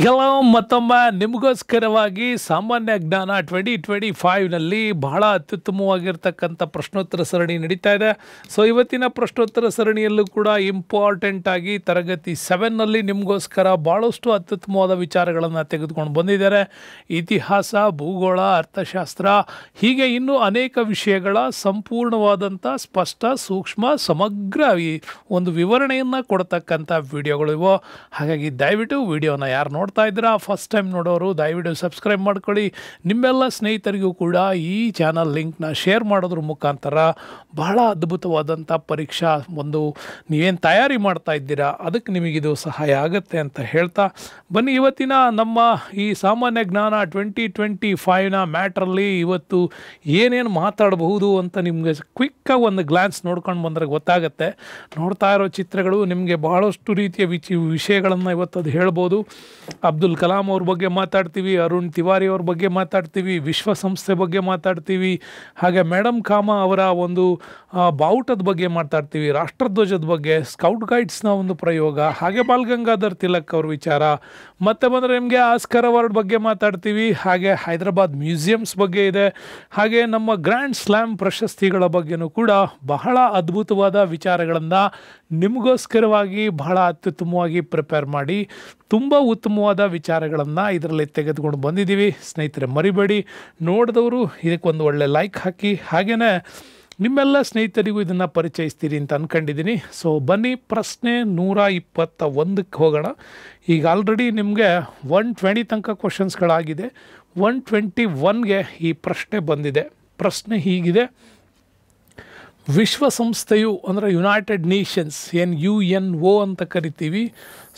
Hello ಮತ್ತೊಮ್ಮೆ ನಿಮಗೋಸ್ಕರವಾಗಿ ಸಾಮಾನ್ಯ ಜ್ಞಾನ 2025ನಲ್ಲಿ ಬಹಳ ಅತ್ಯುತ್ತಮವಾಗಿರ್ತಕ್ಕಂಥ ಪ್ರಶ್ನೋತ್ತರ ಸರಣಿ ನಡೀತಾ ಇದೆ. ಸೊ ಇವತ್ತಿನ ಪ್ರಶ್ನೋತ್ತರ ಸರಣಿಯಲ್ಲೂ ಕೂಡ ಇಂಪಾರ್ಟೆಂಟ್ ಆಗಿ ತರಗತಿ 7ನಲ್ಲಿ ನಿಮಗೋಸ್ಕರ ಭಾಳಷ್ಟು ಅತ್ಯುತ್ತಮವಾದ ವಿಚಾರಗಳನ್ನು ತೆಗೆದುಕೊಂಡು ಬಂದಿದ್ದಾರೆ. ಇತಿಹಾಸ, ಭೂಗೋಳ, ಅರ್ಥಶಾಸ್ತ್ರ ಹೀಗೆ ಇನ್ನೂ ಅನೇಕ ವಿಷಯಗಳ ಸಂಪೂರ್ಣವಾದಂಥ ಸ್ಪಷ್ಟ, ಸೂಕ್ಷ್ಮ, ಸಮಗ್ರ ಒಂದು ವಿವರಣೆಯನ್ನು ಕೊಡ್ತಕ್ಕಂಥ ವಿಡಿಯೋಗಳು ಇವು. ಹಾಗಾಗಿ ದಯವಿಟ್ಟು ವಿಡಿಯೋನ ಯಾರು ನೋಡ್ತಾ ಇದ್ದೀರಾ, ಫಸ್ಟ್ ಟೈಮ್ ನೋಡೋರು ದಯವಿಟ್ಟು ಸಬ್ಸ್ಕ್ರೈಬ್ ಮಾಡ್ಕೊಳ್ಳಿ. ನಿಮ್ಮೆಲ್ಲ ಸ್ನೇಹಿತರಿಗೂ ಕೂಡ ಈ ಚಾನಲ್ ಲಿಂಕ್ನ ಶೇರ್ ಮಾಡೋದ್ರ ಮುಖಾಂತರ ಬಹಳ ಅದ್ಭುತವಾದಂಥ ಪರೀಕ್ಷಾ ಒಂದು ನೀವೇನು ತಯಾರಿ ಮಾಡ್ತಾ ಇದ್ದೀರಾ ಅದಕ್ಕೆ ನಿಮಗಿದು ಸಹಾಯ ಆಗುತ್ತೆ ಅಂತ ಹೇಳ್ತಾ ಬನ್ನಿ. ಇವತ್ತಿನ ನಮ್ಮ ಈ ಸಾಮಾನ್ಯ ಜ್ಞಾನ 2025ನ ಮ್ಯಾಟ್ರಲ್ಲಿ ಇವತ್ತು ಏನೇನು ಮಾತಾಡಬಹುದು ಅಂತ ನಿಮಗೆ ಕ್ವಿಕ್ಕಾಗಿ ಒಂದು ಗ್ಲಾನ್ಸ್ ನೋಡ್ಕೊಂಡು ಬಂದರೆ ಗೊತ್ತಾಗುತ್ತೆ. ನೋಡ್ತಾ ಇರೋ ಚಿತ್ರಗಳು ನಿಮಗೆ ಬಹಳಷ್ಟು ರೀತಿಯ ವಿಷಯಗಳನ್ನು ಇವತ್ತು ಅದು ಹೇಳ್ಬೋದು. ಅಬ್ದುಲ್ ಕಲಾಂ ಅವ್ರ ಬಗ್ಗೆ ಮಾತಾಡ್ತೀವಿ, ಅರುಣ್ ತಿವಾರಿ ಅವ್ರ ಬಗ್ಗೆ ಮಾತಾಡ್ತೀವಿ, ವಿಶ್ವಸಂಸ್ಥೆ ಬಗ್ಗೆ ಮಾತಾಡ್ತೀವಿ, ಹಾಗೆ ಮೇಡಮ್ ಕಾಮಾ ಅವರ ಒಂದು ಬಾವುಟದ ಬಗ್ಗೆ ಮಾತಾಡ್ತೀವಿ, ರಾಷ್ಟ್ರಧ್ವಜದ ಬಗ್ಗೆ, ಸ್ಕೌಟ್ ಗೈಡ್ಸ್ನ ಒಂದು ಪ್ರಯೋಗ, ಹಾಗೆ ಬಾಲ್ ಗಂಗಾಧರ್ ತಿಲಕ್ ಅವ್ರ ವಿಚಾರ, ಮತ್ತೆ ಬಂದರೆ ನಿಮಗೆ ಆಸ್ಕರ್ ಅವಾರ್ಡ್ ಬಗ್ಗೆ ಮಾತಾಡ್ತೀವಿ, ಹಾಗೆ ಹೈದರಾಬಾದ್ ಮ್ಯೂಸಿಯಮ್ಸ್ ಬಗ್ಗೆ ಇದೆ, ಹಾಗೆ ನಮ್ಮ ಗ್ರ್ಯಾಂಡ್ ಸ್ಲ್ಯಾಮ್ ಪ್ರಶಸ್ತಿಗಳ ಬಗ್ಗೆನೂ ಕೂಡ ಬಹಳ ಅದ್ಭುತವಾದ ವಿಚಾರಗಳನ್ನು ನಿಮಗೋಸ್ಕರವಾಗಿ ಬಹಳ ಅತ್ಯುತ್ತಮವಾಗಿ ಪ್ರಿಪೇರ್ ಮಾಡಿ ತುಂಬ ಉತ್ತಮವಾದ ವಿಚಾರಗಳನ್ನು ಇದರಲ್ಲಿ ತೆಗೆದುಕೊಂಡು ಬಂದಿದ್ದೀವಿ. ಸ್ನೇಹಿತರೆ ಮರಿಬೇಡಿ, ನೋಡಿದವರು ಇದಕ್ಕೊಂದು ಒಳ್ಳೆ ಲೈಕ್ ಹಾಕಿ, ಹಾಗೆಯೇ ನಿಮ್ಮೆಲ್ಲ ಸ್ನೇಹಿತರಿಗೂ ಇದನ್ನು ಪರಿಚಯಿಸ್ತೀರಿ ಅಂತ ಅಂದ್ಕೊಂಡಿದ್ದೀನಿ. ಸೊ ಬನ್ನಿ, ಪ್ರಶ್ನೆ 121ಕ್ಕೆ ಹೋಗೋಣ. ಈಗ ಆಲ್ರೆಡಿ ನಿಮಗೆ 120 ತನಕ ಕ್ವಶನ್ಸ್ಗಳಾಗಿದೆ. 121ಗೆ ಈ ಪ್ರಶ್ನೆ ಬಂದಿದೆ. ಪ್ರಶ್ನೆ ಹೀಗಿದೆ: ವಿಶ್ವಸಂಸ್ಥೆಯು ಅಂದರೆ ಯುನೈಟೆಡ್ ನೇಷನ್ಸ್ UN-UNO ಅಂತ ಕರಿತೀವಿ.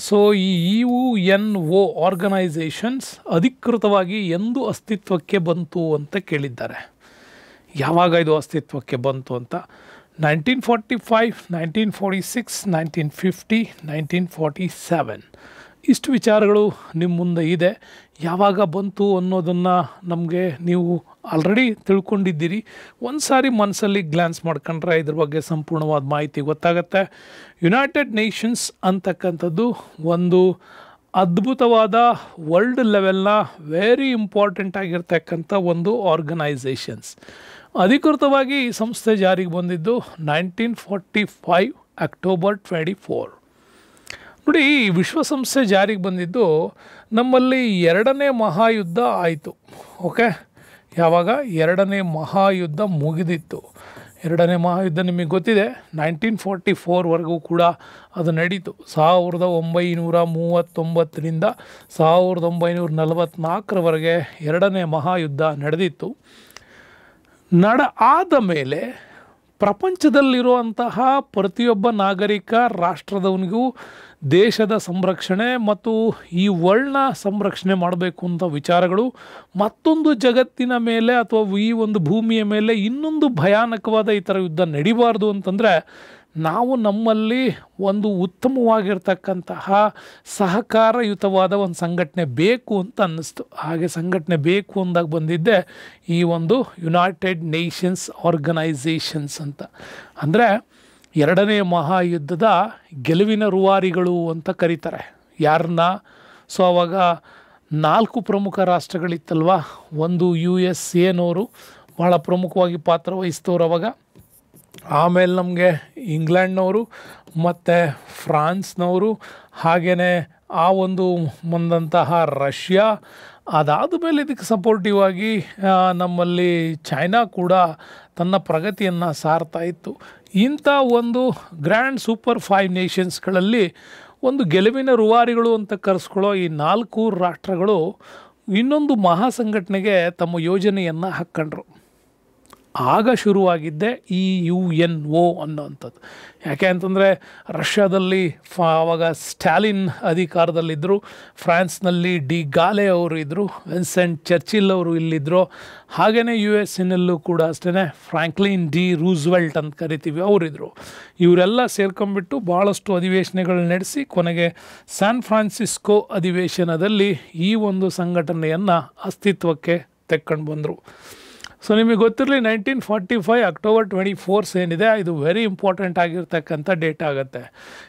ಸೊ ಈ UN-UNO ಆರ್ಗನೈಸೇಷನ್ಸ್ ಅಧಿಕೃತವಾಗಿ ಎಂದು ಅಸ್ತಿತ್ವಕ್ಕೆ ಬಂತು ಅಂತ ಕೇಳಿದ್ದಾರೆ. ಯಾವಾಗ ಇದು ಅಸ್ತಿತ್ವಕ್ಕೆ ಬಂತು ಅಂತ? 1945, 1946, 1950, 1947 ಇಷ್ಟು ವಿಚಾರಗಳು ನಿಮ್ಮ ಮುಂದೆ ಇದೆ. ಯಾವಾಗ ಬಂತು ಅನ್ನೋದನ್ನು ನಮಗೆ ನೀವು ಆಲ್ರೆಡಿ ತಿಳ್ಕೊಂಡಿದ್ದೀರಿ. ಒಂದು ಸಾರಿ ಮನಸ್ಸಲ್ಲಿ ಗ್ಲಾನ್ಸ್ ಮಾಡ್ಕೊಂಡ್ರೆ ಇದ್ರ ಬಗ್ಗೆ ಸಂಪೂರ್ಣವಾದ ಮಾಹಿತಿ ಗೊತ್ತಾಗುತ್ತೆ. ಯುನೈಟೆಡ್ ನೇಷನ್ಸ್ ಅಂತಕ್ಕಂಥದ್ದು ಒಂದು ಅದ್ಭುತವಾದ ವರ್ಲ್ಡ್ ಲೆವೆಲ್ನ ವೆರಿ ಇಂಪಾರ್ಟೆಂಟ್ ಆಗಿರ್ತಕ್ಕಂಥ ಒಂದು ಆರ್ಗನೈಸೇಷನ್ಸ್. ಅಧಿಕೃತವಾಗಿ ಈ ಸಂಸ್ಥೆ ಜಾರಿಗೆ ಬಂದಿದ್ದು 1945 ಅಕ್ಟೋಬರ್ 24. ನೋಡಿ, ಈ ವಿಶ್ವಸಂಸ್ಥೆ ಜಾರಿಗೆ ಬಂದಿದ್ದು ನಮ್ಮಲ್ಲಿ ಎರಡನೇ ಮಹಾಯುದ್ಧ ಆಯಿತು. ಓಕೆ, ಯಾವಾಗ ಎರಡನೇ ಮಹಾಯುದ್ಧ ಮುಗಿದಿತ್ತು. ಎರಡನೇ ಮಹಾಯುದ್ಧ ನಿಮಗೆ ಗೊತ್ತಿದೆ, 1944ವರೆಗೂ ಕೂಡ ಅದು ನಡೀತು. 1939ರಿಂದ 1944ರವರೆಗೆ ಎರಡನೇ ಮಹಾಯುದ್ಧ ನಡೆದಿತ್ತು. ಆದ ಮೇಲೆ ಪ್ರಪಂಚದಲ್ಲಿರುವಂತಹ ಪ್ರತಿಯೊಬ್ಬ ನಾಗರಿಕ ರಾಷ್ಟ್ರದವನಿಗೂ ದೇಶದ ಸಂರಕ್ಷಣೆ ಮತ್ತು ಈ ವರ್ಲ್ಡ್ನ ಸಂರಕ್ಷಣೆ ಮಾಡಬೇಕು ಅಂತ ವಿಚಾರಗಳು ಮತ್ತೊಂದು ಜಗತ್ತಿನ ಮೇಲೆ ಅಥವಾ ಈ ಒಂದು ಭೂಮಿಯ ಮೇಲೆ ಇನ್ನೊಂದು ಭಯಾನಕವಾದ ಈ ಥರ ಯುದ್ಧ ನಡಿಬಾರ್ದು ಅಂತಂದರೆ ನಾವು ನಮ್ಮಲ್ಲಿ ಒಂದು ಉತ್ತಮವಾಗಿರ್ತಕ್ಕಂತಹ ಸಹಕಾರಯುತವಾದ ಒಂದು ಸಂಘಟನೆ ಬೇಕು ಅಂತ ಅನ್ನಿಸ್ತು. ಹಾಗೆ ಸಂಘಟನೆ ಬೇಕು ಅಂದಾಗ ಬಂದಿದ್ದೆ ಈ ಒಂದು ಯುನೈಟೆಡ್ ನೇಷನ್ಸ್ ಆರ್ಗನೈಸೇಷನ್ಸ್ ಅಂತ. ಅಂದರೆ ಎರಡನೇ ಮಹಾಯುದ್ಧದ ಗೆಲುವಿನ ರೂವಾರಿಗಳು ಅಂತ ಕರೀತಾರೆ ಯಾರನ್ನ. ಸೊ ಆವಾಗ 4 ಪ್ರಮುಖ ರಾಷ್ಟ್ರಗಳಿತ್ತಲ್ವ. ಒಂದು USA ಭಾಳ ಪ್ರಮುಖವಾಗಿ ಪಾತ್ರ ವಹಿಸ್ತವ್ರು ಅವಾಗ. ಆಮೇಲೆ ನಮಗೆ ಇಂಗ್ಲೆಂಡ್ನವರು ಮತ್ತು ಫ್ರಾನ್ಸ್ನವರು, ಹಾಗೆಯೇ ಆ ಒಂದು ಬಂದಂತಹ ರಷ್ಯಾ. ಅದಾದ ಮೇಲೆ ಇದಕ್ಕೆ ಸಪೋರ್ಟಿವ್ ಆಗಿ ನಮ್ಮಲ್ಲಿ ಚೈನಾ ಕೂಡ ತನ್ನ ಪ್ರಗತಿಯನ್ನು ಸಾರ್ತಾ ಇತ್ತು. ಇಂಥ ಒಂದು ಗ್ರ್ಯಾಂಡ್ ಸೂಪರ್ 5 ನೇಷನ್ಸ್ಗಳಲ್ಲಿ ಒಂದು ಗೆಲುವಿನ ರೂವಾರಿಗಳು ಅಂತ ಕರೆಸ್ಕೊಳ್ಳೋ ಈ 4 ರಾಷ್ಟ್ರಗಳು ಇನ್ನೊಂದು ಮಹಾ ಸಂಘಟನೆಗೆ ತಮ್ಮ ಯೋಜನೆಯನ್ನು ಹಾಕ್ಕೊಂಡ್ರು. ಆಗ ಶುರುವಾಗಿದ್ದೆ ಈ UN-UNO ಅನ್ನೋವಂಥದ್ದು. ಯಾಕೆ ಅಂತಂದರೆ ರಷ್ಯಾದಲ್ಲಿ ಆವಾಗ ಸ್ಟಾಲಿನ್ ಅಧಿಕಾರದಲ್ಲಿದ್ದರು, ಫ್ರಾನ್ಸ್ನಲ್ಲಿ ಡಿ ಗಾಲೆ ಅವರು ಇದ್ದರು, ವಿನ್ಸೆಂಟ್ ಚರ್ಚಿಲ್ ಅವರು ಇಲ್ಲಿದ್ದರು, ಹಾಗೆಯೇ USA ಕೂಡ ಅಷ್ಟೇ ಫ್ರಾಂಕ್ಲಿನ್ ಡಿ ರೂಸ್ವೆಲ್ಟ್ ಅಂತ ಕರಿತೀವಿ ಅವರಿದ್ದರು. ಇವರೆಲ್ಲ ಸೇರ್ಕೊಂಡ್ಬಿಟ್ಟು ಭಾಳಷ್ಟು ಅಧಿವೇಶನಗಳು ನಡೆಸಿ ಕೊನೆಗೆ ಸ್ಯಾನ್ ಫ್ರಾನ್ಸಿಸ್ಕೋ ಅಧಿವೇಶನದಲ್ಲಿ ಈ ಒಂದು ಸಂಘಟನೆಯನ್ನು ಅಸ್ತಿತ್ವಕ್ಕೆ ತೆಕ್ಕೊಂಡು ಬಂದರು. ಸೊ ನಿಮಗೆ ಗೊತ್ತಿರಲಿ 1945 ಅಕ್ಟೋಬರ್ 24 ಏನಿದೆ ಇದು ವೆರಿ ಇಂಪಾರ್ಟೆಂಟ್ ಆಗಿರ್ತಕ್ಕಂಥ ಡೇಟ್ ಆಗುತ್ತೆ.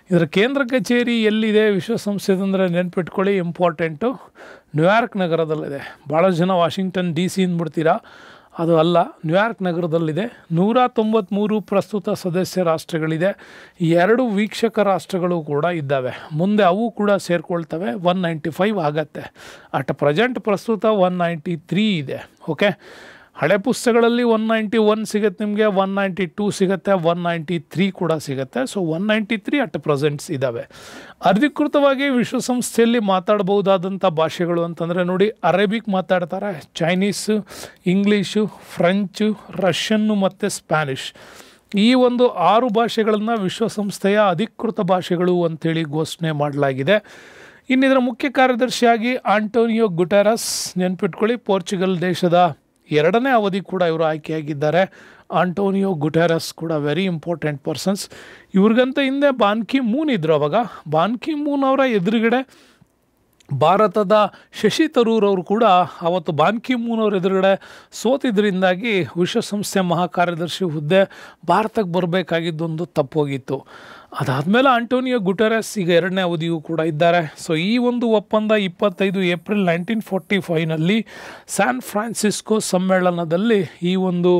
ಇದರ ಕೇಂದ್ರ ಕಚೇರಿ ಎಲ್ಲಿದೆ ವಿಶ್ವಸಂಸ್ಥೆದು ಅಂದರೆ ನೆನ್ಪಿಟ್ಕೊಳ್ಳಿ, ಇಂಪಾರ್ಟೆಂಟು ನ್ಯೂಯಾರ್ಕ್ ನಗರದಲ್ಲಿದೆ. ಭಾಳ ಜನ ವಾಷಿಂಗ್ಟನ್ DC ಅಂದ್ಬಿಡ್ತೀರಾ, ಅದು ಅಲ್ಲ, ನ್ಯೂಯಾರ್ಕ್ ನಗರದಲ್ಲಿದೆ. 193 ಪ್ರಸ್ತುತ ಸದಸ್ಯ ರಾಷ್ಟ್ರಗಳಿದೆ, 2 ವೀಕ್ಷಕ ರಾಷ್ಟ್ರಗಳು ಕೂಡ ಇದ್ದಾವೆ. ಮುಂದೆ ಅವು ಕೂಡ ಸೇರಿಕೊಳ್ತವೆ, 195 ಆಗತ್ತೆ. ಅಟ್ ಪ್ರೆಸೆಂಟ್ ಪ್ರಸ್ತುತ 193 ಇದೆ. ಓಕೆ, ಹಳೆ ಪುಸ್ತಕಗಳಲ್ಲಿ 191 ಸಿಗುತ್ತೆ ನಿಮಗೆ, 192 ಸಿಗುತ್ತೆ, 193 ಕೂಡ ಸಿಗುತ್ತೆ. ಸೊ 193 ಅಟ್ ಪ್ರೆಸೆಂಟ್ಸ್ ಇದ್ದಾವೆ. ಅಧಿಕೃತವಾಗಿ ವಿಶ್ವಸಂಸ್ಥೆಯಲ್ಲಿ ಮಾತಾಡಬಹುದಾದಂಥ ಭಾಷೆಗಳು ಅಂತಂದರೆ ನೋಡಿ, ಅರೇಬಿಕ್ ಮಾತಾಡ್ತಾರೆ, ಚೈನೀಸು, ಇಂಗ್ಲೀಷು, ಫ್ರೆಂಚು, ರಷ್ಯನ್ನು ಮತ್ತು ಸ್ಪ್ಯಾನಿಷ್. ಈ ಒಂದು 6 ಭಾಷೆಗಳನ್ನು ವಿಶ್ವಸಂಸ್ಥೆಯ ಅಧಿಕೃತ ಭಾಷೆಗಳು ಅಂತೇಳಿ ಘೋಷಣೆ ಮಾಡಲಾಗಿದೆ. ಇನ್ನಿದರ ಮುಖ್ಯ ಕಾರ್ಯದರ್ಶಿಯಾಗಿ ಆಂಟೋನಿಯೋ ಗುಟೆರಸ್, ನೆನ್ಪಿಟ್ಕೊಳ್ಳಿ, ಪೋರ್ಚುಗಲ್ ದೇಶದ 2ನೇ ಅವಧಿ ಕೂಡ ಇವರು ಆಯ್ಕೆಯಾಗಿದ್ದಾರೆ. ಆಂಟೋನಿಯೋ ಗುಟೆರಸ್ ಕೂಡ ವೆರಿ ಇಂಪಾರ್ಟೆಂಟ್ ಪರ್ಸನ್ಸ್. ಇವ್ರಿಗಂತ ಹಿಂದೆ ಬಾನ್ ಕಿ ಮೂನ್ ಇದ್ರು. ಅವಾಗ ಬಾನ್ ಕಿ ಮೂನ್ ಅವರ ಎದುರುಗಡೆ ಭಾರತದ ಶಶಿ ತರೂರ್ ಅವರು ಕೂಡ ಅವತ್ತು ಬಾನ್ ಕಿ ಮೂನ್ ಅವ್ರ ಎದುರುಗಡೆ ಸೋತಿದ್ದರಿಂದಾಗಿ ವಿಶ್ವಸಂಸ್ಥೆ ಮಹಾಕಾರ್ಯದರ್ಶಿ ಹುದ್ದೆ ಭಾರತಕ್ಕೆ ಬರಬೇಕಾಗಿದ್ದೊಂದು ತಪ್ಪೋಗಿತ್ತು. ಅದಾದಮೇಲೆ ಆಂಟೋನಿಯೋ ಗುಟೆರಸ್ ಈಗ 2ನೇ ಅವಧಿಯೂ ಕೂಡ ಇದ್ದಾರೆ. ಸೊ ಈ ಒಂದು ಒಪ್ಪಂದ 25 ಏಪ್ರಿಲ್ 1945 ಸ್ಯಾನ್ ಫ್ರಾನ್ಸಿಸ್ಕೋ ಸಮ್ಮೇಳನದಲ್ಲಿ ಈ ಒಂದು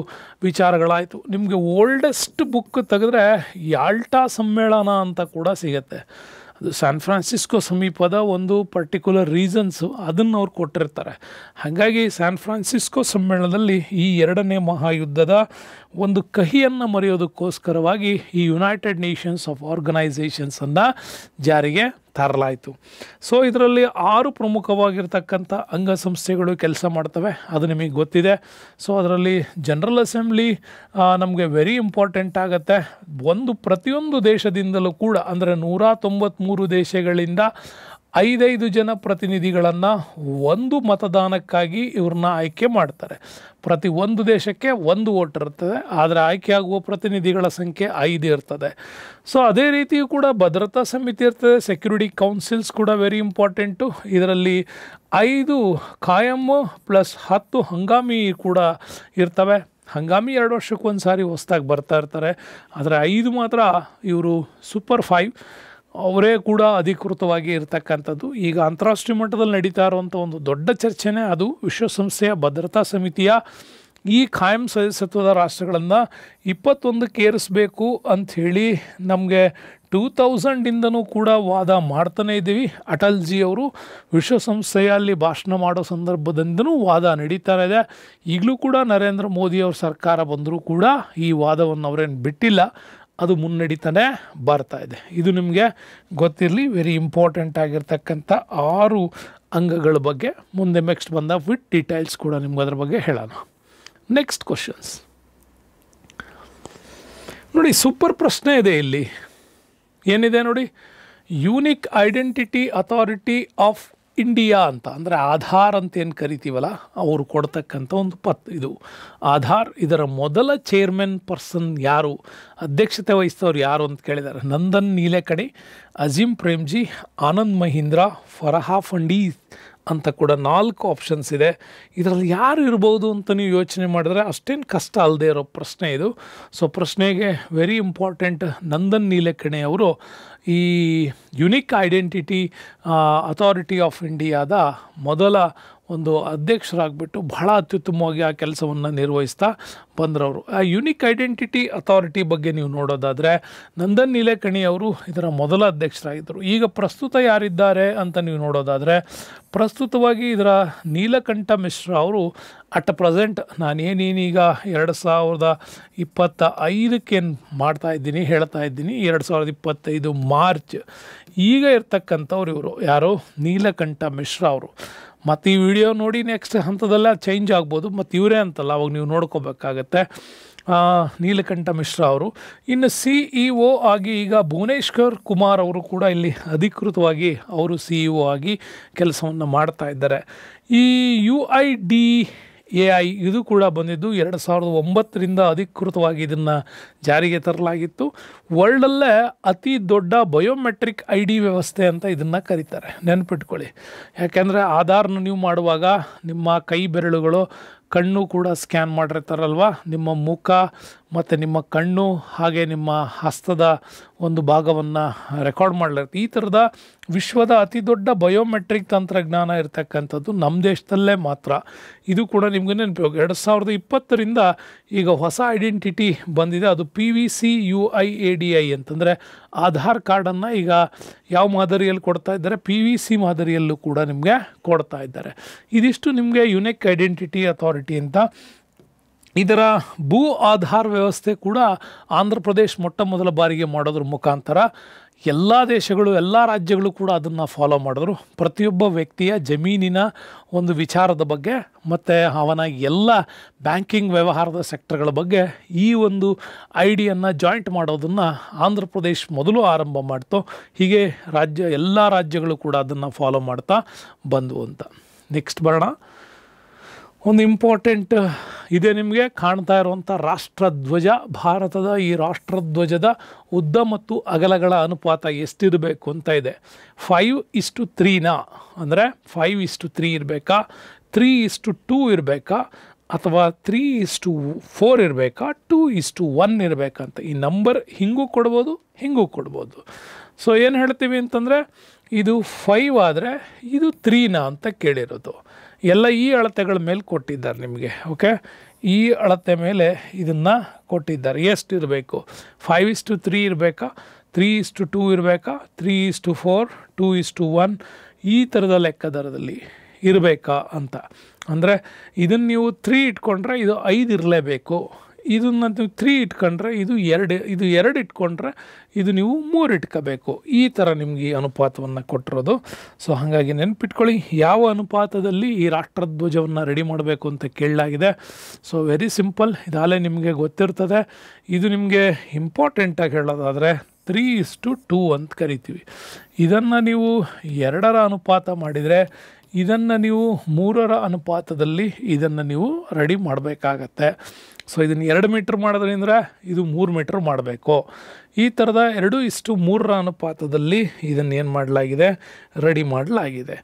ವಿಚಾರಗಳಾಯಿತು. ನಿಮಗೆ ಓಲ್ಡೆಸ್ಟ್ ಬುಕ್ ತೆಗೆದ್ರೆ ಯಾಲ್ಟಾ ಸಮ್ಮೇಳನ ಅಂತ ಕೂಡ ಸಿಗುತ್ತೆ. ಅದು ಸ್ಯಾನ್ ಫ್ರಾನ್ಸಿಸ್ಕೋ ಸಮೀಪದ ಒಂದು ಪರ್ಟಿಕ್ಯುಲರ್ ರೀಸನ್ಸು ಅದನ್ನು ಅವ್ರು ಕೊಟ್ಟಿರ್ತಾರೆ. ಹಾಗಾಗಿ ಸ್ಯಾನ್ ಫ್ರಾನ್ಸಿಸ್ಕೋ ಸಮ್ಮೇಳನದಲ್ಲಿ ಈ 2ನೇ ಮಹಾಯುದ್ಧದ ಒಂದು ಕಹಿಯನ್ನು ಮರೆಯೋದಕ್ಕೋಸ್ಕರವಾಗಿ ಈ ಯುನೈಟೆಡ್ ನೇಷನ್ಸ್ ಆಫ್ ಆರ್ಗನೈಸೇಷನ್ಸನ್ನು ಜಾರಿಗೆ ತರಲಾಯಿತು. ಸೊ ಇದರಲ್ಲಿ 6 ಪ್ರಮುಖವಾಗಿರ್ತಕ್ಕಂಥ ಅಂಗಸಂಸ್ಥೆಗಳು ಕೆಲಸ ಮಾಡ್ತವೆ, ಅದು ನಿಮಗೆ ಗೊತ್ತಿದೆ. ಸೊ ಅದರಲ್ಲಿ ಜನರಲ್ ಅಸೆಂಬ್ಲಿ ನಮಗೆ ವೆರಿ ಇಂಪಾರ್ಟೆಂಟ್ ಆಗುತ್ತೆ. ಪ್ರತಿಯೊಂದು ದೇಶದಿಂದಲೂ ಕೂಡ ಅಂದರೆ 193 ದೇಶಗಳಿಂದ 5 ಜನ ಪ್ರತಿನಿಧಿಗಳನ್ನು ಒಂದು ಮತದಾನಕ್ಕಾಗಿ ಇವ್ರನ್ನ ಆಯ್ಕೆ ಮಾಡ್ತಾರೆ. ಪ್ರತಿ ಒಂದು ದೇಶಕ್ಕೆ 1 ವೋಟ್ ಇರ್ತದೆ, ಆದರೆ ಆಯ್ಕೆಯಾಗುವ ಪ್ರತಿನಿಧಿಗಳ ಸಂಖ್ಯೆ 5 ಇರ್ತದೆ. ಸೊ ಅದೇ ರೀತಿಯೂ ಕೂಡ ಭದ್ರತಾ ಸಮಿತಿ ಇರ್ತದೆ, ಸೆಕ್ಯೂರಿಟಿ ಕೌನ್ಸಿಲ್ಸ್ ಕೂಡ ವೆರಿ ಇಂಪಾರ್ಟೆಂಟು. ಇದರಲ್ಲಿ 5 ಕಾಯಂ ಪ್ಲಸ್ 10 ಹಂಗಾಮಿ ಕೂಡ ಇರ್ತವೆ. ಹಂಗಾಮಿ 2 ವರ್ಷಕ್ಕೊಂದು ಸಾರಿ ಹೊಸದಾಗಿ ಬರ್ತಾ ಇರ್ತಾರೆ, ಆದರೆ 5 ಮಾತ್ರ ಇವರು ಸೂಪರ್ 5 ಅವರೇ ಕೂಡ ಅಧಿಕೃತವಾಗಿ ಇರತಕ್ಕಂಥದ್ದು. ಈಗ ಅಂತಾರಾಷ್ಟ್ರೀಯ ಮಟ್ಟದಲ್ಲಿ ನಡೀತಾ ಇರುವಂಥ ಒಂದು ದೊಡ್ಡ ಚರ್ಚೆನೇ ಅದು ವಿಶ್ವಸಂಸ್ಥೆಯ ಭದ್ರತಾ ಸಮಿತಿಯ ಈ ಖಾಯಂ ಸದಸ್ಯತ್ವದ ರಾಷ್ಟ್ರಗಳನ್ನು 21ಕ್ಕೆ ಏರಿಸಬೇಕು ಅಂಥೇಳಿ ನಮಗೆ 2000ಇಂದನೂ ಕೂಡ ವಾದ ಮಾಡ್ತಾನೇ ಇದ್ದೀವಿ. ಅಟಲ್ಜಿ ಅವರು ವಿಶ್ವಸಂಸ್ಥೆಯಲ್ಲಿ ಭಾಷಣ ಮಾಡೋ ಸಂದರ್ಭದಿಂದನೂ ವಾದ ನಡೀತಾ ಇದೆ. ಈಗಲೂ ಕೂಡ ನರೇಂದ್ರ ಮೋದಿಯವ್ರ ಸರ್ಕಾರ ಬಂದರೂ ಕೂಡ ಈ ವಾದವನ್ನು ಅವರೇನು ಬಿಟ್ಟಿಲ್ಲ, ಅದು ಮುನ್ನಡೀತಾನೆ ಬರ್ತಾ ಇದೆ. ಇದು ನಿಮಗೆ ಗೊತ್ತಿರಲಿ, ವೆರಿ ಇಂಪಾರ್ಟೆಂಟ್ ಆಗಿರ್ತಕ್ಕಂಥ 6 ಅಂಗಗಳ ಬಗ್ಗೆ ಮುಂದೆ ನೆಕ್ಸ್ಟ್ ಬಂದ ವಿತ್ ಡೀಟೇಲ್ಸ್ ಕೂಡ ನಿಮ್ಗೆ ಅದ್ರ ಬಗ್ಗೆ ಹೇಳೋಣ. ನೆಕ್ಸ್ಟ್ ಕ್ವಶನ್ಸ್ ನೋಡಿ, ಸೂಪರ್ ಪ್ರಶ್ನೆ ಇದೆ ಇಲ್ಲಿ. ಏನಿದೆ ನೋಡಿ, unique identity authority of India ಅಂತ, ಅಂದರೆ ಆಧಾರ್ ಅಂತ ಏನು ಕರಿತೀವಲ್ಲ, ಅವರು ಕೊಡ್ತಕ್ಕಂಥ ಒಂದು ಇದು ಆಧಾರ್. ಇದರ ಮೊದಲ ಚೇರ್ಮನ್ ಪರ್ಸನ್ ಯಾರು, ಅಧ್ಯಕ್ಷತೆ ವಹಿಸಿದವರು ಯಾರು ಅಂತ ಕೇಳಿದ್ದಾರೆ. ನಂದನ್ ನೀಲೇಕಣಿ, ಅಜೀಂ ಪ್ರೇಮ್ಜಿ, ಆನಂದ್ ಮಹೀಂದ್ರ, ಫರಹಾ ಫಂಡಿ ಅಂತ ಕೂಡ 4 ಆಪ್ಷನ್ಸ್ ಇದೆ. ಇದರಲ್ಲಿ ಯಾರು ಇರ್ಬೋದು ಅಂತ ನೀವು ಯೋಚನೆ ಮಾಡಿದ್ರೆ ಅಷ್ಟೇನು ಕಷ್ಟ ಅಲ್ಲದೆ ಇರೋ ಪ್ರಶ್ನೆ ಇದು. ಸೊ ಪ್ರಶ್ನೆಗೆ ವೆರಿ ಇಂಪಾರ್ಟೆಂಟ್, ನಂದನ್ ನೀಲೇಕಣಿ ಅವರು ಈ ಯುನಿಕ್ ಐಡೆಂಟಿಟಿ ಅಥಾರಿಟಿ ಆಫ್ ಇಂಡಿಯಾದ ಮೊದಲ ಒಂದು ಅಧ್ಯಕ್ಷರಾಗಿಬಿಟ್ಟು ಬಹಳ ಅತ್ಯುತ್ತಮವಾಗಿ ಆ ಕೆಲಸವನ್ನು ನಿರ್ವಹಿಸ್ತಾ ಬಂದ್ರವರು. ಆ ಯುನಿಕ್ ಐಡೆಂಟಿಟಿ ಅಥಾರಿಟಿ ಬಗ್ಗೆ ನೀವು ನೋಡೋದಾದರೆ ನಂದನ್ ನೀಲೇಕಣಿ ಅವರು ಇದರ ಮೊದಲ ಅಧ್ಯಕ್ಷರಾಗಿದ್ದರು. ಈಗ ಪ್ರಸ್ತುತ ಯಾರಿದ್ದಾರೆ ಅಂತ ನೀವು ನೋಡೋದಾದರೆ ಪ್ರಸ್ತುತವಾಗಿ ಇದರ ನೀಲಕಂಠ ಮಿಶ್ರಾ ಅವರು ಅಟ್ ಪ್ರೆಸೆಂಟ್ ನಾನೇನೀಗ 2025 ಮಾಡ್ತಾ ಇದ್ದೀನಿ, ಹೇಳ್ತಾ ಇದ್ದೀನಿ, 2025 ಮಾರ್ಚ್ ಈಗ ಇರ್ತಕ್ಕಂಥವ್ರು ಇವರು ಯಾರು, ನೀಲಕಂಠ ಮಿಶ್ರಾ ಅವರು. ಮತ್ತು ಈ ವಿಡಿಯೋ ನೋಡಿ ನೆಕ್ಸ್ಟ್ ಹಂತದಲ್ಲ ಚೇಂಜ್ ಆಗ್ಬೋದು, ಮತ್ತು ಇವರೇ ಅಂತಲ್ಲ, ಅವಾಗ ನೀವು ನೋಡ್ಕೋಬೇಕಾಗತ್ತೆ. ನೀಲಕಂಠ ಮಿಶ್ರಾ ಅವರು. ಇನ್ನು CEO ಆಗಿ ಈಗ ಭುವನೇಶ್ವರ್ ಕುಮಾರ್ ಅವರು ಕೂಡ ಇಲ್ಲಿ ಅಧಿಕೃತವಾಗಿ ಅವರು CEO ಆಗಿ ಕೆಲಸವನ್ನು ಮಾಡ್ತಾ ಇದ್ದಾರೆ. ಈ UIDAI ಇದು ಕೂಡ ಬಂದಿದ್ದು 2009ರಿಂದ ಅಧಿಕೃತವಾಗಿ ಇದನ್ನು ಜಾರಿಗೆ ತರಲಾಗಿತ್ತು. ವರ್ಲ್ಡಲ್ಲೇ ಅತಿ ದೊಡ್ಡ ಬಯೋಮೆಟ್ರಿಕ್ ID ವ್ಯವಸ್ಥೆ ಅಂತ ಇದನ್ನು ಕರೀತಾರೆ, ನೆನ್ಪಿಟ್ಕೊಳ್ಳಿ. ಯಾಕೆಂದರೆ ಆಧಾರ್ನ ನೀವು ಮಾಡುವಾಗ ನಿಮ್ಮ ಕೈ ಬೆರಳುಗಳು ಕಣ್ಣು ಕೂಡ ಸ್ಕ್ಯಾನ್ ಮಾಡಿರ್ತಾರಲ್ವ, ನಿಮ್ಮ ಮುಖ ಮತ್ತು ನಿಮ್ಮ ಕಣ್ಣು ಹಾಗೆ ನಿಮ್ಮ ಹಸ್ತದ ಒಂದು ಭಾಗವನ್ನು ರೆಕಾರ್ಡ್ ಮಾಡಲಿರುತ್ತೆ. ಈ ಥರದ ವಿಶ್ವದ ಅತಿ ದೊಡ್ಡ ಬಯೋಮೆಟ್ರಿಕ್ ತಂತ್ರಜ್ಞಾನ ಇರತಕ್ಕಂಥದ್ದು ನಮ್ಮ ದೇಶದಲ್ಲೇ ಮಾತ್ರ. ಇದು ಕೂಡ ನಿಮಗೆ ನೆನಪು, 2020ರಿಂದ ಈಗ ಹೊಸ ಐಡೆಂಟಿಟಿ ಬಂದಿದೆ. ಅದು PVCUIADI ಅಂತಂದರೆ ಆಧಾರ್ ಕಾರ್ಡನ್ನು ಈಗ ಯಾವ ಮಾದರಿಯಲ್ಲಿ ಕೊಡ್ತಾ ಇದ್ದಾರೆ, PVC ಮಾದರಿಯಲ್ಲೂ ಕೂಡ ನಿಮಗೆ ಕೊಡ್ತಾ ಇದ್ದಾರೆ. ಇದಿಷ್ಟು ನಿಮಗೆ ಯುನಿಕ್ ಐಡೆಂಟಿಟಿ ಅಥಾರಿಟಿ ಅಂತ. ಇದರ ಭೂ ಆಧಾರ್ ವ್ಯವಸ್ಥೆ ಕೂಡ ಆಂಧ್ರ ಪ್ರದೇಶ್ ಮೊಟ್ಟ ಮೊದಲ ಬಾರಿಗೆ ಮಾಡೋದ್ರ ಮುಖಾಂತರ ಎಲ್ಲ ದೇಶಗಳು ಎಲ್ಲ ರಾಜ್ಯಗಳು ಕೂಡ ಅದನ್ನು ಫಾಲೋ ಮಾಡಿದ್ರು. ಪ್ರತಿಯೊಬ್ಬ ವ್ಯಕ್ತಿಯ ಜಮೀನಿನ ಒಂದು ವಿಚಾರದ ಬಗ್ಗೆ ಮತ್ತು ಅವನ ಎಲ್ಲ ಬ್ಯಾಂಕಿಂಗ್ ವ್ಯವಹಾರದ ಸೆಕ್ಟರ್ಗಳ ಬಗ್ಗೆ ಈ ಒಂದು ಐಡಿಯನ್ನು ಜಾಯಿಂಟ್ ಮಾಡೋದನ್ನು ಆಂಧ್ರ ಪ್ರದೇಶ್ ಮೊದಲು ಆರಂಭ ಮಾಡ್ತು. ಹೀಗೆ ಎಲ್ಲ ರಾಜ್ಯಗಳು ಕೂಡ ಅದನ್ನು ಫಾಲೋ ಮಾಡ್ತಾ ಬಂದವು ಅಂತ. ನೆಕ್ಸ್ಟ್ ಬರೋಣ. ಒಂದು ಇಂಪಾರ್ಟೆಂಟ್ ಇದೆ, ನಿಮಗೆ ಕಾಣ್ತಾ ಇರುವಂಥ ರಾಷ್ಟ್ರಧ್ವಜ. ಭಾರತದ ಈ ರಾಷ್ಟ್ರಧ್ವಜದ ಉದ್ದ ಮತ್ತು ಅಗಲಗಳ ಅನುಪಾತ ಎಷ್ಟಿರಬೇಕು ಅಂತ ಇದೆ. 5:3 ಅಂದರೆ 5:3 ಇರಬೇಕಾ, 3:2 ಇರಬೇಕಾ, ಅಥವಾ 3:4 ಇರಬೇಕಾ, 2:1 ಇರಬೇಕಂತ. ಈ ನಂಬರ್ ಹಿಂಗೂ ಕೊಡ್ಬೋದು, ಹಿಂಗೂ ಕೊಡ್ಬೋದು. ಸೊ ಏನು ಹೇಳ್ತೀವಿ ಅಂತಂದರೆ, ಇದು 5 ಆದರೆ ಇದು 3 ಅಂತ ಕೇಳಿರೋದು. ಎಲ್ಲ ಈ ಅಳತೆಗಳ ಮೇಲೆ ಕೊಟ್ಟಿದ್ದಾರೆ ನಿಮಗೆ. ಓಕೆ, ಈ ಅಳತೆ ಮೇಲೆ ಇದನ್ನು ಕೊಟ್ಟಿದ್ದಾರೆ. ಎಷ್ಟಿರಬೇಕು, 5:3 ಇರಬೇಕಾ, 3:2 ಇರಬೇಕಾ, 3:4, 2:1 ಈ ಥರದ ಲೆಕ್ಕದರದಲ್ಲಿ ಇರಬೇಕಾ ಅಂತ. ಅಂದರೆ ಇದನ್ನು ನೀವು 3 ಇಟ್ಕೊಂಡ್ರೆ ಇದು 5 ಇರಲೇಬೇಕು. ಇದನ್ನು ನೀವು 3 ಇಟ್ಕೊಂಡ್ರೆ ಇದು 2 ಇಟ್ಕೊಂಡ್ರೆ ಇದು ನೀವು 3 ಇಟ್ಕೋಬೇಕು. ಈ ಥರ ನಿಮಗೆ ಈ ಅನುಪಾತವನ್ನು ಕೊಟ್ಟಿರೋದು. ಸೊ ಹಾಗಾಗಿ ನೆನ್ಪಿಟ್ಕೊಳ್ಳಿ, ಯಾವ ಅನುಪಾತದಲ್ಲಿ ಈ ರಾಷ್ಟ್ರಧ್ವಜವನ್ನು ರೆಡಿ ಮಾಡಬೇಕು ಅಂತ ಕೇಳಲಾಗಿದೆ. ಸೊ ವೆರಿ ಸಿಂಪಲ್, ಇದಾಗಲೇ ನಿಮಗೆ ಗೊತ್ತಿರ್ತದೆ. ಇದು ನಿಮಗೆ ಇಂಪಾರ್ಟೆಂಟಾಗಿ ಹೇಳೋದಾದರೆ 3:2 ಅಂತ ಕರಿತೀವಿ. ಇದನ್ನು ನೀವು 2ರ ಅನುಪಾತ ಮಾಡಿದರೆ, ಇದನ್ನು ನೀವು 3ರ ಅನುಪಾತದಲ್ಲಿ ಇದನ್ನು ನೀವು ರೆಡಿ ಮಾಡಬೇಕಾಗತ್ತೆ. ಸೊ ಇದನ್ನು 2 ಮೀಟ್ರ್ ಮಾಡೋದ್ರಿಂದ ಇದು 3 ಮೀಟ್ರ್ ಮಾಡಬೇಕು. ಈ ಥರದ 2:3ರ ಅನುಪಾತದಲ್ಲಿ ಇದನ್ನು ಏನು ಮಾಡಲಾಗಿದೆ, ರೆಡಿ ಮಾಡಲಾಗಿದೆ.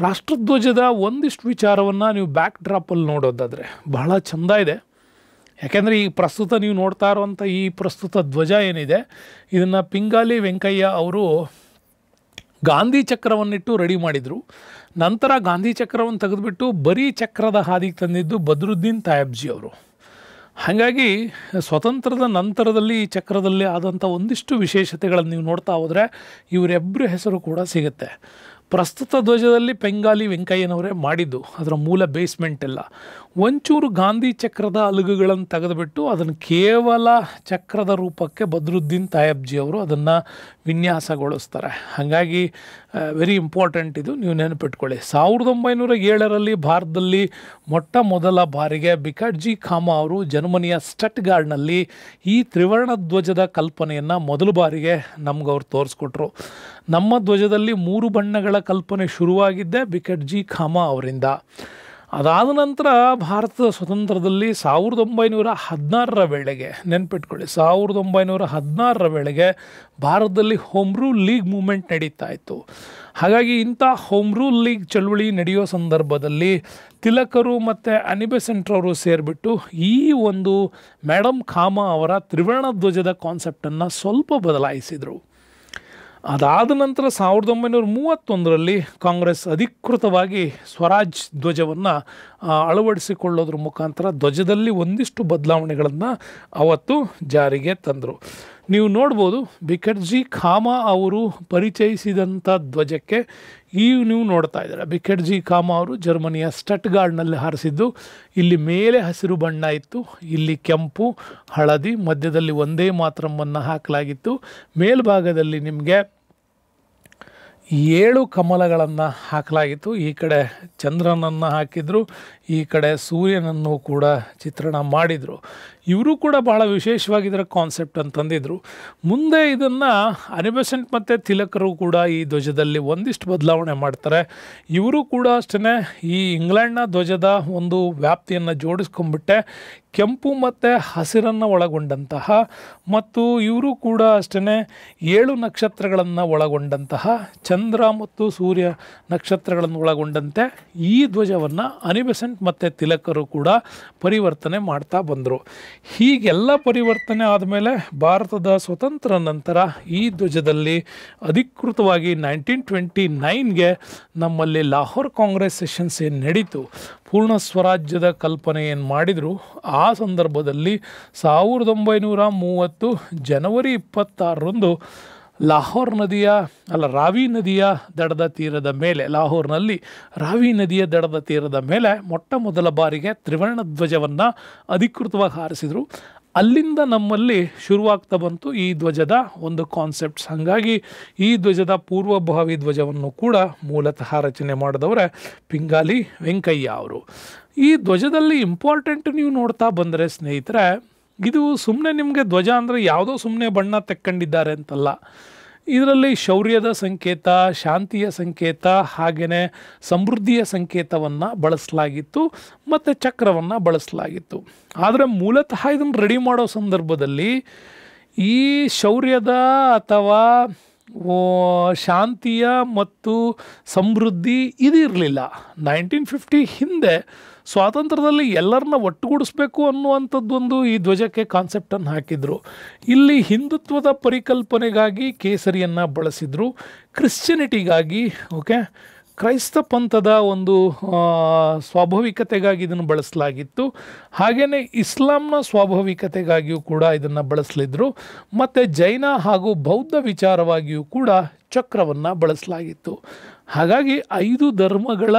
ರಾಷ್ಟ್ರಧ್ವಜದ ಒಂದಿಷ್ಟು ವಿಚಾರವನ್ನು ನೀವು ಬ್ಯಾಕ್ ಡ್ರಾಪಲ್ಲಿ ನೋಡೋದಾದರೆ ಬಹಳ ಚೆಂದ ಇದೆ. ಯಾಕೆಂದರೆ ಈ ಪ್ರಸ್ತುತ ನೀವು ನೋಡ್ತಾ ಇರುವಂಥ ಈ ಪ್ರಸ್ತುತ ಧ್ವಜ ಏನಿದೆ, ಇದನ್ನು ಪಿಂಗಾಲಿ ವೆಂಕಯ್ಯ ಅವರು ಗಾಂಧಿ ಚಕ್ರವನ್ನಿಟ್ಟು ರೆಡಿ ಮಾಡಿದರು. ನಂತರ ಗಾಂಧಿ ಚಕ್ರವನ್ನು ತೆಗೆದುಬಿಟ್ಟು ಬರೀ ಚಕ್ರದ ಹಾದಿಗೆ ತಂದಿದ್ದು ಬದ್ರುದ್ದೀನ್ ತಾಯಬ್ಜಿ ಅವರು. ಹಾಗಾಗಿ ಸ್ವತಂತ್ರದ ನಂತರದಲ್ಲಿ ಈ ಚಕ್ರದಲ್ಲಿ ಆದಂಥ ಒಂದಿಷ್ಟು ವಿಶೇಷತೆಗಳನ್ನು ನೀವು ನೋಡ್ತಾ ಹೋದರೆ ಇವರೆಬ್ಬರ ಹೆಸರು ಕೂಡ ಸಿಗುತ್ತೆ. ಪ್ರಸ್ತುತ ಧ್ವಜದಲ್ಲಿ ಪಿಂಗಾಲಿ ವೆಂಕಯ್ಯನವರೇ ಮಾಡಿದ್ದು, ಅದರ ಮೂಲ ಬೇಸ್ಮೆಂಟ್ ಎಲ್ಲ. ಒಂಚೂರು ಗಾಂಧಿ ಚಕ್ರದ ಅಲುಗುಗಳನ್ನು ತೆಗೆದುಬಿಟ್ಟು ಅದನ್ನು ಕೇವಲ ಚಕ್ರದ ರೂಪಕ್ಕೆ ಬದ್ರುದ್ದೀನ್ ತಾಯಬ್ಜಿ ಅವರು ಅದನ್ನು ವಿನ್ಯಾಸಗೊಳಿಸ್ತಾರೆ. ಹಾಗಾಗಿ ವೆರಿ ಇಂಪಾರ್ಟೆಂಟ್, ಇದು ನೀವು ನೆನಪಿಟ್ಕೊಳ್ಳಿ. 1907ರಲ್ಲಿ ಭಾರತದಲ್ಲಿ ಮೊಟ್ಟ ಮೊದಲ ಬಾರಿಗೆ ಬಿಕಾಟ್ಜಿ ಖಾಮಾ ಅವರು ಜರ್ಮನಿಯ ಸ್ಟಟ್ಗಾರ್ಡ್ನಲ್ಲಿ ಈ ತ್ರಿವರ್ಣ ಧ್ವಜದ ಕಲ್ಪನೆಯನ್ನು ಮೊದಲ ಬಾರಿಗೆ ನಮ್ಗೆ ಅವ್ರು ತೋರಿಸ್ಕೊಟ್ರು. ನಮ್ಮ ಧ್ವಜದಲ್ಲಿ 3 ಬಣ್ಣಗಳ ಕಲ್ಪನೆ ಶುರುವಾಗಿದ್ದೇ ಬಿಕಾಟ್ಜಿ ಖಾಮಾ ಅವರಿಂದ. ಅದಾದ ನಂತರ ಭಾರತದ ಸ್ವತಂತ್ರದಲ್ಲಿ 1916ರ ವೇಳೆಗೆ ನೆನ್ಪಿಟ್ಕೊಳ್ಳಿ, 1916ರ ವೇಳೆಗೆ ಭಾರತದಲ್ಲಿ ಹೋಮ್ ರೂಲ್ ಲೀಗ್ ಮೂವ್ಮೆಂಟ್ ನಡೀತಾ ಇತ್ತು. ಹಾಗಾಗಿ ಇಂಥ ಹೋಮ್ ರೂಲ್ ಲೀಗ್ ಚಳುವಳಿ ನಡೆಯೋ ಸಂದರ್ಭದಲ್ಲಿ ತಿಲಕರು ಮತ್ತು ಅನಿ ಬೆಸೆಂಟ್ ಅವರು ಸೇರಿಬಿಟ್ಟು ಈ ಒಂದು ಮೇಡಮ್ ಖಾಮಾ ಅವರ ತ್ರಿವರ್ಣ ಧ್ವಜದ ಕಾನ್ಸೆಪ್ಟನ್ನು ಸ್ವಲ್ಪ ಬದಲಾಯಿಸಿದರು. ಅದಾದ ನಂತರ 1931ರಲ್ಲಿ ಕಾಂಗ್ರೆಸ್ ಅಧಿಕೃತವಾಗಿ ಸ್ವರಾಜ್ ಧ್ವಜವನ್ನು ಅಳವಡಿಸಿಕೊಳ್ಳೋದ್ರ ಮುಖಾಂತರ ಧ್ವಜದಲ್ಲಿ ಒಂದಿಷ್ಟು ಬದಲಾವಣೆಗಳನ್ನು ಅವತ್ತು ಜಾರಿಗೆ ತಂದರು. ನೀವು ನೋಡ್ಬೋದು, ಬಿಕಾಟ್ಜಿ ಖಾಮಾ ಅವರು ಪರಿಚಯಿಸಿದಂಥ ಧ್ವಜಕ್ಕೆ ನೀವು ನೋಡ್ತಾ ಇದ್ದಾರೆ. ಬಿಕಾಟ್ಜಿ ಖಾಮಾ ಅವರು ಜರ್ಮನಿಯ ಸ್ಟಟ್ಗಾರ್ಡ್ನಲ್ಲಿ ಹಾರಿಸಿದ್ದು. ಇಲ್ಲಿ ಮೇಲೆ ಹಸಿರು ಬಣ್ಣ ಇತ್ತು, ಇಲ್ಲಿ ಕೆಂಪು, ಹಳದಿ, ಮಧ್ಯದಲ್ಲಿ ಒಂದೇ ಮಾತರಮ್ಮನ್ನು ಹಾಕಲಾಗಿತ್ತು. ಮೇಲ್ಭಾಗದಲ್ಲಿ ನಿಮಗೆ 7 ಕಮಲಗಳನ್ನು ಹಾಕಲಾಗಿತ್ತು. ಈ ಕಡೆ ಚಂದ್ರನನ್ನು ಹಾಕಿದರು, ಈ ಕಡೆ ಸೂರ್ಯನನ್ನು ಕೂಡ ಚಿತ್ರಣ ಮಾಡಿದರು. ಇವರು ಕೂಡ ಭಾಳ ವಿಶೇಷವಾಗಿ ಇದರ ಕಾನ್ಸೆಪ್ಟ್ ಅಂತಂದಿದ್ರು. ಮುಂದೆ ಇದನ್ನು ಅನಿಬೆಸೆಂಟ್ ಮತ್ತು ತಿಲಕರು ಕೂಡ ಈ ಧ್ವಜದಲ್ಲಿ ಒಂದಿಷ್ಟು ಬದಲಾವಣೆ ಮಾಡ್ತಾರೆ. ಇವರು ಕೂಡ ಅಷ್ಟೇ ಈ ಇಂಗ್ಲೆಂಡ್ನ ಧ್ವಜದ ಒಂದು ವ್ಯಾಪ್ತಿಯನ್ನು ಜೋಡಿಸ್ಕೊಂಡ್ಬಿಟ್ಟೆ ಕೆಂಪು ಮತ್ತು ಹಸಿರನ್ನು ಒಳಗೊಂಡಂತಹ ಮತ್ತು ಇವರು ಕೂಡ ಅಷ್ಟೇ 7 ನಕ್ಷತ್ರಗಳನ್ನು ಒಳಗೊಂಡಂತಹ ಚಂದ್ರ ಮತ್ತು ಸೂರ್ಯ ನಕ್ಷತ್ರಗಳನ್ನು ಒಳಗೊಂಡಂತೆ ಈ ಧ್ವಜವನ್ನು ಅನಿಬೆಸೆಂಟ್ ಮತ್ತು ತಿಲಕರು ಕೂಡ ಪರಿವರ್ತನೆ ಮಾಡ್ತಾ ಬಂದರು. ಹೀಗೆಲ್ಲ ಪರಿವರ್ತನೆ ಆದಮೇಲೆ ಭಾರತದ ಸ್ವತಂತ್ರ ನಂತರ ಈ ಧ್ವಜದಲ್ಲಿ ಅಧಿಕೃತವಾಗಿ 1929ಗೆ ನಮ್ಮಲ್ಲಿ ಲಾಹೋರ್ ಕಾಂಗ್ರೆಸ್ ಸೆಷನ್ಸ್ ಏನು ನಡೀತು, ಪೂರ್ಣ ಸ್ವರಾಜ್ಯದ ಕಲ್ಪನೆ ಏನು ಮಾಡಿದರು, ಆ ಸಂದರ್ಭದಲ್ಲಿ 1930 ಜನವರಿ 26ರಂದು ರಾವಿ ನದಿಯ ದಡದ ತೀರದ ಮೇಲೆ, ಲಾಹೋರ್ನಲ್ಲಿ ರಾವಿ ನದಿಯ ದಡದ ತೀರದ ಮೇಲೆ ಮೊಟ್ಟ ಮೊದಲ ಬಾರಿಗೆ ತ್ರಿವರ್ಣ ಧ್ವಜವನ್ನು ಅಧಿಕೃತವಾಗಿ ಹಾರಿಸಿದರು. ಅಲ್ಲಿಂದ ನಮ್ಮಲ್ಲಿ ಶುರುವಾಗ್ತಾ ಬಂತು ಈ ಧ್ವಜದ ಒಂದು ಕಾನ್ಸೆಪ್ಟ್ಸ್. ಹಾಗಾಗಿ ಈ ಧ್ವಜದ ಪೂರ್ವಭಾವಿ ಧ್ವಜವನ್ನು ಕೂಡ ಮೂಲತಃ ರಚನೆ ಮಾಡಿದವರೇ ಪಿಂಗಾಲಿ ವೆಂಕಯ್ಯ ಅವರು. ಈ ಧ್ವಜದಲ್ಲಿ ಇಂಪಾರ್ಟೆಂಟ್ ನೀವು ನೋಡ್ತಾ ಬಂದರೆ ಸ್ನೇಹಿತರೆ, ಇದು ಸುಮ್ಮನೆ ನಿಮಗೆ ಧ್ವಜ ಅಂದರೆ ಯಾವುದೋ ಸುಮ್ಮನೆ ಬಣ್ಣ ತೆಕ್ಕೊಂಡಿದ್ದಾರೆ ಅಂತಲ್ಲ. ಇದರಲ್ಲಿ ಶೌರ್ಯದ ಸಂಕೇತ, ಶಾಂತಿಯ ಸಂಕೇತ, ಹಾಗೆಯೇ ಸಮೃದ್ಧಿಯ ಸಂಕೇತವನ್ನು ಬಳಸಲಾಗಿತ್ತು ಮತ್ತು ಚಕ್ರವನ್ನು ಬಳಸಲಾಗಿತ್ತು. ಆದರೆ ಮೂಲತಃ ಇದನ್ನು ರೆಡಿ ಮಾಡೋ ಸಂದರ್ಭದಲ್ಲಿ ಈ ಶೌರ್ಯದ ಅಥವಾ ಶಾಂತಿಯ ಮತ್ತು ಸಮೃದ್ಧಿ ಇದಿರಲಿಲ್ಲ. 1950 ಹಿಂದೆ ಸ್ವಾತಂತ್ರ್ಯದಲ್ಲಿ ಎಲ್ಲರನ್ನ ಒಟ್ಟುಗೂಡಿಸ್ಬೇಕು ಅನ್ನುವಂಥದ್ದೊಂದು ಈ ಧ್ವಜಕ್ಕೆ ಕಾನ್ಸೆಪ್ಟನ್ನು ಹಾಕಿದರು. ಇಲ್ಲಿ ಹಿಂದುತ್ವದ ಪರಿಕಲ್ಪನೆಗಾಗಿ ಕೇಸರಿಯನ್ನು ಬಳಸಿದರು, ಕ್ರಿಶ್ಚಿಯನಿಟಿಗಾಗಿ ಕ್ರೈಸ್ತ ಪಂಥದ ಒಂದು ಸ್ವಾಭಾವಿಕತೆಗಾಗಿ ಇದನ್ನು ಬಳಸಲಾಗಿತ್ತು. ಹಾಗೆಯೇ ಇಸ್ಲಾಂನ ಸ್ವಾಭಾವಿಕತೆಗಾಗಿಯೂ ಕೂಡ ಇದನ್ನು ಬಳಸಲಿದ್ರು ಮತ್ತು ಜೈನ ಹಾಗೂ ಬೌದ್ಧ ವಿಚಾರವಾಗಿಯೂ ಕೂಡ ಚಕ್ರವನ್ನು ಬಳಸಲಾಗಿತ್ತು. ಹಾಗಾಗಿ 5 ಧರ್ಮಗಳ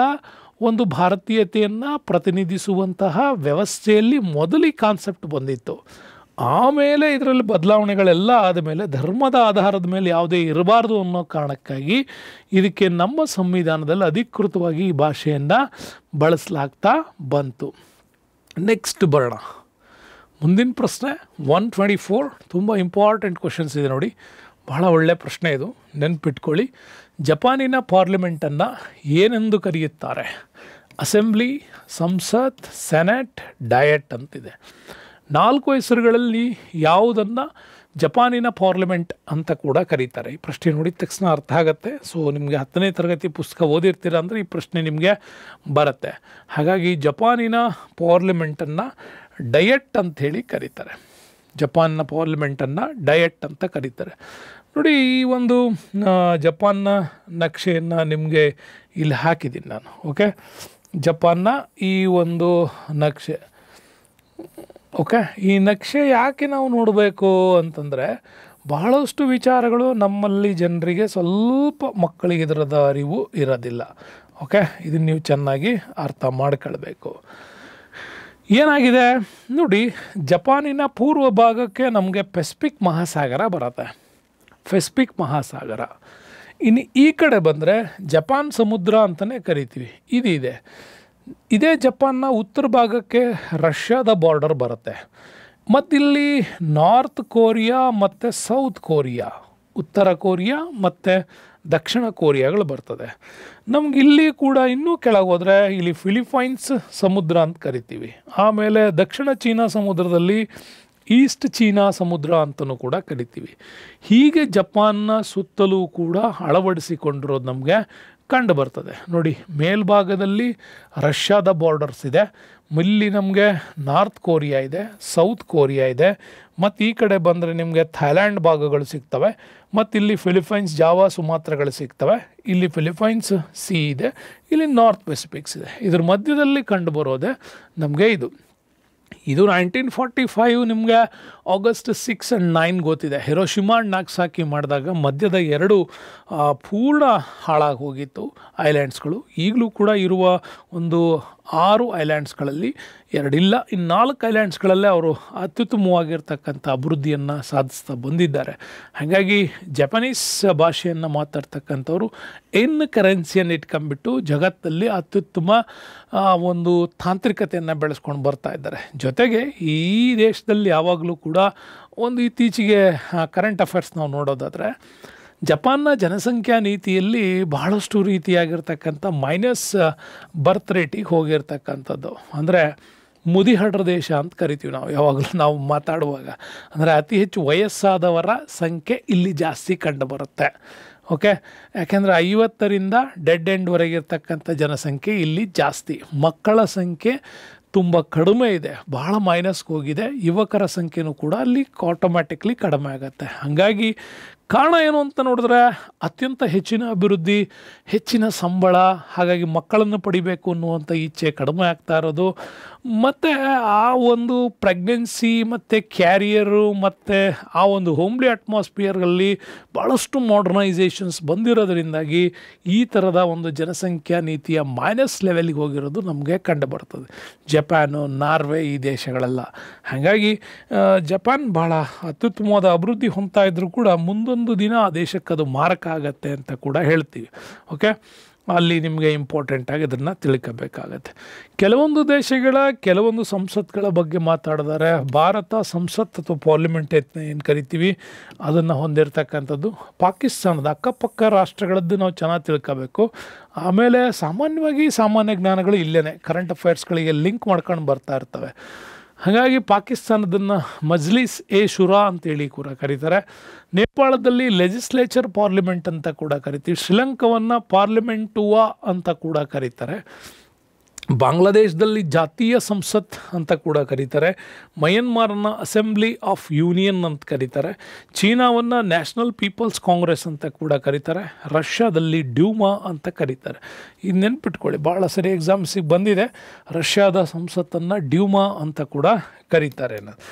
ಒಂದು ಭಾರತೀಯತೆಯನ್ನು ಪ್ರತಿನಿಧಿಸುವಂತಹ ವ್ಯವಸ್ಥೆಯಲ್ಲಿ ಮೊದಲು ಕಾನ್ಸೆಪ್ಟ್ ಬಂದಿತ್ತು. ಆಮೇಲೆ ಇದರಲ್ಲಿ ಬದಲಾವಣೆಗಳೆಲ್ಲ ಆದಮೇಲೆ ಧರ್ಮದ ಆಧಾರದ ಮೇಲೆ ಯಾವುದೇ ಇರಬಾರ್ದು ಅನ್ನೋ ಕಾರಣಕ್ಕಾಗಿ ಇದಕ್ಕೆ ನಮ್ಮ ಸಂವಿಧಾನದಲ್ಲಿ ಅಧಿಕೃತವಾಗಿ ಈ ಭಾಷೆಯನ್ನು ಬಳಸಲಾಗ್ತಾ ಬಂತು. ನೆಕ್ಸ್ಟ್ ಬರೋಣ. ಮುಂದಿನ ಪ್ರಶ್ನೆ 124. ತುಂಬ ಇಂಪಾರ್ಟೆಂಟ್ ಕ್ವಶನ್ಸ್ ಇದೆ ನೋಡಿ, ಬಹಳ ಒಳ್ಳೆಯ ಪ್ರಶ್ನೆ ಇದು, ನೆನ್ಪಿಟ್ಕೊಳ್ಳಿ. ಜಪಾನಿನ ಪಾರ್ಲಿಮೆಂಟನ್ನು ಏನೆಂದು ಕರೆಯುತ್ತಾರೆ? ಅಸೆಂಬ್ಲಿ, ಸಂಸತ್, ಸೆನೆಟ್, ಡಯಟ್ ಅಂತಿದೆ. 4 ಹೆಸರುಗಳಲ್ಲಿ ಯಾವುದನ್ನು ಜಪಾನಿನ ಪಾರ್ಲಿಮೆಂಟ್ ಅಂತ ಕೂಡ ಕರೀತಾರೆ? ಈ ಪ್ರಶ್ನೆ ನೋಡಿದ ತಕ್ಷಣ ಅರ್ಥ ಆಗುತ್ತೆ. ಸೊ ನಿಮಗೆ 10ನೇ ತರಗತಿ ಪುಸ್ತಕ ಓದಿರ್ತೀರ ಅಂದರೆ ಈ ಪ್ರಶ್ನೆ ನಿಮಗೆ ಬರುತ್ತೆ. ಹಾಗಾಗಿ ಜಪಾನಿನ ಪಾರ್ಲಿಮೆಂಟನ್ನು ಡಯಟ್ ಅಂಥೇಳಿ ಕರೀತಾರೆ. ಜಪಾನ್ನ ಪಾರ್ಲಿಮೆಂಟನ್ನು ಡಯಟ್ ಅಂತ ಕರೀತಾರೆ. ನೋಡಿ, ಈ ಒಂದು ಜಪಾನ್ನ ನಕ್ಷೆಯನ್ನು ನಿಮಗೆ ಇಲ್ಲಿ ಹಾಕಿದ್ದೀನಿ ನಾನು. ಜಪಾನ್ನ ಈ ಒಂದು ನಕ್ಷೆ. ಈ ನಕ್ಷೆ ಯಾಕೆ ನಾವು ನೋಡಬೇಕು ಅಂತಂದರೆ, ಬಹಳಷ್ಟು ವಿಚಾರಗಳು ನಮ್ಮಲ್ಲಿ ಜನರಿಗೆ ಸ್ವಲ್ಪ ಮಕ್ಕಳಿಗೆ ಇದರದ ಅರಿವು ಇರೋದಿಲ್ಲ. ಇದನ್ನು ನೀವು ಚೆನ್ನಾಗಿ ಅರ್ಥ ಮಾಡ್ಕೊಳ್ಬೇಕು. ಏನಾಗಿದೆ ನೋಡಿ, ಜಪಾನಿನ ಪೂರ್ವ ಭಾಗಕ್ಕೆ ನಮಗೆ ಪೆಸಿಫಿಕ್ ಮಹಾಸಾಗರ ಬರುತ್ತೆ. ಪೆಸಿಫಿಕ್ ಮಹಾಸಾಗರ. ಇನ್ನು ಈ ಕಡೆ ಬಂದರೆ ಜಪಾನ್ ಸಮುದ್ರ ಅಂತಲೇ ಕರಿತೀವಿ, ಇದಿದೆ. ಇದೇ ಜಪಾನ್ನ ಉತ್ತರ ಭಾಗಕ್ಕೆ ರಷ್ಯಾದ ಬಾರ್ಡರ್ ಬರುತ್ತೆ. ಮತ್ತಿಲ್ಲಿ ನಾರ್ತ್ ಕೊರಿಯಾ ಮತ್ತು ಸೌತ್ ಕೊರಿಯಾ, ಉತ್ತರ ಕೊರಿಯಾ ಮತ್ತು ದಕ್ಷಿಣ ಕೊರಿಯಾಗಳು ಬರ್ತದೆ. ನಮ್ಗೆ ಇಲ್ಲಿ ಕೂಡ ಇನ್ನೂ ಕೆಳಗೆ ಹೋದರೆ ಇಲ್ಲಿ ಫಿಲಿಪೈನ್ಸ್ ಸಮುದ್ರ ಅಂತ ಕರಿತೀವಿ. ಆಮೇಲೆ ದಕ್ಷಿಣ ಚೀನಾ ಸಮುದ್ರದಲ್ಲಿ ಈಸ್ಟ್ ಚೀನಾ ಸಮುದ್ರ ಅಂತಲೂ ಕೂಡ ಕರಿತೀವಿ. ಹೀಗೆ ಜಪಾನ್ನ ಸುತ್ತಲೂ ಕೂಡ ಅಳವಡಿಸಿಕೊಂಡಿರೋದು ನಮಗೆ ಕಂಡು ಬರ್ತದೆ. ನೋಡಿ, ಮೇಲ್ಭಾಗದಲ್ಲಿ ರಷ್ಯಾದ ಬಾರ್ಡರ್ಸ್ ಇದೆ, ಇಲ್ಲಿ ನಮಗೆ ನಾರ್ತ್ ಕೊರಿಯಾ ಇದೆ, ಸೌತ್ ಕೊರಿಯಾ ಇದೆ, ಮತ್ತು ಈ ಕಡೆ ಬಂದರೆ ನಿಮಗೆ ಥೈಲ್ಯಾಂಡ್ ಭಾಗಗಳು ಸಿಗ್ತವೆ, ಮತ್ತು ಇಲ್ಲಿ ಫಿಲಿಪೈನ್ಸ್, ಜಾವಾ, ಸುಮಾತ್ರಗಳು ಸಿಗ್ತವೆ. ಇಲ್ಲಿ ಫಿಲಿಪೈನ್ಸ್ ಸಿ ಇದೆ, ಇಲ್ಲಿ ನಾರ್ತ್ ಪೆಸಿಫಿಕ್ಸ್ ಇದೆ. ಇದ್ರ ಮಧ್ಯದಲ್ಲಿ ಕಂಡು ಬರೋದೆ ನಮಗೆ ಇದು 1945 ನಿಮಗೆ ಆಗಸ್ಟ್ 6 and 9 ಗೊತ್ತಿದೆ. ಹಿರೋಶಿಮಾ ಅಂಡ್ ನಾಗಸಾಕಿ ಮಾಡಿದಾಗ ಮಧ್ಯದ 2 ಪೂರ್ಣ ಹಾಳಾಗಿ ಹೋಗಿತ್ತು ಐಲ್ಯಾಂಡ್ಸ್ಗಳು. ಈಗಲೂ ಕೂಡ ಇರುವ ಒಂದು 6 ಐಲ್ಯಾಂಡ್ಸ್ಗಳಲ್ಲಿ 2 ಇಲ್ಲ, ಇನ್ನು 4 ಐಲ್ಯಾಂಡ್ಸ್ಗಳಲ್ಲೇ ಅವರು ಅತ್ಯುತ್ತಮವಾಗಿರ್ತಕ್ಕಂಥ ಅಭಿವೃದ್ಧಿಯನ್ನು ಸಾಧಿಸ್ತಾ ಬಂದಿದ್ದಾರೆ. ಹಾಗಾಗಿ ಜಪಾನೀಸ್ ಭಾಷೆಯನ್ನು ಮಾತಾಡ್ತಕ್ಕಂಥವ್ರು ಇನ್ ಕರೆನ್ಸಿಯನ್ನು ಇಟ್ಕೊಂಡ್ಬಿಟ್ಟು ಜಗತ್ತಲ್ಲಿ ಅತ್ಯುತ್ತಮ ಒಂದು ತಾಂತ್ರಿಕತೆಯನ್ನು ಬೆಳೆಸ್ಕೊಂಡು ಬರ್ತಾ ಇದ್ದಾರೆ. ಜೊತೆಗೆ ಈ ದೇಶದಲ್ಲಿ ಯಾವಾಗಲೂ ಕೂಡ ಒಂದು ಇತ್ತೀಚೆಗೆ ಕರೆಂಟ್ ಅಫೇರ್ಸ್ ನಾವು ನೋಡೋದಾದರೆ, ಜಪಾನ್ನ ಜನಸಂಖ್ಯಾ ನೀತಿಯಲ್ಲಿ ಬಹಳಷ್ಟು ರೀತಿಯಾಗಿರ್ತಕ್ಕಂಥ ಮೈನಸ್ ಬರ್ತ್ ರೇಟಿಗೆ ಹೋಗಿರ್ತಕ್ಕಂಥದ್ದು. ಅಂದರೆ ಮುದಿಹಡ್ರ ದೇಶ ಅಂತ ಕರಿತೀವಿ ನಾವು ಯಾವಾಗಲೂ ನಾವು ಮಾತಾಡುವಾಗ. ಅಂದರೆ ಅತಿ ಹೆಚ್ಚು ವಯಸ್ಸಾದವರ ಸಂಖ್ಯೆ ಇಲ್ಲಿ ಜಾಸ್ತಿ ಕಂಡು ಬರುತ್ತೆ. ಓಕೆ, ಯಾಕೆಂದರೆ 50ರಿಂದ ಡೆಡ್ ಎಂಡ್ವರೆಗೆ ಇರ್ತಕ್ಕಂಥ ಜನಸಂಖ್ಯೆ ಇಲ್ಲಿ ಜಾಸ್ತಿ. ಮಕ್ಕಳ ಸಂಖ್ಯೆ ತುಂಬ ಕಡಿಮೆ ಇದೆ, ಬಹಳ ಮೈನಸ್ಗೆ ಹೋಗಿದೆ. ಯುವಕರ ಸಂಖ್ಯೆನೂ ಕೂಡ ಅಲ್ಲಿ ಆಟೋಮ್ಯಾಟಿಕ್ಲಿ ಕಡಿಮೆ ಆಗುತ್ತೆ. ಹಾಗಾಗಿ ಕಾರಣ ಏನು ಅಂತ ನೋಡಿದ್ರೆ ಅತ್ಯಂತ ಹೆಚ್ಚಿನ ಅಭಿವೃದ್ಧಿ, ಹೆಚ್ಚಿನ ಸಂಬಳ, ಹಾಗಾಗಿ ಮಕ್ಕಳನ್ನು ಪಡಿಬೇಕು ಅನ್ನುವಂಥ ಇಚ್ಛೆ ಕಡಿಮೆ ಆಗ್ತಾ ಇರೋದು, ಮತ್ತು ಆ ಒಂದು ಪ್ರೆಗ್ನೆನ್ಸಿ ಮತ್ತು ಕ್ಯಾರಿಯರು ಮತ್ತು ಆ ಒಂದು ಹೋಮ್ಲಿ ಅಟ್ಮಾಸ್ಫಿಯರಲ್ಲಿ ಭಾಳಷ್ಟು ಮಾಡರ್ನೈಸೇಷನ್ಸ್ ಬಂದಿರೋದ್ರಿಂದಾಗಿ ಈ ಥರದ ಒಂದು ಜನಸಂಖ್ಯಾ ನೀತಿಯ ಮೈನಸ್ ಲೆವೆಲ್ಗೆ ಹೋಗಿರೋದು ನಮಗೆ ಕಂಡು ಬರ್ತದೆ. ಜಪಾನು, ನಾರ್ವೆ ಈ ದೇಶಗಳೆಲ್ಲ. ಹಾಗಾಗಿ ಜಪಾನ್ ಭಾಳ ಅತ್ಯುತ್ತಮವಾದ ಅಭಿವೃದ್ಧಿ ಹೊಂದ್ತಾ ಇದ್ರೂ ಕೂಡ ಮುಂದೊಂದು ದಿನ ಆ ದೇಶಕ್ಕೆ ಅದು ಮಾರಕ ಆಗತ್ತೆ ಅಂತ ಕೂಡ ಹೇಳ್ತೀವಿ. ಓಕೆ, ಅಲ್ಲಿ ನಿಮಗೆ ಇಂಪಾರ್ಟೆಂಟಾಗಿ ಅದನ್ನು ತಿಳ್ಕೋಬೇಕಾಗತ್ತೆ. ಕೆಲವೊಂದು ದೇಶಗಳ ಕೆಲವೊಂದು ಸಂಸತ್ಗಳ ಬಗ್ಗೆ ಮಾತಾಡಿದರೆ, ಭಾರತ ಸಂಸತ್ ಅಥವಾ ಪಾರ್ಲಿಮೆಂಟ್ ಏನು ಕರಿತೀವಿ ಅದನ್ನು ಹೊಂದಿರತಕ್ಕಂಥದ್ದು. ಪಾಕಿಸ್ತಾನದ ಅಕ್ಕಪಕ್ಕ ರಾಷ್ಟ್ರಗಳದ್ದು ನಾವು ಚೆನ್ನಾಗಿ ತಿಳ್ಕೋಬೇಕು. ಆಮೇಲೆ ಸಾಮಾನ್ಯವಾಗಿ ಸಾಮಾನ್ಯ ಜ್ಞಾನಗಳು ಇಲ್ಲೇ ಕರೆಂಟ್ ಅಫೇರ್ಸ್ಗಳಿಗೆ ಲಿಂಕ್ ಮಾಡ್ಕೊಂಡು ಬರ್ತಾ ಇರ್ತವೆ. ಹಾಗಾಗಿ ಪಾಕಿಸ್ತಾನದನ್ನು ಮಜ್ಲಿಸ್ ಎ ಶುರಾ ಅಂತೇಳಿ ಕೂಡ ಕರೀತಾರೆ. ನೇಪಾಳದಲ್ಲಿ ಲೆಜಿಸ್ಲೇಚರ್ ಪಾರ್ಲಿಮೆಂಟ್ ಅಂತ ಕೂಡ ಕರಿತೀವಿ. ಶ್ರೀಲಂಕಾವನ್ನು ಪಾರ್ಲಿಮೆಂಟುವಾ ಅಂತ ಕೂಡ ಕರೀತಾರೆ. ಬಾಂಗ್ಲಾದೇಶದಲ್ಲಿ ಜಾತೀಯ ಸಂಸತ್ ಅಂತ ಕೂಡ ಕರೀತಾರೆ. ಮಯನ್ಮಾರನ್ನು ಅಸೆಂಬ್ಲಿ ಆಫ್ ಯೂನಿಯನ್ ಅಂತ ಕರೀತಾರೆ. ಚೀನಾವನ್ನು ನ್ಯಾಷನಲ್ ಪೀಪಲ್ಸ್ ಕಾಂಗ್ರೆಸ್ ಅಂತ ಕೂಡ ಕರೀತಾರೆ. ರಷ್ಯಾದಲ್ಲಿ ಡ್ಯೂಮಾ ಅಂತ ಕರೀತಾರೆ. ಇದು ನೆನ್ಪಿಟ್ಕೊಳ್ಳಿ, ಭಾಳ ಸರಿ ಎಕ್ಸಾಮ್ಸಿಗೆ ಬಂದಿದೆ. ರಷ್ಯಾದ ಸಂಸತ್ತನ್ನು ಡ್ಯೂಮಾ ಅಂತ ಕೂಡ ಕರೀತಾರೆ ಅನ್ನೋದು.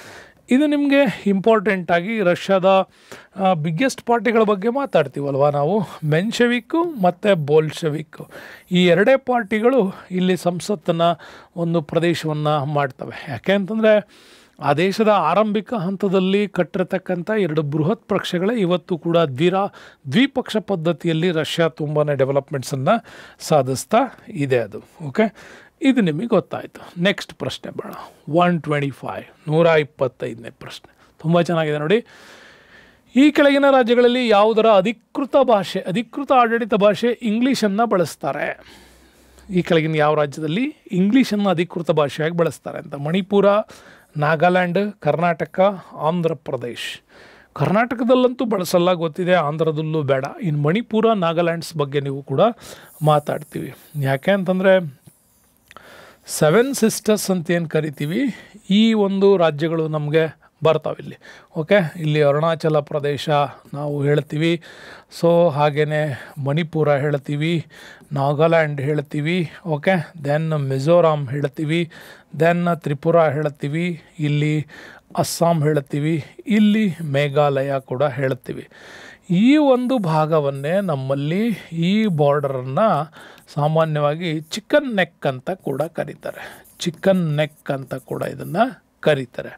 ಇದು ನಿಮಗೆ ಇಂಪಾರ್ಟೆಂಟಾಗಿ ರಷ್ಯಾದ ಬಿಗ್ಗೆಸ್ಟ್ ಪಾರ್ಟಿಗಳ ಬಗ್ಗೆ ಮಾತಾಡ್ತೀವಲ್ವ ನಾವು, ಮೆನ್ಶೆವಿಕ್ಕು ಮತ್ತು ಬೋಲ್ಶೆವಿಕ್ಕು. ಈ ಎರಡೇ ಪಾರ್ಟಿಗಳು ಇಲ್ಲಿ ಸಂಸತ್ತನ್ನು ಒಂದು ಪ್ರದೇಶವನ್ನು ಮಾಡ್ತವೆ. ಯಾಕೆ ಅಂತಂದರೆ ಆ ದೇಶದ ಆರಂಭಿಕ ಹಂತದಲ್ಲಿ ಕಟ್ಟಿರತಕ್ಕಂಥ 2 ಬೃಹತ್ ಪಕ್ಷಗಳೇ ಇವತ್ತು ಕೂಡ ದ್ವಿಪಕ್ಷ ಪದ್ಧತಿಯಲ್ಲಿ ರಷ್ಯಾ ತುಂಬಾ ಡೆವಲಪ್ಮೆಂಟ್ಸನ್ನು ಸಾಧಿಸ್ತಾ ಇದೆ ಅದು. ಓಕೆ, ಇದು ನಿಮಗೆ ಗೊತ್ತಾಯಿತು. ನೆಕ್ಸ್ಟ್ ಪ್ರಶ್ನೆ ಬೇಡ, 125 125ನೇ ಪ್ರಶ್ನೆ ತುಂಬ ಚೆನ್ನಾಗಿದೆ ನೋಡಿ. ಈ ಕೆಳಗಿನ ರಾಜ್ಯಗಳಲ್ಲಿ ಯಾವುದರ ಅಧಿಕೃತ ಆಡಳಿತ ಭಾಷೆ ಇಂಗ್ಲೀಷನ್ನು ಬಳಸ್ತಾರೆ? ಈ ಕೆಳಗಿನ ಯಾವ ರಾಜ್ಯದಲ್ಲಿ ಇಂಗ್ಲೀಷನ್ನು ಅಧಿಕೃತ ಭಾಷೆಯಾಗಿ ಬಳಸ್ತಾರೆ ಅಂತ? ಮಣಿಪುರ, ನಾಗಾಲ್ಯಾಂಡ್, ಕರ್ನಾಟಕ, ಆಂಧ್ರ ಪ್ರದೇಶ್. ಕರ್ನಾಟಕದಲ್ಲಂತೂ ಬಳಸಲ್ಲ, ಗೊತ್ತಿದೆ. ಆಂಧ್ರದಲ್ಲೂ ಬೇಡ. ಇನ್ನು ಮಣಿಪುರ, ನಾಗಾಲ್ಯಾಂಡ್ಸ್ ಬಗ್ಗೆ ನೀವು ಕೂಡ ಮಾತಾಡ್ತೀವಿ. ಯಾಕೆ ಅಂತಂದರೆ 7 ಸಿಸ್ಟರ್ಸ್ ಅಂತ ಏನು ಕರಿತೀವಿ, ಈ ಒಂದು ರಾಜ್ಯಗಳು ನಮಗೆ ಬರ್ತಾವಿಲ್ಲಿ. ಓಕೆ, ಇಲ್ಲಿ ಅರುಣಾಚಲ ಪ್ರದೇಶ ನಾವು ಹೇಳ್ತೀವಿ. ಸೊ ಹಾಗೆಯೇ ಮಣಿಪುರ ಹೇಳ್ತೀವಿ, ನಾಗಾಲ್ಯಾಂಡ್ ಹೇಳ್ತೀವಿ. ಓಕೆ, ದೆನ್ ಮಿಜೋರಾಮ್ ಹೇಳ್ತೀವಿ, ದೆನ್ ತ್ರಿಪುರ ಹೇಳ್ತೀವಿ, ಇಲ್ಲಿ ಅಸ್ಸಾಂ ಹೇಳ್ತೀವಿ, ಇಲ್ಲಿ ಮೇಘಾಲಯ ಕೂಡ ಹೇಳ್ತೀವಿ. ಈ ಒಂದು ಭಾಗವನ್ನೇ ನಮ್ಮಲ್ಲಿ ಈ ಬಾರ್ಡರನ್ನು ಸಾಮಾನ್ಯವಾಗಿ ಚಿಕನ್ ನೆಕ್ ಅಂತ ಕೂಡ ಕರೀತಾರೆ. ಚಿಕನ್ ನೆಕ್ ಅಂತ ಕೂಡ ಇದನ್ನು ಕರೀತಾರೆ.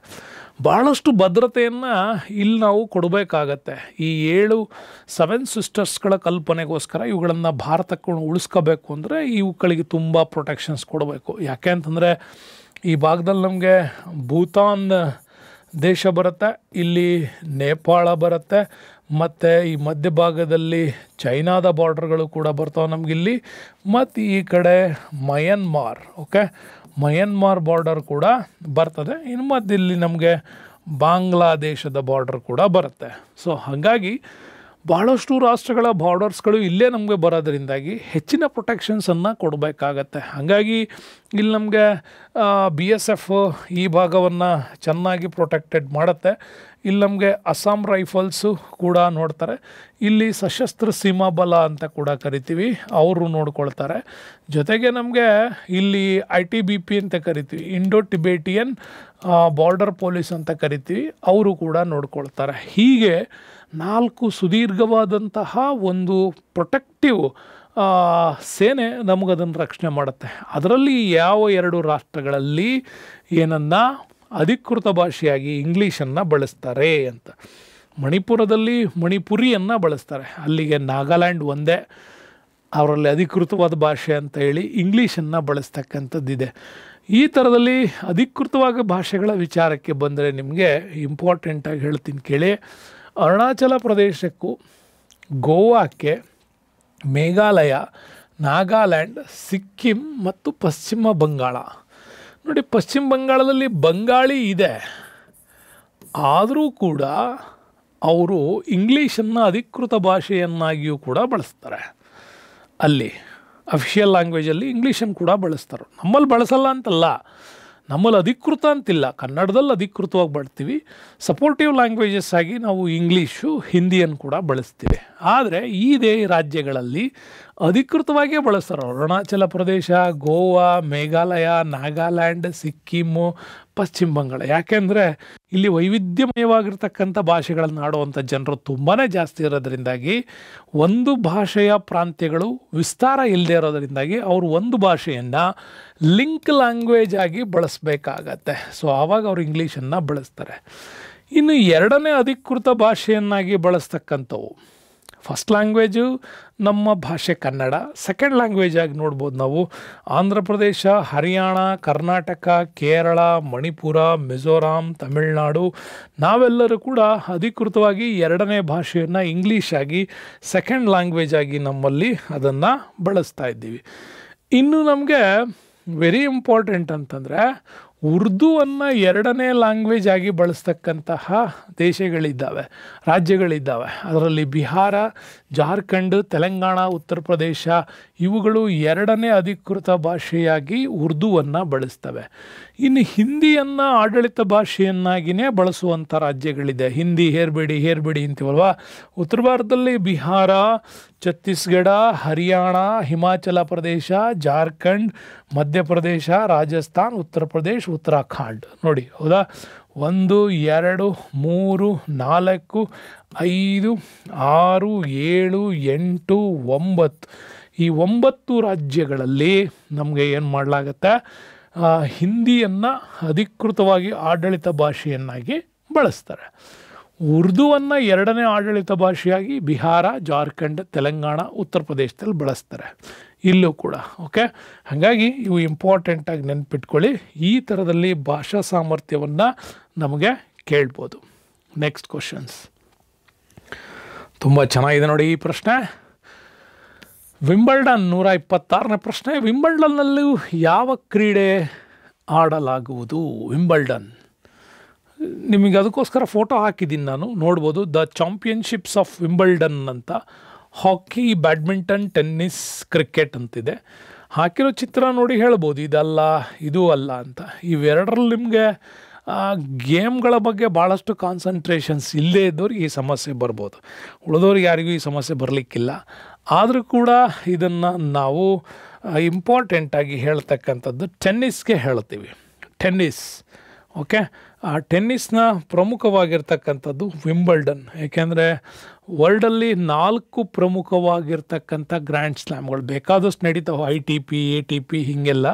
ಭಾಳಷ್ಟು ಭದ್ರತೆಯನ್ನು ಇಲ್ಲಿ ನಾವು ಕೊಡಬೇಕಾಗತ್ತೆ. ಈ 7 ಸಿಸ್ಟರ್ಸ್ಗಳ ಕಲ್ಪನೆಗೋಸ್ಕರ ಇವುಗಳನ್ನು ಭಾರತಕ್ಕೆ ಉಳಿಸ್ಕೋಬೇಕು ಅಂದರೆ ಇವುಗಳಿಗೆ ತುಂಬ ಪ್ರೊಟೆಕ್ಷನ್ಸ್ ಕೊಡಬೇಕು. ಯಾಕೆ ಅಂತಂದರೆ ಈ ಭಾಗದಲ್ಲಿ ನಮಗೆ ಭೂತಾನ್ ದೇಶ ಬರುತ್ತೆ, ಇಲ್ಲಿ ನೇಪಾಳ ಬರುತ್ತೆ, ಮತ್ತು ಈ ಮಧ್ಯಭಾಗದಲ್ಲಿ ಚೈನಾದ ಬಾರ್ಡರ್ಗಳು ಕೂಡ ಬರ್ತಾವೆ ನಮಗಿಲ್ಲಿ, ಮತ್ತು ಈ ಕಡೆ ಮಯನ್ಮಾರ್. ಓಕೆ, ಮಯನ್ಮಾರ್ ಬಾರ್ಡರ್ ಕೂಡ ಬರ್ತದೆ. ಇನ್ನು ಮತ್ತು ಇಲ್ಲಿ ನಮಗೆ ಬಾಂಗ್ಲಾದೇಶದ ಬಾರ್ಡರ್ ಕೂಡ ಬರುತ್ತೆ. ಸೊ ಹಾಗಾಗಿ ಭಾಳಷ್ಟು ರಾಷ್ಟ್ರಗಳ ಬಾರ್ಡರ್ಸ್ಗಳು ಇಲ್ಲೇ ನಮಗೆ ಬರೋದ್ರಿಂದಾಗಿ ಹೆಚ್ಚಿನ ಪ್ರೊಟೆಕ್ಷನ್ಸನ್ನು ಕೊಡಬೇಕಾಗತ್ತೆ. ಹಾಗಾಗಿ ಇಲ್ಲಿ ನಮಗೆ BSF ಈ ಭಾಗವನ್ನು ಚೆನ್ನಾಗಿ ಪ್ರೊಟೆಕ್ಟೆಡ್ ಮಾಡುತ್ತೆ. ಇಲ್ಲಿ ನಮಗೆ ಅಸ್ಸಾಂ ರೈಫಲ್ಸು ಕೂಡ ನೋಡ್ತಾರೆ. ಇಲ್ಲಿ ಸಶಸ್ತ್ರ ಸೀಮಾ ಬಲ ಅಂತ ಕೂಡ ಕರಿತೀವಿ, ಅವರು ನೋಡ್ಕೊಳ್ತಾರೆ. ಜೊತೆಗೆ ನಮಗೆ ಇಲ್ಲಿ ITBP ಅಂತ ಕರಿತೀವಿ, ಇಂಡೋ ಟಿಬೇಟಿಯನ್ ಬಾರ್ಡರ್ ಪೊಲೀಸ್ ಅಂತ ಕರಿತೀವಿ, ಅವರು ಕೂಡ ನೋಡ್ಕೊಳ್ತಾರೆ. ಹೀಗೆ 4 ಸುದೀರ್ಘವಾದಂತಹ ಒಂದು ಪ್ರೊಟೆಕ್ಟಿವ್ ಸೇನೆ ನಮಗದನ್ನು ರಕ್ಷಣೆ ಮಾಡುತ್ತೆ. ಅದರಲ್ಲಿ ಯಾವ 2 ರಾಷ್ಟ್ರಗಳಲ್ಲಿ ಏನನ್ನ ಅಧಿಕೃತ ಭಾಷೆಯಾಗಿ ಇಂಗ್ಲೀಷನ್ನು ಬಳಸ್ತಾರೆ ಅಂತ. ಮಣಿಪುರದಲ್ಲಿ ಮಣಿಪುರಿಯನ್ನು ಬಳಸ್ತಾರೆ, ಅಲ್ಲಿಗೆ ನಾಗಾಲ್ಯಾಂಡ್ ಒಂದೇ ಅವರಲ್ಲಿ ಅಧಿಕೃತವಾದ ಭಾಷೆ ಅಂತ ಹೇಳಿ ಇಂಗ್ಲೀಷನ್ನು ಬಳಸ್ತಕ್ಕಂಥದ್ದಿದೆ. ಈ ಥರದಲ್ಲಿ ಅಧಿಕೃತವಾಗಿ ಭಾಷೆಗಳ ವಿಚಾರಕ್ಕೆ ಬಂದರೆ ನಿಮಗೆ ಇಂಪಾರ್ಟೆಂಟಾಗಿ ಹೇಳ್ತೀನಿ ಕೇಳಿ. ಅರುಣಾಚಲ ಪ್ರದೇಶಕ್ಕೂ ಗೋವಾಕ್ಕೆ ಮೇಘಾಲಯ, ನಾಗಾಲ್ಯಾಂಡ್, ಸಿಕ್ಕಿಂ ಮತ್ತು ಪಶ್ಚಿಮ ಬಂಗಾಳ. ನೋಡಿ, ಪಶ್ಚಿಮ ಬಂಗಾಳದಲ್ಲಿ ಬಂಗಾಳಿ ಇದೆ, ಆದರೂ ಕೂಡ ಅವರು ಇಂಗ್ಲೀಷನ್ನು ಅಧಿಕೃತ ಭಾಷೆಯನ್ನಾಗಿಯೂ ಕೂಡ ಬಳಸ್ತಾರೆ. ಅಲ್ಲಿ ಅಫಿಷಿಯಲ್ ಲ್ಯಾಂಗ್ವೇಜಲ್ಲಿ ಇಂಗ್ಲೀಷನ್ನು ಕೂಡ ಬಳಸ್ತಾರೆ. ನಮ್ಮಲ್ಲಿ ಬಳಸಲ್ಲ ಅಂತಲ್ಲ, ನಮ್ಮಲ್ಲಿ ಅಧಿಕೃತ ಅಂತಿಲ್ಲ, ಕನ್ನಡದಲ್ಲಿ ಅಧಿಕೃತವಾಗಿ ಬಳಸ್ತೀವಿ. ಸಪೋರ್ಟಿವ್ ಲ್ಯಾಂಗ್ವೇಜಸ್ ಆಗಿ ನಾವು ಇಂಗ್ಲೀಷು, ಹಿಂದಿಯನ್ನು ಕೂಡ ಬಳಸ್ತೀವಿ. ಆದರೆ ಈ ರಾಜ್ಯಗಳಲ್ಲಿ ಅಧಿಕೃತವಾಗಿಯೇ ಬಳಸ್ತಾರೆ. ಅರುಣಾಚಲ ಪ್ರದೇಶ, ಗೋವಾ, ಮೇಘಾಲಯ, ನಾಗಾಲ್ಯಾಂಡ್, ಸಿಕ್ಕಿಮು, ಪಶ್ಚಿಮ ಬಂಗಾಳ. ಯಾಕೆಂದರೆ ಇಲ್ಲಿ ವೈವಿಧ್ಯಮಯವಾಗಿರ್ತಕ್ಕಂಥ ಭಾಷೆಗಳನ್ನು ಆಡುವಂಥ ಜನರು ತುಂಬಾ ಜಾಸ್ತಿ ಇರೋದ್ರಿಂದಾಗಿ, ಒಂದು ಭಾಷೆಯ ಪ್ರಾಂತ್ಯಗಳು ವಿಸ್ತಾರ ಇಲ್ಲದೆ ಇರೋದರಿಂದಾಗಿ ಅವರು ಒಂದು ಭಾಷೆಯನ್ನು ಲಿಂಕ್ ಲ್ಯಾಂಗ್ವೇಜ್ ಆಗಿ ಬಳಸಬೇಕಾಗತ್ತೆ. ಸೊ ಆವಾಗ ಅವರು ಇಂಗ್ಲೀಷನ್ನು ಬಳಸ್ತಾರೆ. ಇನ್ನು 2ನೇ ಅಧಿಕೃತ ಭಾಷೆಯನ್ನಾಗಿ ಬಳಸ್ತಕ್ಕಂಥವು, ಫಸ್ಟ್ ಲ್ಯಾಂಗ್ವೇಜು ನಮ್ಮ ಭಾಷೆ ಕನ್ನಡ, ಸೆಕೆಂಡ್ ಲ್ಯಾಂಗ್ವೇಜ್ ಆಗಿ ನೋಡ್ಬೋದು ನಾವು ಆಂಧ್ರ ಪ್ರದೇಶ, ಹರಿಯಾಣ, ಕರ್ನಾಟಕ, ಕೇರಳ, ಮಣಿಪುರ, ಮಿಜೋರಾಂ, ತಮಿಳುನಾಡು. ನಾವೆಲ್ಲರೂ ಕೂಡ ಅಧಿಕೃತವಾಗಿ 2ನೇ ಭಾಷೆಯನ್ನು ಇಂಗ್ಲೀಷ್ ಆಗಿ ಸೆಕೆಂಡ್ ಲ್ಯಾಂಗ್ವೇಜ್ ಆಗಿ ನಮ್ಮಲ್ಲಿ ಅದನ್ನು ಬಳಸ್ತಾ ಇದ್ದೀವಿ. ಇನ್ನು ನಮಗೆ ವೆರಿ ಇಂಪಾರ್ಟೆಂಟ್ ಅಂತಂದರೆ ಉರ್ದುವನ್ನು 2ನೇ ಲ್ಯಾಂಗ್ವೇಜ್ ಆಗಿ ಬಳಸ್ತಕ್ಕಂತಹ ದೇಶಗಳಿದ್ದಾವೆ, ರಾಜ್ಯಗಳಿದ್ದಾವೆ. ಅದರಲ್ಲಿ ಬಿಹಾರ, ಜಾರ್ಖಂಡ್, ತೆಲಂಗಾಣ, ಉತ್ತರ ಪ್ರದೇಶ ಇವುಗಳು 2ನೇ ಅಧಿಕೃತ ಭಾಷೆಯಾಗಿ ಉರ್ದುವನ್ನು ಬಳಸ್ತವೆ. ಇನ್ನು ಹಿಂದಿಯನ್ನು ಆಡಳಿತ ಭಾಷೆಯನ್ನಾಗಿಯೇ ಬಳಸುವಂಥ ರಾಜ್ಯಗಳಿದೆ. ಹಿಂದಿ ಹೇರ್ಬೇಡಿ ಅಂತೀವಲ್ವ. ಉತ್ತರ ಭಾರತದಲ್ಲಿ ಬಿಹಾರ, ಛತ್ತೀಸ್ಗಢ, ಹರಿಯಾಣ, ಹಿಮಾಚಲ ಪ್ರದೇಶ, ಜಾರ್ಖಂಡ್, ಮಧ್ಯಪ್ರದೇಶ, ರಾಜಸ್ಥಾನ್, ಉತ್ತರ ಪ್ರದೇಶ, ಉತ್ತರಾಖಂಡ್. ನೋಡಿ, ಹೌದಾ? 1, 2, 3, 4, 5, 6, 7, 8, 9 ಈ 9 ರಾಜ್ಯಗಳಲ್ಲಿ ನಮಗೆ ಏನು ಮಾಡಲಾಗತ್ತೆ, ಹಿಂದಿಯನ್ನು ಅಧಿಕೃತವಾಗಿ ಆಡಳಿತ ಭಾಷೆಯನ್ನಾಗಿ ಬಳಸ್ತಾರೆ. ಉರ್ದುವನ್ನು 2ನೇ ಆಡಳಿತ ಭಾಷೆಯಾಗಿ ಬಿಹಾರ, ಜಾರ್ಖಂಡ್, ತೆಲಂಗಾಣ, ಉತ್ತರ ಪ್ರದೇಶದಲ್ಲಿ ಬಳಸ್ತಾರೆ. ಇಲ್ಲೂ ಕೂಡ ಓಕೆ. ಹಾಗಾಗಿ ಇವು ಇಂಪಾರ್ಟೆಂಟಾಗಿ ನೆನ್ಪಿಟ್ಕೊಳ್ಳಿ. ಈ ಥರದಲ್ಲಿ ಭಾಷಾ ಸಾಮರ್ಥ್ಯವನ್ನು ನಮಗೆ ಕೇಳ್ಬೋದು. ನೆಕ್ಸ್ಟ್ ಕ್ವಶನ್ಸ್ ತುಂಬ ಚೆನ್ನಾಗಿದೆ ನೋಡಿ ಈ ಪ್ರಶ್ನೆ. ವಿಂಬಲ್ಡನ್ 126ನೇ ಪ್ರಶ್ನೆ. ವಿಂಬಲ್ಡನ್ನಲ್ಲೂ ಯಾವ ಕ್ರೀಡೆ ಆಡಲಾಗುವುದು? ವಿಂಬಲ್ಡನ್ ನಿಮಗೆ ಅದಕ್ಕೋಸ್ಕರ ಫೋಟೋ ಹಾಕಿದ್ದೀನಿ ನಾನು, ನೋಡ್ಬೋದು. ದ ಚಾಂಪಿಯನ್ಶಿಪ್ಸ್ ಆಫ್ ವಿಂಬಲ್ಡನ್ ಅಂತ ಹಾಕಿ, ಬ್ಯಾಡ್ಮಿಂಟನ್, ಟೆನ್ನಿಸ್, ಕ್ರಿಕೆಟ್ ಅಂತಿದೆ. ಹಾಕಿರೋ ಚಿತ್ರ ನೋಡಿ ಹೇಳ್ಬೋದು ಇದಲ್ಲ ಇದು ಅಲ್ಲ ಅಂತ. ಇವೆರಡರಲ್ಲಿ ನಿಮಗೆ ಗೇಮ್ಗಳ ಬಗ್ಗೆ ಭಾಳಷ್ಟು ಕಾನ್ಸಂಟ್ರೇಷನ್ಸ್ ಇಲ್ಲದೇ ಇದ್ದವ್ರಿಗೆ ಈ ಸಮಸ್ಯೆ ಬರ್ಬೋದು. ಉಳಿದವ್ರಿಗೆ ಯಾರಿಗೂ ಈ ಸಮಸ್ಯೆ ಬರಲಿಕ್ಕಿಲ್ಲ. ಆದರೂ ಕೂಡ ಇದನ್ನು ನಾವು ಇಂಪಾರ್ಟೆಂಟಾಗಿ ಹೇಳ್ತಕ್ಕಂಥದ್ದು ಟೆನ್ನಿಸ್ಗೆ ಹೇಳ್ತೀವಿ. Tennis okay. ಆ ಟೆನ್ನಿಸ್ನ ಪ್ರಮುಖವಾಗಿರ್ತಕ್ಕಂಥದ್ದು ವಿಂಬಲ್ಡನ್. ಏಕೆಂದರೆ ವರ್ಲ್ಡಲ್ಲಿ 4 ಪ್ರಮುಖವಾಗಿರ್ತಕ್ಕಂಥ ಗ್ರ್ಯಾಂಡ್ ಸ್ಲ್ಯಾಮ್ಗಳು ಬೇಕಾದಷ್ಟು ನಡೀತಾವೆ, ITP, ATP ಹೀಗೆಲ್ಲ.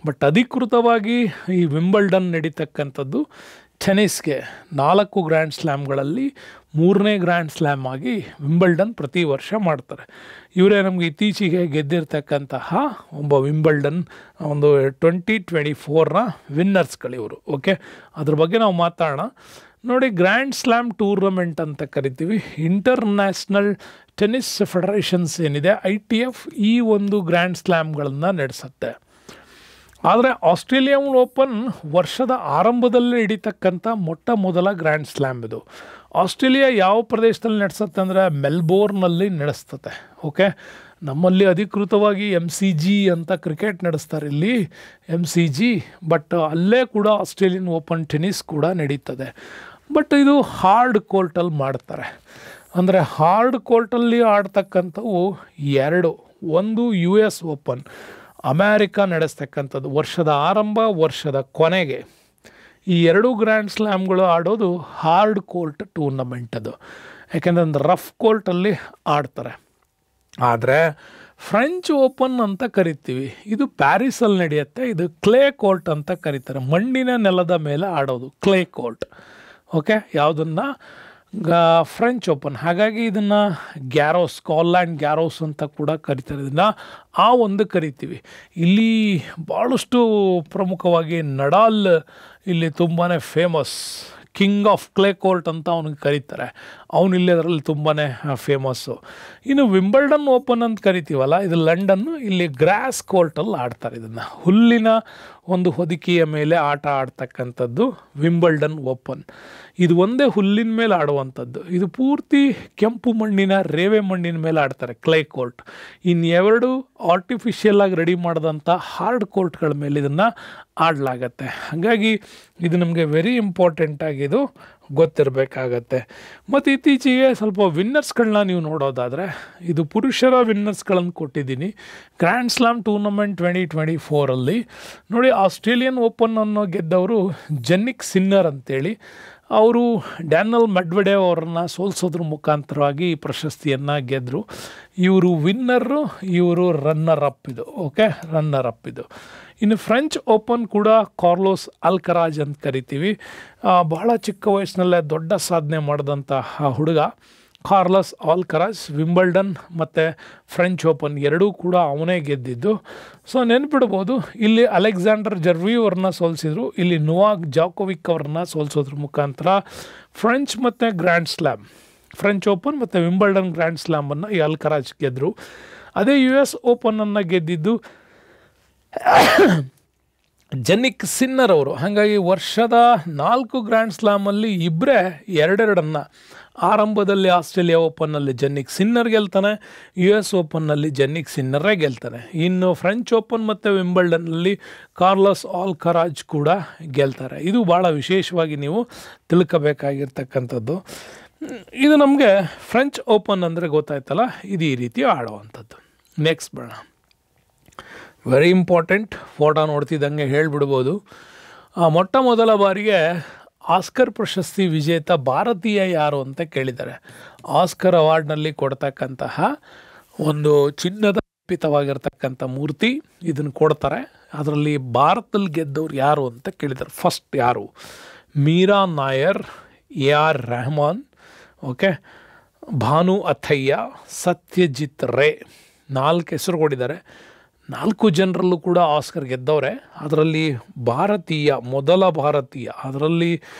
ಬಟ್ ಅಧಿಕೃತವಾಗಿ ಈ ವಿಂಬಲ್ಡನ್ ನಡೀತಕ್ಕಂಥದ್ದು ಟೆನ್ನಿಸ್ಗೆ. 4 ಗ್ರ್ಯಾಂಡ್ ಸ್ಲ್ಯಾಮ್ಗಳಲ್ಲಿ 3ನೇ ಗ್ರ್ಯಾಂಡ್ ಸ್ಲ್ಯಾಮ್ ಆಗಿ ವಿಂಬಲ್ಡನ್ ಪ್ರತಿ ವರ್ಷ ಮಾಡ್ತಾರೆ. ಇವರೇ ನಮಗೆ ಇತ್ತೀಚೆಗೆ ಗೆದ್ದಿರ್ತಕ್ಕಂತಹ ಒಬ್ಬ ವಿಂಬಲ್ಡನ್ ಒಂದು 2024ರ ವಿನ್ನರ್ಸ್ಗಳಿವರು ಓಕೆ. ಅದ್ರ ಬಗ್ಗೆ ನಾವು ಮಾತಾಡೋಣ. ನೋಡಿ, ಗ್ರ್ಯಾಂಡ್ ಸ್ಲ್ಯಾಮ್ ಟೂರ್ನಮೆಂಟ್ ಅಂತ ಕರಿತೀವಿ. ಇಂಟರ್ನ್ಯಾಷನಲ್ ಟೆನ್ನಿಸ್ ಫೆಡರೇಷನ್ಸ್ ಏನಿದೆ ITF ಈ ಒಂದು ಗ್ರ್ಯಾಂಡ್ ಸ್ಲ್ಯಾಮ್ಗಳನ್ನು ನಡೆಸುತ್ತೆ. ಆದರೆ ಆಸ್ಟ್ರೇಲಿಯನ್ ಓಪನ್ ವರ್ಷದ ಆರಂಭದಲ್ಲಿ ನಡೀತಕ್ಕಂಥ ಮೊಟ್ಟ ಮೊದಲ ಗ್ರ್ಯಾಂಡ್ ಸ್ಲ್ಯಾಮ್ ಇದು. ಆಸ್ಟ್ರೇಲಿಯಾ ಯಾವ ಪ್ರದೇಶದಲ್ಲಿ ನಡೆಸುತ್ತೆ ಅಂದರೆ ಮೆಲ್ಬೋರ್ನಲ್ಲಿ ನಡೆಸ್ತದೆ ಓಕೆ. ನಮ್ಮಲ್ಲಿ ಅಧಿಕೃತವಾಗಿ MCG ಅಂತ ಕ್ರಿಕೆಟ್ ನಡೆಸ್ತಾರೆ ಇಲ್ಲಿ, MCG. ಬಟ್ ಅಲ್ಲೇ ಕೂಡ ಆಸ್ಟ್ರೇಲಿಯನ್ ಓಪನ್ ಟೆನ್ನಿಸ್ ಕೂಡ ನಡೀತದೆ. ಬಟ್ ಇದು ಹಾರ್ಡ್ ಕೋರ್ಟಲ್ಲಿ ಮಾಡ್ತಾರೆ. ಅಂದರೆ ಹಾರ್ಡ್ ಕೋರ್ಟಲ್ಲಿ ಆಡ್ತಕ್ಕಂಥವು 2. ಒಂದು US ಓಪನ್ ಅಮೇರಿಕಾ ನಡೆಸ್ತಕ್ಕಂಥದ್ದು ವರ್ಷದ ಆರಂಭ, ವರ್ಷದ ಕೊನೆಗೆ. ಈ 2 ಗ್ರ್ಯಾಂಡ್ ಸ್ಲ್ಯಾಮ್ಗಳು ಆಡೋದು ಹಾರ್ಡ್ ಕೋರ್ಟ್ ಟೂರ್ನಮೆಂಟ್ ಅದು. ಯಾಕೆಂದರೆ ಒಂದು ರಫ್ ಕೋರ್ಟಲ್ಲಿ ಆಡ್ತಾರೆ. ಆದರೆ ಫ್ರೆಂಚ್ ಓಪನ್ ಅಂತ ಕರಿತೀವಿ. ಇದು ಪ್ಯಾರಿಸಲ್ಲಿ ನಡೆಯುತ್ತೆ. ಇದು ಕ್ಲೇ ಕೋರ್ಟ್ ಅಂತ ಕರೀತಾರೆ. ಮಣ್ಣಿನ ನೆಲದ ಮೇಲೆ ಆಡೋದು ಕ್ಲೇ ಕೋರ್ಟ್. ಓಕೆ, ಯಾವುದನ್ನು ಫ್ರೆಂಚ್ ಓಪನ್. ಹಾಗಾಗಿ ಇದನ್ನು ಗ್ಯಾರೋಸ್, ಸ್ಕಾಟ್ಲ್ಯಾಂಡ್ ಗ್ಯಾರೋಸ್ ಅಂತ ಕೂಡ ಕರಿತಾರೆ. ಇದನ್ನು ಒಂದು ಕರಿತೀವಿ. ಇಲ್ಲಿ ಭಾಳಷ್ಟು ಪ್ರಮುಖವಾಗಿ ನಡಾಲ್ ಇಲ್ಲಿ ತುಂಬಾ famous, king of clay court ಅಂತ ಅವನಿಗೆ ಕರೀತಾರೆ. ಅವನಿಲ್ಲಿ ಅದರಲ್ಲಿ ತುಂಬಾ ಫೇಮಸ್ಸು. ಇನ್ನು ವಿಂಬಲ್ಡನ್ ಓಪನ್ ಅಂತ ಕರಿತೀವಲ್ಲ, ಇದು ಲಂಡನ್ನು. ಇಲ್ಲಿ ಗ್ರಾಸ್ ಕೋರ್ಟಲ್ಲಿ ಆಡ್ತಾರೆ. ಇದನ್ನು ಹುಲ್ಲಿನ ಒಂದು ಹೊದಿಕೆಯ ಮೇಲೆ ಆಟ ಆಡ್ತಕ್ಕಂಥದ್ದು ವಿಂಬಲ್ಡನ್ ಓಪನ್. ಇದು ಒಂದೇ ಹುಲ್ಲಿನ ಮೇಲೆ ಆಡುವಂಥದ್ದು. ಇದು ಪೂರ್ತಿ ಕೆಂಪು ಮಣ್ಣಿನ, ರೇವೆ ಮಣ್ಣಿನ ಮೇಲೆ ಆಡ್ತಾರೆ, ಕ್ಲೇ ಕೋರ್ಟ್. ಇನ್ನೆರಡು ಆರ್ಟಿಫಿಷಿಯಲ್ ಆಗಿ ರೆಡಿ ಮಾಡಿದಂಥ ಹಾರ್ಡ್ ಕೋರ್ಟ್ಗಳ ಮೇಲೆ ಇದನ್ನು ಆಡಲಾಗತ್ತೆ. ಹಾಗಾಗಿ ಇದು ನಮಗೆ ವೆರಿ ಇಂಪಾರ್ಟೆಂಟ್ ಆಗಿದು ಗೊತ್ತಿರಬೇಕಾಗತ್ತೆ. ಮತ್ತು ಇತ್ತೀಚೆಗೆ ಸ್ವಲ್ಪ ವಿನ್ನರ್ಸ್ಗಳನ್ನ ನೀವು ನೋಡೋದಾದರೆ, ಇದು ಪುರುಷರ ವಿನ್ನರ್ಸ್ಗಳನ್ನು ಕೊಟ್ಟಿದ್ದೀನಿ. ಗ್ರ್ಯಾಂಡ್ ಸ್ಲಾಮ್ ಟೂರ್ನಮೆಂಟ್ 2024 ನೋಡಿ, ಆಸ್ಟ್ರೇಲಿಯನ್ ಓಪನ್ ಅನ್ನೋ ಗೆದ್ದವರು ಜೆನ್ನಿಕ್ ಸಿನ್ನರ್ ಅಂತೇಳಿ. ಅವರು ಡ್ಯಾನಿಯಲ್ ಮೆಡ್ವೆಡೇವ್ ಅವರನ್ನು ಸೋಲಿಸೋದ್ರ ಮುಖಾಂತರವಾಗಿ ಈ ಪ್ರಶಸ್ತಿಯನ್ನು ಗೆದ್ದರು. ಇವರು ವಿನ್ನರು, ಇವರು ರನ್ನರ್ ಅಪ್. ಇದು ಓಕೆ, ರನ್ನರ್ ಅಪ್ ಇದು. ಇನ್ನು ಫ್ರೆಂಚ್ ಓಪನ್ ಕೂಡ ಕಾರ್ಲೋಸ್ ಅಲ್ಕರಾಜ್ ಅಂತ ಕರಿತೀವಿ. ಬಹಳ ಚಿಕ್ಕ ವಯಸ್ಸಿನಲ್ಲೇ ದೊಡ್ಡ ಸಾಧನೆ ಮಾಡಿದಂಥ ಹುಡುಗ ಕಾರ್ಲೋಸ್ ಅಲ್ಕರಾಜ್. ವಿಂಬಲ್ಡನ್ ಮತ್ತು ಫ್ರೆಂಚ್ ಓಪನ್ ಎರಡೂ ಕೂಡ ಅವನೇ ಗೆದ್ದಿದ್ದು. ಸೊ ನೆನ್ಪಿಡ್ಬೋದು, ಇಲ್ಲಿ ಅಲೆಕ್ಸಾಂಡರ್ ಜರ್ವಿವ್ ಅವ್ರನ್ನ ಸೋಲಿಸಿದ್ರು, ಇಲ್ಲಿ ನೊವಾಕ್ ಜಾಕೋವಿಕ್ ಅವ್ರನ್ನ ಸೋಲಿಸೋದ್ರ ಮುಖಾಂತರ ಫ್ರೆಂಚ್ ಮತ್ತು ಗ್ರ್ಯಾಂಡ್ ಸ್ಲ್ಯಾಮ್, ಫ್ರೆಂಚ್ ಓಪನ್ ಮತ್ತು ವಿಂಬಲ್ಡನ್ ಗ್ರ್ಯಾಂಡ್ ಸ್ಲ್ಯಾಮನ್ನು ಈ ಅಲ್ಕರಾಜ್ ಗೆದ್ದರು. ಅದೇ US ಓಪನನ್ನು ಗೆದ್ದಿದ್ದು ಜೆನ್ನಿಕ್ ಸಿನ್ನರ್ ಅವರು. ಹಾಗಾಗಿ ವರ್ಷದ 4 ಗ್ರ್ಯಾಂಡ್ ಸ್ಲಾಮಲ್ಲಿ ಇಬ್ಬರೇ ಎರಡೆರಡನ್ನು, ಆರಂಭದಲ್ಲಿ ಆಸ್ಟ್ರೇಲಿಯಾ ಓಪನ್ನಲ್ಲಿ ಜೆನ್ನಿಕ್ ಸಿನ್ನರ್ ಗೆಲ್ತಾನೆ, US ಓಪನ್ನಲ್ಲಿ ಜೆನ್ನಿಕ್ ಸಿನ್ನರೇ ಗೆಲ್ತಾನೆ. ಇನ್ನು ಫ್ರೆಂಚ್ ಓಪನ್ ಮತ್ತು ವಿಂಬಲ್ಡನ್ನಲ್ಲಿ ಕಾರ್ಲೋಸ್ ಅಲ್ಕರಾಜ್ ಕೂಡ ಗೆಲ್ತಾರೆ. ಇದು ಭಾಳ ವಿಶೇಷವಾಗಿ ನೀವು ತಿಳ್ಕೋಬೇಕಾಗಿರ್ತಕ್ಕಂಥದ್ದು. ಇದು ನಮಗೆ ಫ್ರೆಂಚ್ ಓಪನ್ ಅಂದರೆ ಗೊತ್ತಾಯ್ತಲ್ಲ, ಇದು ಈ ರೀತಿ ಆಡುವಂಥದ್ದು. ನೆಕ್ಸ್ಟ್ ಬೇಡ, ವೆರಿ ಇಂಪಾರ್ಟೆಂಟ್. ಫೋಟೋ ನೋಡ್ತಿದ್ದಂಗೆ ಹೇಳಿಬಿಡ್ಬೋದು, ಮೊಟ್ಟ ಮೊದಲ ಬಾರಿಗೆ ಆಸ್ಕರ್ ಪ್ರಶಸ್ತಿ ವಿಜೇತ ಭಾರತೀಯ ಯಾರು ಅಂತ ಕೇಳಿದ್ದಾರೆ. ಆಸ್ಕರ್ ಅವಾರ್ಡ್ನಲ್ಲಿ ಕೊಡ್ತಕ್ಕಂತಹ ಒಂದು ಚಿನ್ನದ ಪಿತವಾಗಿರ್ತಕ್ಕಂಥ ಮೂರ್ತಿ ಇದನ್ನು ಕೊಡ್ತಾರೆ. ಅದರಲ್ಲಿ ಭಾರತದಲ್ಲಿ ಗೆದ್ದವ್ರು ಯಾರು ಅಂತ ಕೇಳಿದ್ದಾರೆ. ಫಸ್ಟ್ ಯಾರು? ಮೀರಾ ನಾಯರ್, AR ರೆಹಮಾನ್, ಓಕೆ, ಭಾನು ಅಥಯ್ಯ, ಸತ್ಯಜಿತ್ ರೇ. 4 ಹೆಸರು ಕೊಟ್ಟಿದ್ದಾರೆ. 4 ಜನರಲ್ಲೂ ಕೂಡ ಆಸ್ಕರ್ ಗೆದ್ದವ್ರೆ. ಅದರಲ್ಲಿ ಭಾರತೀಯ, ಮೊದಲ ಭಾರತೀಯ, ಅದರಲ್ಲಿ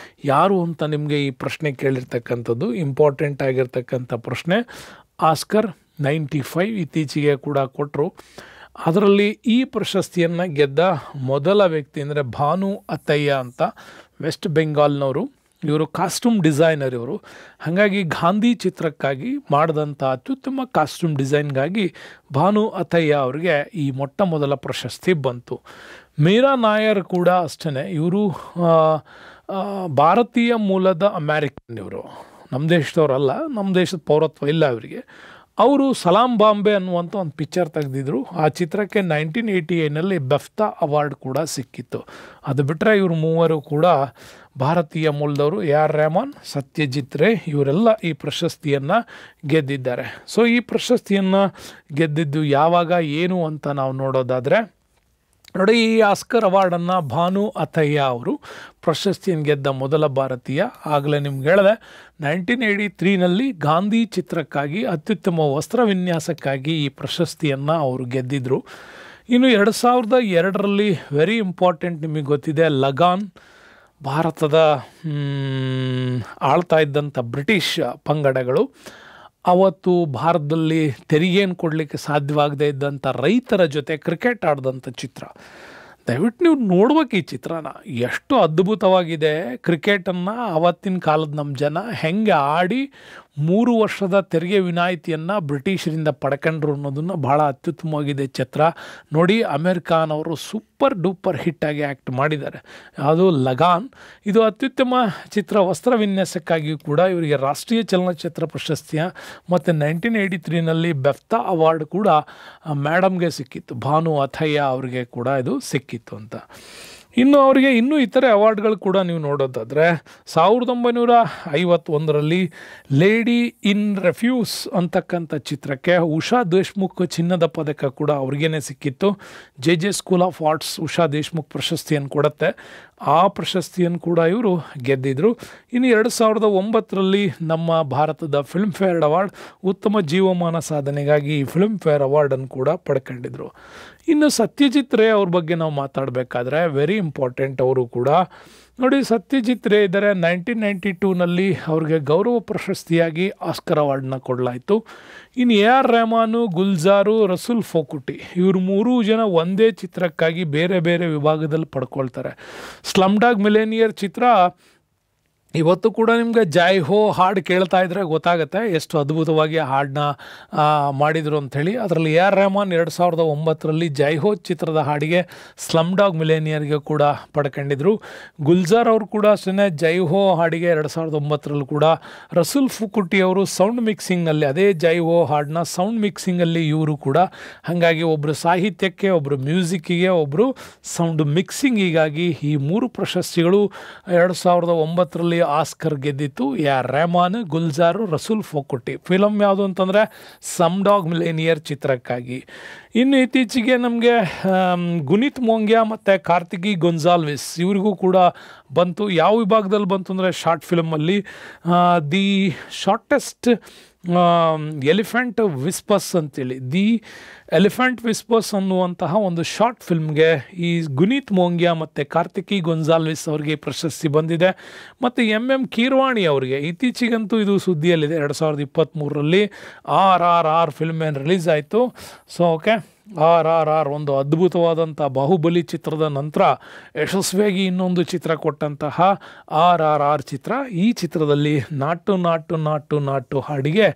ಯಾರು ಅಂತ ನಿಮಗೆ ಈ ಪ್ರಶ್ನೆ ಕೇಳಿರ್ತಕ್ಕಂಥದ್ದು ಇಂಪಾರ್ಟೆಂಟ್ ಆಗಿರ್ತಕ್ಕಂಥ ಪ್ರಶ್ನೆ. ಆಸ್ಕರ್ 95 ಇತ್ತೀಚೆಗೆ ಕೂಡ ಕೊಟ್ಟರು. ಅದರಲ್ಲಿ ಈ ಪ್ರಶಸ್ತಿಯನ್ನು ಗೆದ್ದ ಮೊದಲ ವ್ಯಕ್ತಿ ಅಂದರೆ ಭಾನು ಅಥಯ್ಯ ಅಂತ, ವೆಸ್ಟ್ ಬೆಂಗಾಲ್ನವರು. ಇವರು ಕಾಸ್ಟ್ಯೂಮ್ ಡಿಸೈನರ್ ಇವರು. ಹಾಗಾಗಿ ಗಾಂಧಿ ಚಿತ್ರಕ್ಕಾಗಿ ಮಾಡಿದಂಥ ಅತ್ಯುತ್ತಮ ಕಾಸ್ಟ್ಯೂಮ್ ಡಿಸೈನ್ಗಾಗಿ ಭಾನು ಅಥಯ್ಯ ಅವರಿಗೆ ಈ ಮೊಟ್ಟ ಮೊದಲ ಪ್ರಶಸ್ತಿ ಬಂತು. ಮೀರಾ ನಾಯರ್ ಕೂಡ ಅಷ್ಟೇ. ಇವರು ಭಾರತೀಯ ಮೂಲದ ಅಮೇರಿಕನ್. ಇವರು ನಮ್ಮ ದೇಶದವರಲ್ಲ, ನಮ್ಮ ದೇಶದ ಪೌರತ್ವ ಇಲ್ಲ ಇವರಿಗೆ. ಅವರು ಸಲಾಂ ಬಾಂಬೆ ಅನ್ನುವಂಥ ಒಂದು ಪಿಕ್ಚರ್ ತೆಗೆದಿದ್ರು. ಆ ಚಿತ್ರಕ್ಕೆ 1988ನಲ್ಲಿ ಬೆಫ್ತಾ ಅವಾರ್ಡ್ ಕೂಡ ಸಿಕ್ಕಿತ್ತು. ಅದು ಬಿಟ್ಟರೆ ಇವರು ಮೂವರು ಕೂಡ ಭಾರತೀಯ ಮೂಲದವರು. AR ರೆಹಮಾನ್, ಸತ್ಯಜಿತ್ ರೇ ಇವರೆಲ್ಲ ಈ ಪ್ರಶಸ್ತಿಯನ್ನು ಗೆದ್ದಿದ್ದಾರೆ. ಸೊ ಈ ಪ್ರಶಸ್ತಿಯನ್ನು ಗೆದ್ದಿದ್ದು ಯಾವಾಗ, ಏನು ಅಂತ ನಾವು ನೋಡೋದಾದರೆ ನೋಡಿ, ಈ ಆಸ್ಕರ್ ಅವಾರ್ಡನ್ನು ಭಾನು ಅಥಯ್ಯ ಅವರು ಪ್ರಶಸ್ತಿಯನ್ನು ಗೆದ್ದ ಮೊದಲ ಭಾರತೀಯ. ಆಗಲೇ ನಿಮ್ಗೆ ಹೇಳಿದೆ, 1983ನಲ್ಲಿ ಗಾಂಧಿ ಚಿತ್ರಕ್ಕಾಗಿ ಅತ್ಯುತ್ತಮ ವಸ್ತ್ರ ವಿನ್ಯಾಸಕ್ಕಾಗಿ ಈ ಪ್ರಶಸ್ತಿಯನ್ನು ಅವರು ಗೆದ್ದಿದ್ರು. ಇನ್ನು 2002ರಲ್ಲಿ ವೆರಿ ಇಂಪಾರ್ಟೆಂಟ್, ನಿಮಗೆ ಗೊತ್ತಿದೆ, ಲಗಾನ್, ಭಾರತದ ಆಳ್ತಾ ಇದ್ದಂಥ ಬ್ರಿಟಿಷ್ ಪಂಗಡಗಳು ಅವತ್ತು ಭಾರತದಲ್ಲಿ ತೆರಿಗೆಯನ್ನು ಕೊಡಲಿಕ್ಕೆ ಸಾಧ್ಯವಾಗದೇ ಇದ್ದಂಥ ರೈತರ ಜೊತೆ ಕ್ರಿಕೆಟ್ ಆಡಿದಂಥ ಚಿತ್ರ. ದಯವಿಟ್ಟು ನೀವು ನೋಡ್ಬೇಕು ಈ ಚಿತ್ರನ, ಎಷ್ಟು ಅದ್ಭುತವಾಗಿದೆ. ಕ್ರಿಕೆಟನ್ನು ಆವತ್ತಿನ ಕಾಲದ ನಮ್ಮ ಜನ ಹೆಂಗೆ ಆಡಿ 3 ವರ್ಷದ ತೆರಿಗೆ ವಿನಾಯಿತಿಯನ್ನು ಬ್ರಿಟಿಷರಿಂದ ಪಡ್ಕೊಂಡ್ರು ಅನ್ನೋದನ್ನು ಭಾಳ ಅತ್ಯುತ್ತಮವಾಗಿದೆ ಚಿತ್ರ. ನೋಡಿ, ಅಮೀರ್ ಖಾನ್ ಅವರು ಸೂಪರ್ ಡೂಪರ್ ಹಿಟ್ಟಾಗಿ ಆ್ಯಕ್ಟ್ ಮಾಡಿದ್ದಾರೆ. ಅದು ಲಗಾನ್. ಇದು ಅತ್ಯುತ್ತಮ ಚಿತ್ರ ವಸ್ತ್ರ ವಿನ್ಯಾಸಕ್ಕಾಗಿಯೂ ಕೂಡ ಇವರಿಗೆ ರಾಷ್ಟ್ರೀಯ ಚಲನಚಿತ್ರ ಪ್ರಶಸ್ತಿಯ ಮತ್ತು 1983ನಲ್ಲಿ ಬೆಫ್ತಾ ಅವಾರ್ಡ್ ಕೂಡ ಮೇಡಮ್ಗೆ ಸಿಕ್ಕಿತ್ತು, ಭಾನು ಅಥಯ್ಯ ಅವರಿಗೆ ಕೂಡ ಇದು ಸಿಕ್ಕಿತ್ತು ಅಂತ. ಇನ್ನು ಅವರಿಗೆ ಇನ್ನೂ ಇತರೆ ಅವಾರ್ಡ್ಗಳು ಕೂಡ ನೀವು ನೋಡೋದಾದರೆ 1951ರಲ್ಲಿ ಲೇಡಿ ಇನ್ ರೆಫ್ಯೂಸ್ ಅಂತಕ್ಕಂಥ ಚಿತ್ರಕ್ಕೆ ಉಷಾ ದೇಶ್ಮುಖ್ ಚಿನ್ನದ ಪದಕ ಕೂಡ ಅವ್ರಿಗೇನೆ ಸಿಕ್ಕಿತ್ತು. J school of arts Usha Deshmukh ಪ್ರಶಸ್ತಿಯನ್ನು ಕೊಡುತ್ತೆ. ಆ ಪ್ರಶಸ್ತಿಯನ್ನು ಕೂಡ ಇವರು ಗೆದ್ದಿದ್ರು. ಇನ್ನು 2009ರಲ್ಲಿ ನಮ್ಮ ಭಾರತದ ಫಿಲ್ಮ್ ಫೇರ್ ಅವಾರ್ಡ್ ಉತ್ತಮ ಜೀವಮಾನ ಸಾಧನೆಗಾಗಿ ಫಿಲ್ಮ್ ಫೇರ್ ಅವಾರ್ಡನ್ನು ಕೂಡ ಪಡ್ಕೊಂಡಿದ್ರು. ಇನ್ನು ಸತ್ಯಜಿತ್ ರೇ ಅವ್ರ ಬಗ್ಗೆ ನಾವು ಮಾತಾಡಬೇಕಾದ್ರೆ ವೆರಿ ಇಂಪಾರ್ಟೆಂಟ್. ಅವರು ಕೂಡ ನೋಡಿ, ಸತ್ಯಜಿತ್ ರೇ ಇದ್ದಾರೆ. 1992ನಲ್ಲಿ ಅವ್ರಿಗೆ ಗೌರವ ಪ್ರಶಸ್ತಿಯಾಗಿ ಆಸ್ಕರ್ ಅವಾರ್ಡನ್ನ ಕೊಡಲಾಯಿತು. ಇನ್ನು AR ರೆಹಮಾನು, ಗುಲ್ಜಾರು, ರಸೂಲ್ ಫೋಕುಟಿ ಇವರು 3 ಜನ ಒಂದೇ ಚಿತ್ರಕ್ಕಾಗಿ ಬೇರೆ ಬೇರೆ ವಿಭಾಗದಲ್ಲಿ ಪಡ್ಕೊಳ್ತಾರೆ. ಸ್ಲಮ್ ಡಾಗ್ ಮಿಲೇನಿಯರ್ ಚಿತ್ರ ಇವತ್ತು ಕೂಡ ನಿಮಗೆ ಜೈ ಹೋ ಹಾಡು ಕೇಳ್ತಾ ಇದ್ರೆ ಗೊತ್ತಾಗುತ್ತೆ ಎಷ್ಟು ಅದ್ಭುತವಾಗಿ ಹಾಡನ್ನ ಮಾಡಿದರು ಅಂಥೇಳಿ. ಅದರಲ್ಲಿ AR ರೆಹಮಾನ್ 2009ರಲ್ಲಿ ಜೈ ಹೋ ಚಿತ್ರದ ಹಾಡಿಗೆ ಸ್ಲಮ್ ಡಾಗ್ ಮಿಲೇನಿಯರ್ಗೆ ಕೂಡ ಪಡ್ಕೊಂಡಿದ್ರು. ಗುಲ್ಜಾರ್ ಅವರು ಕೂಡ ಅಷ್ಟೇ ಜೈ ಹೋ ಹಾಡಿಗೆ 2009ರಲ್ಲಿ ಕೂಡ. ರಸೂಲ್ ಫುಕುಟಿ ಅವರು ಸೌಂಡ್ ಮಿಕ್ಸಿಂಗ್ನಲ್ಲಿ ಅದೇ ಜೈ ಹೋ ಹಾಡನ್ನ ಸೌಂಡ್ ಮಿಕ್ಸಿಂಗಲ್ಲಿ ಇವರು ಕೂಡ. ಹಾಗಾಗಿ ಒಬ್ಬರು ಸಾಹಿತ್ಯಕ್ಕೆ, ಒಬ್ಬರು ಮ್ಯೂಸಿಕ್ಕಿಗೆ, ಒಬ್ಬರು ಸೌಂಡ್ ಮಿಕ್ಸಿಂಗಿಗಾಗಿ ಈ 3 ಪ್ರಶಸ್ತಿಗಳು 2009ರಲ್ಲಿ ಆಸ್ಕರ್ ಗೆದ್ದಿತ್ತು. AR ರೆಹಮಾನ್, ಗುಲ್ಜಾರು, ರಸೂಲ್ ಫೋಕುಟಿ. ಫಿಲಮ್ ಯಾವುದು ಅಂತಂದರೆ ಸ್ಲಮ್ ಡಾಗ್ ಮಿಲೇನಿಯರ್ ಚಿತ್ರಕ್ಕಾಗಿ. ಇನ್ನು ಇತ್ತೀಚೆಗೆ ನಮಗೆ ಗುನಿತ್ ಮೋಂಗ್ಯಾ ಮತ್ತು ಕಾರ್ತಿಕಿ ಗೊನ್ಸಾಲ್ವಿಸ್ ಇವರಿಗೂ ಕೂಡ ಬಂತು. ಯಾವ ವಿಭಾಗದಲ್ಲಿ ಬಂತು ಅಂದರೆ ಶಾರ್ಟ್ ಫಿಲಮಲ್ಲಿ ದಿ ಶಾರ್ಟೆಸ್ಟ್ ಎಲಿಫೆಂಟ್ ವಿಸ್ಪಸ್ ಅಂತೇಳಿ, ದಿ ಎಲಿಫೆಂಟ್ ವಿಸ್ಪಸ್ ಅನ್ನುವಂತಹ ಒಂದು ಶಾರ್ಟ್ ಫಿಲ್ಮ್ಗೆ ಈ ಗುನಿತ್ ಮೋಂಗ್ಯಾ ಮತ್ತು ಕಾರ್ತಿಕಿ ಗೊನ್ಸಾಲ್ವಿಸ್ ಅವರಿಗೆ ಪ್ರಶಸ್ತಿ ಬಂದಿದೆ. ಮತ್ತು MM ಕೀರ್ವಾಣಿ ಅವರಿಗೆ ಇತ್ತೀಚೆಗಂತೂ ಇದು ಸುದ್ದಿಯಲ್ಲಿದೆ. 2023ರಲ್ಲಿ RRR ಫಿಲ್ಮ್ ಏನು ರಿಲೀಸ್ ಆಯಿತು. ಸೊ ಓಕೆ, RRR ಒಂದು ಅದ್ಭುತವಾದಂಥ ಬಾಹುಬಲಿ ಚಿತ್ರದ ನಂತರ ಯಶಸ್ವಿಯಾಗಿ ಇನ್ನೊಂದು ಚಿತ್ರ ಕೊಟ್ಟಂತಹ RRR ಚಿತ್ರ. ಈ ಚಿತ್ರದಲ್ಲಿ ನಾಟು ನಾಟು ನಾಟು ನಾಟು ಹಾಡಿಗೆ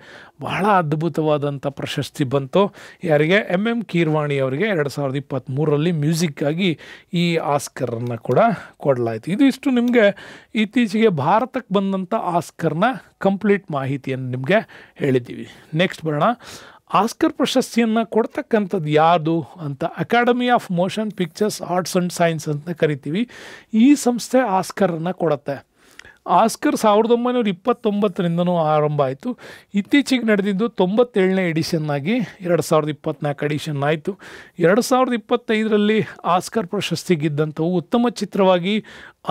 ಬಹಳ ಅದ್ಭುತವಾದಂಥ ಪ್ರಶಸ್ತಿ ಬಂತು. ಯಾರಿಗೆ? MM ಕೀರ್ವಾಣಿ ಅವರಿಗೆ 2023ರಲ್ಲಿ ಮ್ಯೂಸಿಕ್ಕಾಗಿ ಈ ಆಸ್ಕರನ್ನು ಕೂಡ ಕೊಡಲಾಯಿತು. ಇದಿಷ್ಟು ನಿಮಗೆ ಇತ್ತೀಚೆಗೆ ಭಾರತಕ್ಕೆ ಬಂದಂಥ ಆಸ್ಕರ್ನ ಕಂಪ್ಲೀಟ್ ಮಾಹಿತಿಯನ್ನು ನಿಮಗೆ ಹೇಳಿದ್ದೀವಿ. ನೆಕ್ಸ್ಟ್ ಬರೋಣ. ಆಸ್ಕರ್ ಪ್ರಶಸ್ತಿಯನ್ನು ಕೊಡ್ತಕ್ಕಂಥದ್ದು ಯಾವುದು ಅಂತ academy of motion pictures arts and science ಅಂತ ಕರಿತೀವಿ. ಈ ಸಂಸ್ಥೆ ಆಸ್ಕರನ್ನು ಕೊಡುತ್ತೆ. ಆಸ್ಕರ್ 1929ರಿಂದನೂ ಆರಂಭ ಆಯಿತು. ಇತ್ತೀಚೆಗೆ ನಡೆದಿದ್ದು 97ನೇ ಎಡಿಷನ್ ಆಗಿ 2024 ಎಡಿಷನ್ ಆಯಿತು. 2025ರಲ್ಲಿ ಆಸ್ಕರ್ ಪ್ರಶಸ್ತಿ ಗೆದ್ದಂಥವು ಉತ್ತಮ ಚಿತ್ರವಾಗಿ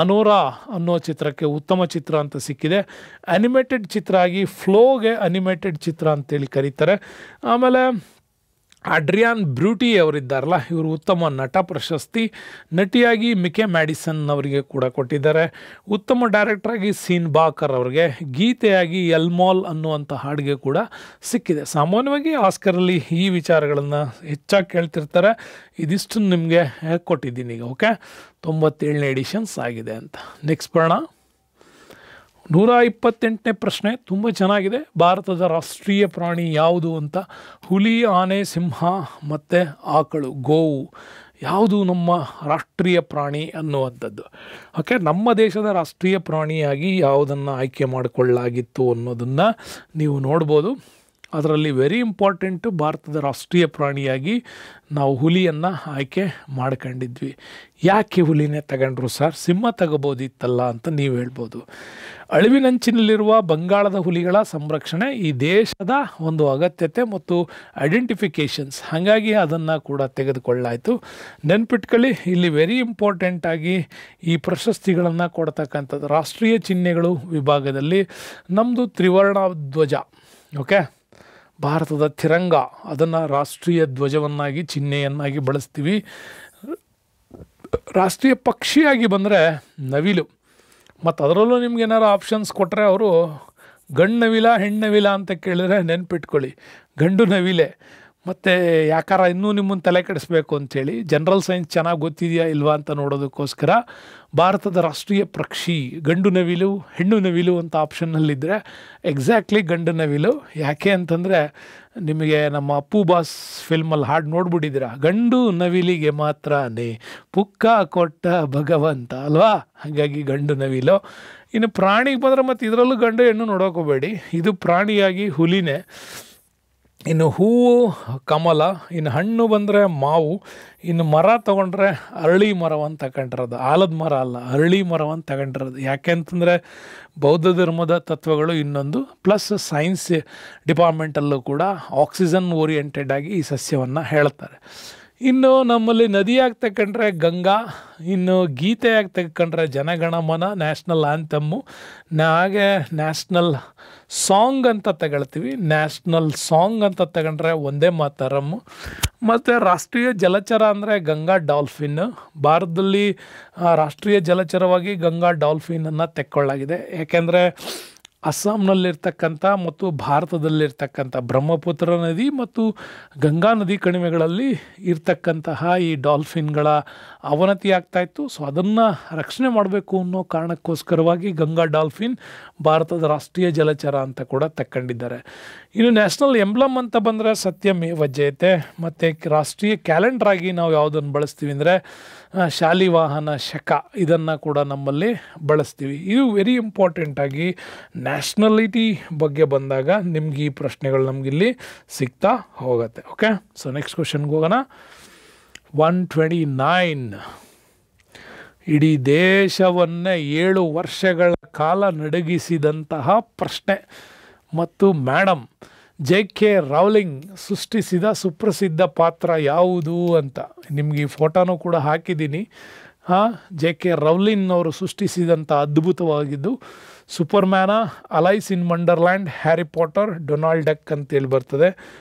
ಅನೋರಾ ಅನ್ನೋ ಚಿತ್ರಕ್ಕೆ ಉತ್ತಮ ಚಿತ್ರ ಅಂತ ಸಿಕ್ಕಿದೆ. ಅನಿಮೇಟೆಡ್ ಚಿತ್ರ ಆಗಿ ಫ್ಲೋಗೆ ಅನಿಮೇಟೆಡ್ ಚಿತ್ರ ಅಂತೇಳಿ ಕರೀತಾರೆ. ಆಮೇಲೆ ಅಡ್ರಿಯಾನ್ ಬ್ರೂಟಿ ಅವರಿದ್ದಾರಲ್ಲ, ಇವರು ಉತ್ತಮ ನಟ ಪ್ರಶಸ್ತಿ. ನಟಿಯಾಗಿ ಮಿಕೆ ಮ್ಯಾಡಿಸನ್ ಅವರಿಗೆ ಕೂಡ ಕೊಟ್ಟಿದ್ದಾರೆ. ಉತ್ತಮ ಡೈರೆಕ್ಟರಾಗಿ ಸೀನ್ ಬಾಕರ್ ಅವರಿಗೆ, ಗೀತೆಯಾಗಿ ಎಲ್ಮಾಲ್ ಅನ್ನುವಂಥ ಹಾಡಿಗೆ ಕೂಡ ಸಿಕ್ಕಿದೆ. ಸಾಮಾನ್ಯವಾಗಿ ಆಸ್ಕರಲ್ಲಿ ಈ ವಿಚಾರಗಳನ್ನು ಹೆಚ್ಚಾಗಿ ಕೇಳ್ತಿರ್ತಾರೆ. ಇದಿಷ್ಟು ನಿಮಗೆ ಕೊಟ್ಟಿದ್ದೀನಿ ಈಗ. ಓಕೆ, 97ನೇ ಎಡಿಷನ್ಸ್ ಆಗಿದೆ ಅಂತ. ನೆಕ್ಸ್ಟ್ ಬರೋಣ. 128ನೇ ಪ್ರಶ್ನೆ ತುಂಬ ಚೆನ್ನಾಗಿದೆ. ಭಾರತದ ರಾಷ್ಟ್ರೀಯ ಪ್ರಾಣಿ ಯಾವುದು ಅಂತ. ಹುಲಿ, ಆನೆ, ಸಿಂಹ ಮತ್ತು ಆಕಳು, ಗೋವು ಯಾವುದು ನಮ್ಮ ರಾಷ್ಟ್ರೀಯ ಪ್ರಾಣಿ ಅನ್ನುವಂಥದ್ದು. ಓಕೆ, ನಮ್ಮ ದೇಶದ ರಾಷ್ಟ್ರೀಯ ಪ್ರಾಣಿಯಾಗಿ ಯಾವುದನ್ನು ಆಯ್ಕೆ ಮಾಡಿಕೊಳ್ಳಲಾಗಿತ್ತು ಅನ್ನೋದನ್ನು ನೀವು ನೋಡ್ಬೋದು. ಅದರಲ್ಲಿ ವೆರಿ ಇಂಪಾರ್ಟೆಂಟು, ಭಾರತದ ರಾಷ್ಟ್ರೀಯ ಪ್ರಾಣಿಯಾಗಿ ನಾವು ಹುಲಿಯನ್ನು ಆಯ್ಕೆ ಮಾಡ್ಕೊಂಡಿದ್ವಿ. ಯಾಕೆ ಹುಲಿನೇ ತಗೊಂಡ್ರು ಸರ್, ಸಿಂಹ ತಗೋಬೋದಿತ್ತಲ್ಲ ಅಂತ ನೀವು ಹೇಳ್ಬೋದು. ಅಳಿವಿನಂಚಿನಲ್ಲಿರುವ ಬಂಗಾಳದ ಹುಲಿಗಳ ಸಂರಕ್ಷಣೆ ಈ ದೇಶದ ಒಂದು ಅಗತ್ಯತೆ ಮತ್ತು ಐಡೆಂಟಿಫಿಕೇಷನ್ಸ್, ಹಾಗಾಗಿ ಅದನ್ನು ಕೂಡ ತೆಗೆದುಕೊಳ್ಳಾಯಿತು. ನೆನ್ಪಿಟ್ಕೊಳ್ಳಿ, ಇಲ್ಲಿ ವೆರಿ ಇಂಪಾರ್ಟೆಂಟಾಗಿ ಈ ಪ್ರಶಸ್ತಿಗಳನ್ನು ಕೊಡ್ತಕ್ಕಂಥದ್ದು ರಾಷ್ಟ್ರೀಯ ಚಿಹ್ನೆಗಳು ವಿಭಾಗದಲ್ಲಿ ನಮ್ಮದು ತ್ರಿವರ್ಣ ಧ್ವಜ. ಓಕೆ, ಭಾರತದ ತಿರಂಗ, ಅದನ್ನು ರಾಷ್ಟ್ರೀಯ ಧ್ವಜವನ್ನಾಗಿ ಚಿಹ್ನೆಯನ್ನಾಗಿ ಬಳಸ್ತೀವಿ. ರಾಷ್ಟ್ರೀಯ ಪಕ್ಷಿಯಾಗಿ ಬಂದರೆ ನವಿಲು. ಮತ್ತು ಅದರಲ್ಲೂ ನಿಮ್ಗೆ ಏನಾರು ಆಪ್ಷನ್ಸ್ ಕೊಟ್ಟರೆ ಅವರು ಗಂಡು ನವಿಲ ಹೆಣ್ಣು ನವಿಲ ಅಂತ ಕೇಳಿದ್ರೆ ನೆನ್ಪಿಟ್ಕೊಳ್ಳಿ, ಗಂಡು ನವಿಲೆ. ಮತ್ತು ಯಾಕಾರ ಇನ್ನೂ ನಿಮ್ಮನ್ನು ತಲೆ ಕೆಡಿಸ್ಬೇಕು ಅಂಥೇಳಿ ಜನರಲ್ ಸೈನ್ಸ್ ಚೆನ್ನಾಗಿ ಗೊತ್ತಿದೆಯಾ ಇಲ್ವಾ ಅಂತ ನೋಡೋದಕ್ಕೋಸ್ಕರ ಭಾರತದ ರಾಷ್ಟ್ರೀಯ ಪಕ್ಷಿ ಗಂಡು ನವಿಲು ಹೆಣ್ಣು ನವಿಲು ಅಂತ ಆಪ್ಷನ್ನಲ್ಲಿದ್ದರೆ ಎಕ್ಸಾಕ್ಟ್ಲಿ ಗಂಡು ನವಿಲು. ಯಾಕೆ ಅಂತಂದರೆ ನಿಮಗೆ ನಮ್ಮ ಅಪ್ಪು ಬಾಸ್ ಫಿಲ್ಮಲ್ಲಿ ಹಾಡು ನೋಡ್ಬಿಟ್ಟಿದ್ದೀರಾ, ಗಂಡು ನವಿಲಿಗೆ ಮಾತ್ರನೇ ಪುಕ್ಕ ಕೊಟ್ಟ ಭಗವಂತ ಅಲ್ವಾ, ಹಾಗಾಗಿ ಗಂಡು ನವಿಲು. ಇನ್ನು ಪ್ರಾಣಿಗೆ ಬಂದರೆ ಮತ್ತು ಇದರಲ್ಲೂ ಗಂಡು ಹೆಣ್ಣು ನೋಡೋಕೋಬೇಡಿ, ಇದು ಪ್ರಾಣಿಯಾಗಿ ಹುಲಿನೇ. ಇನ್ನು ಹೂವು ಕಮಲ, ಇನ್ನು ಹಣ್ಣು ಬಂದರೆ ಮಾವು, ಇನ್ನು ಮರ ತೊಗೊಂಡ್ರೆ ಅರಳಿ ಮರವನ್ನು ತಗೊಂಡಿರೋದು, ಆಲದ ಮರ ಅಲ್ಲ, ಅರಳಿ ಮರವನ್ನು ತಗೊಂಡಿರೋದು. ಯಾಕೆ ಅಂತಂದರೆ ಬೌದ್ಧ ಧರ್ಮದ ತತ್ವಗಳು ಇನ್ನೊಂದು, ಪ್ಲಸ್ ಸೈನ್ಸ್ ಡಿಪಾರ್ಟ್ಮೆಂಟಲ್ಲೂ ಕೂಡ ಆಕ್ಸಿಜನ್ ಓರಿಯೆಂಟೆಡ್ ಆಗಿ ಈ ಸಸ್ಯವನ್ನು ಹೇಳ್ತಾರೆ. ಇನ್ನು ನಮ್ಮಲ್ಲಿ ನದಿಯಾಗಿ ತಗೊಂಡ್ರೆ ಗಂಗಾ, ಇನ್ನು ಗೀತೆಯಾಗಿ ತೆಗೆದುಕೊಂಡ್ರೆ ಜನಗಣಮನ ನ್ಯಾಷನಲ್ ಆ್ಯಂಥಮ್ಮು, ಹಾಗೆ ನ್ಯಾಷನಲ್ ಸಾಂಗ್ ಅಂತ ತಗೊಳ್ತೀವಿ, ನ್ಯಾಷನಲ್ ಸಾಂಗ್ ಅಂತ ತಗೊಂಡ್ರೆ ಒಂದೇ ಮಾತರಮ್ಮು. ಮತ್ತು ರಾಷ್ಟ್ರೀಯ ಜಲಚರ ಅಂದರೆ ಗಂಗಾ ಡಾಲ್ಫಿನ್. ಭಾರತದಲ್ಲಿ ರಾಷ್ಟ್ರೀಯ ಜಲಚರವಾಗಿ ಗಂಗಾ ಡಾಲ್ಫಿನನ್ನು ತೆಕ್ಕೊಳ್ಳಾಗಿದೆ. ಯಾಕೆಂದರೆ ಅಸ್ಸಾಂನಲ್ಲಿರ್ತಕ್ಕಂಥ ಮತ್ತು ಭಾರತದಲ್ಲಿರ್ತಕ್ಕಂಥ ಬ್ರಹ್ಮಪುತ್ರ ನದಿ ಮತ್ತು ಗಂಗಾ ನದಿ ಕಣಿವೆಗಳಲ್ಲಿ ಇರ್ತಕ್ಕಂತಹ ಈ ಡಾಲ್ಫಿನ್ಗಳ ಅವನತಿ ಆಗ್ತಾಯಿತ್ತು. ಸೊ ಅದನ್ನು ರಕ್ಷಣೆ ಮಾಡಬೇಕು ಅನ್ನೋ ಕಾರಣಕ್ಕೋಸ್ಕರವಾಗಿ ಗಂಗಾ ಡಾಲ್ಫಿನ್ ಭಾರತದ ರಾಷ್ಟ್ರೀಯ ಜಲಚರ ಅಂತ ಕೂಡ ತಕ್ಕೊಂಡಿದ್ದಾರೆ. ಇನ್ನು ನ್ಯಾಷನಲ್ ಎಂಬ್ಲಮ್ ಅಂತ ಬಂದರೆ ಸತ್ಯಮೇವ ಜಯತೆ. ಮತ್ತು ರಾಷ್ಟ್ರೀಯ ಕ್ಯಾಲೆಂಡರ್ ಆಗಿ ನಾವು ಯಾವುದನ್ನು ಬಳಸ್ತೀವಿ ಅಂದರೆ ಶಾಲಿವಾಹನ ಶಕ, ಇದನ್ನು ಕೂಡ ನಮ್ಮಲ್ಲಿ ಬಳಸ್ತೀವಿ. ಇದು ವೆರಿ ಇಂಪಾರ್ಟೆಂಟಾಗಿ ನ್ಯಾಷನಲಿಟಿ ಬಗ್ಗೆ ಬಂದಾಗ ನಿಮ್ಗೆ ಈ ಪ್ರಶ್ನೆಗಳು ನಮಗಿಲ್ಲಿ ಸಿಗ್ತಾ ಹೋಗುತ್ತೆ. ಓಕೆ, ಸೊ ನೆಕ್ಸ್ಟ್ ಕ್ವಶನ್ಗೆ ಹೋಗೋಣ. 129. ಇಡೀ ದೇಶವನ್ನೇ 7 ವರ್ಷಗಳ ಕಾಲ ನಡುಗಿಸಿದಂತಹ ಪ್ರಶ್ನೆ ಮತ್ತು ಮೇಡಮ್ JK ರೌಲಿಂಗ್ ಸೃಷ್ಟಿಸಿದ ಸುಪ್ರಸಿದ್ಧ ಪಾತ್ರ ಯಾವುದು ಅಂತ ನಿಮ್ಗೆ ಈ ಫೋಟೋನೂ ಕೂಡ ಹಾಕಿದ್ದೀನಿ. JK ರೌಲಿಂಗ್ ಅವರು ಸೃಷ್ಟಿಸಿದಂಥ ಅದ್ಭುತವಾಗಿದ್ದು Superman, Alice in Wonderland, Harry Potter, Donald Duck ಅಂತೇಳಿ ಬರ್ತದೆ.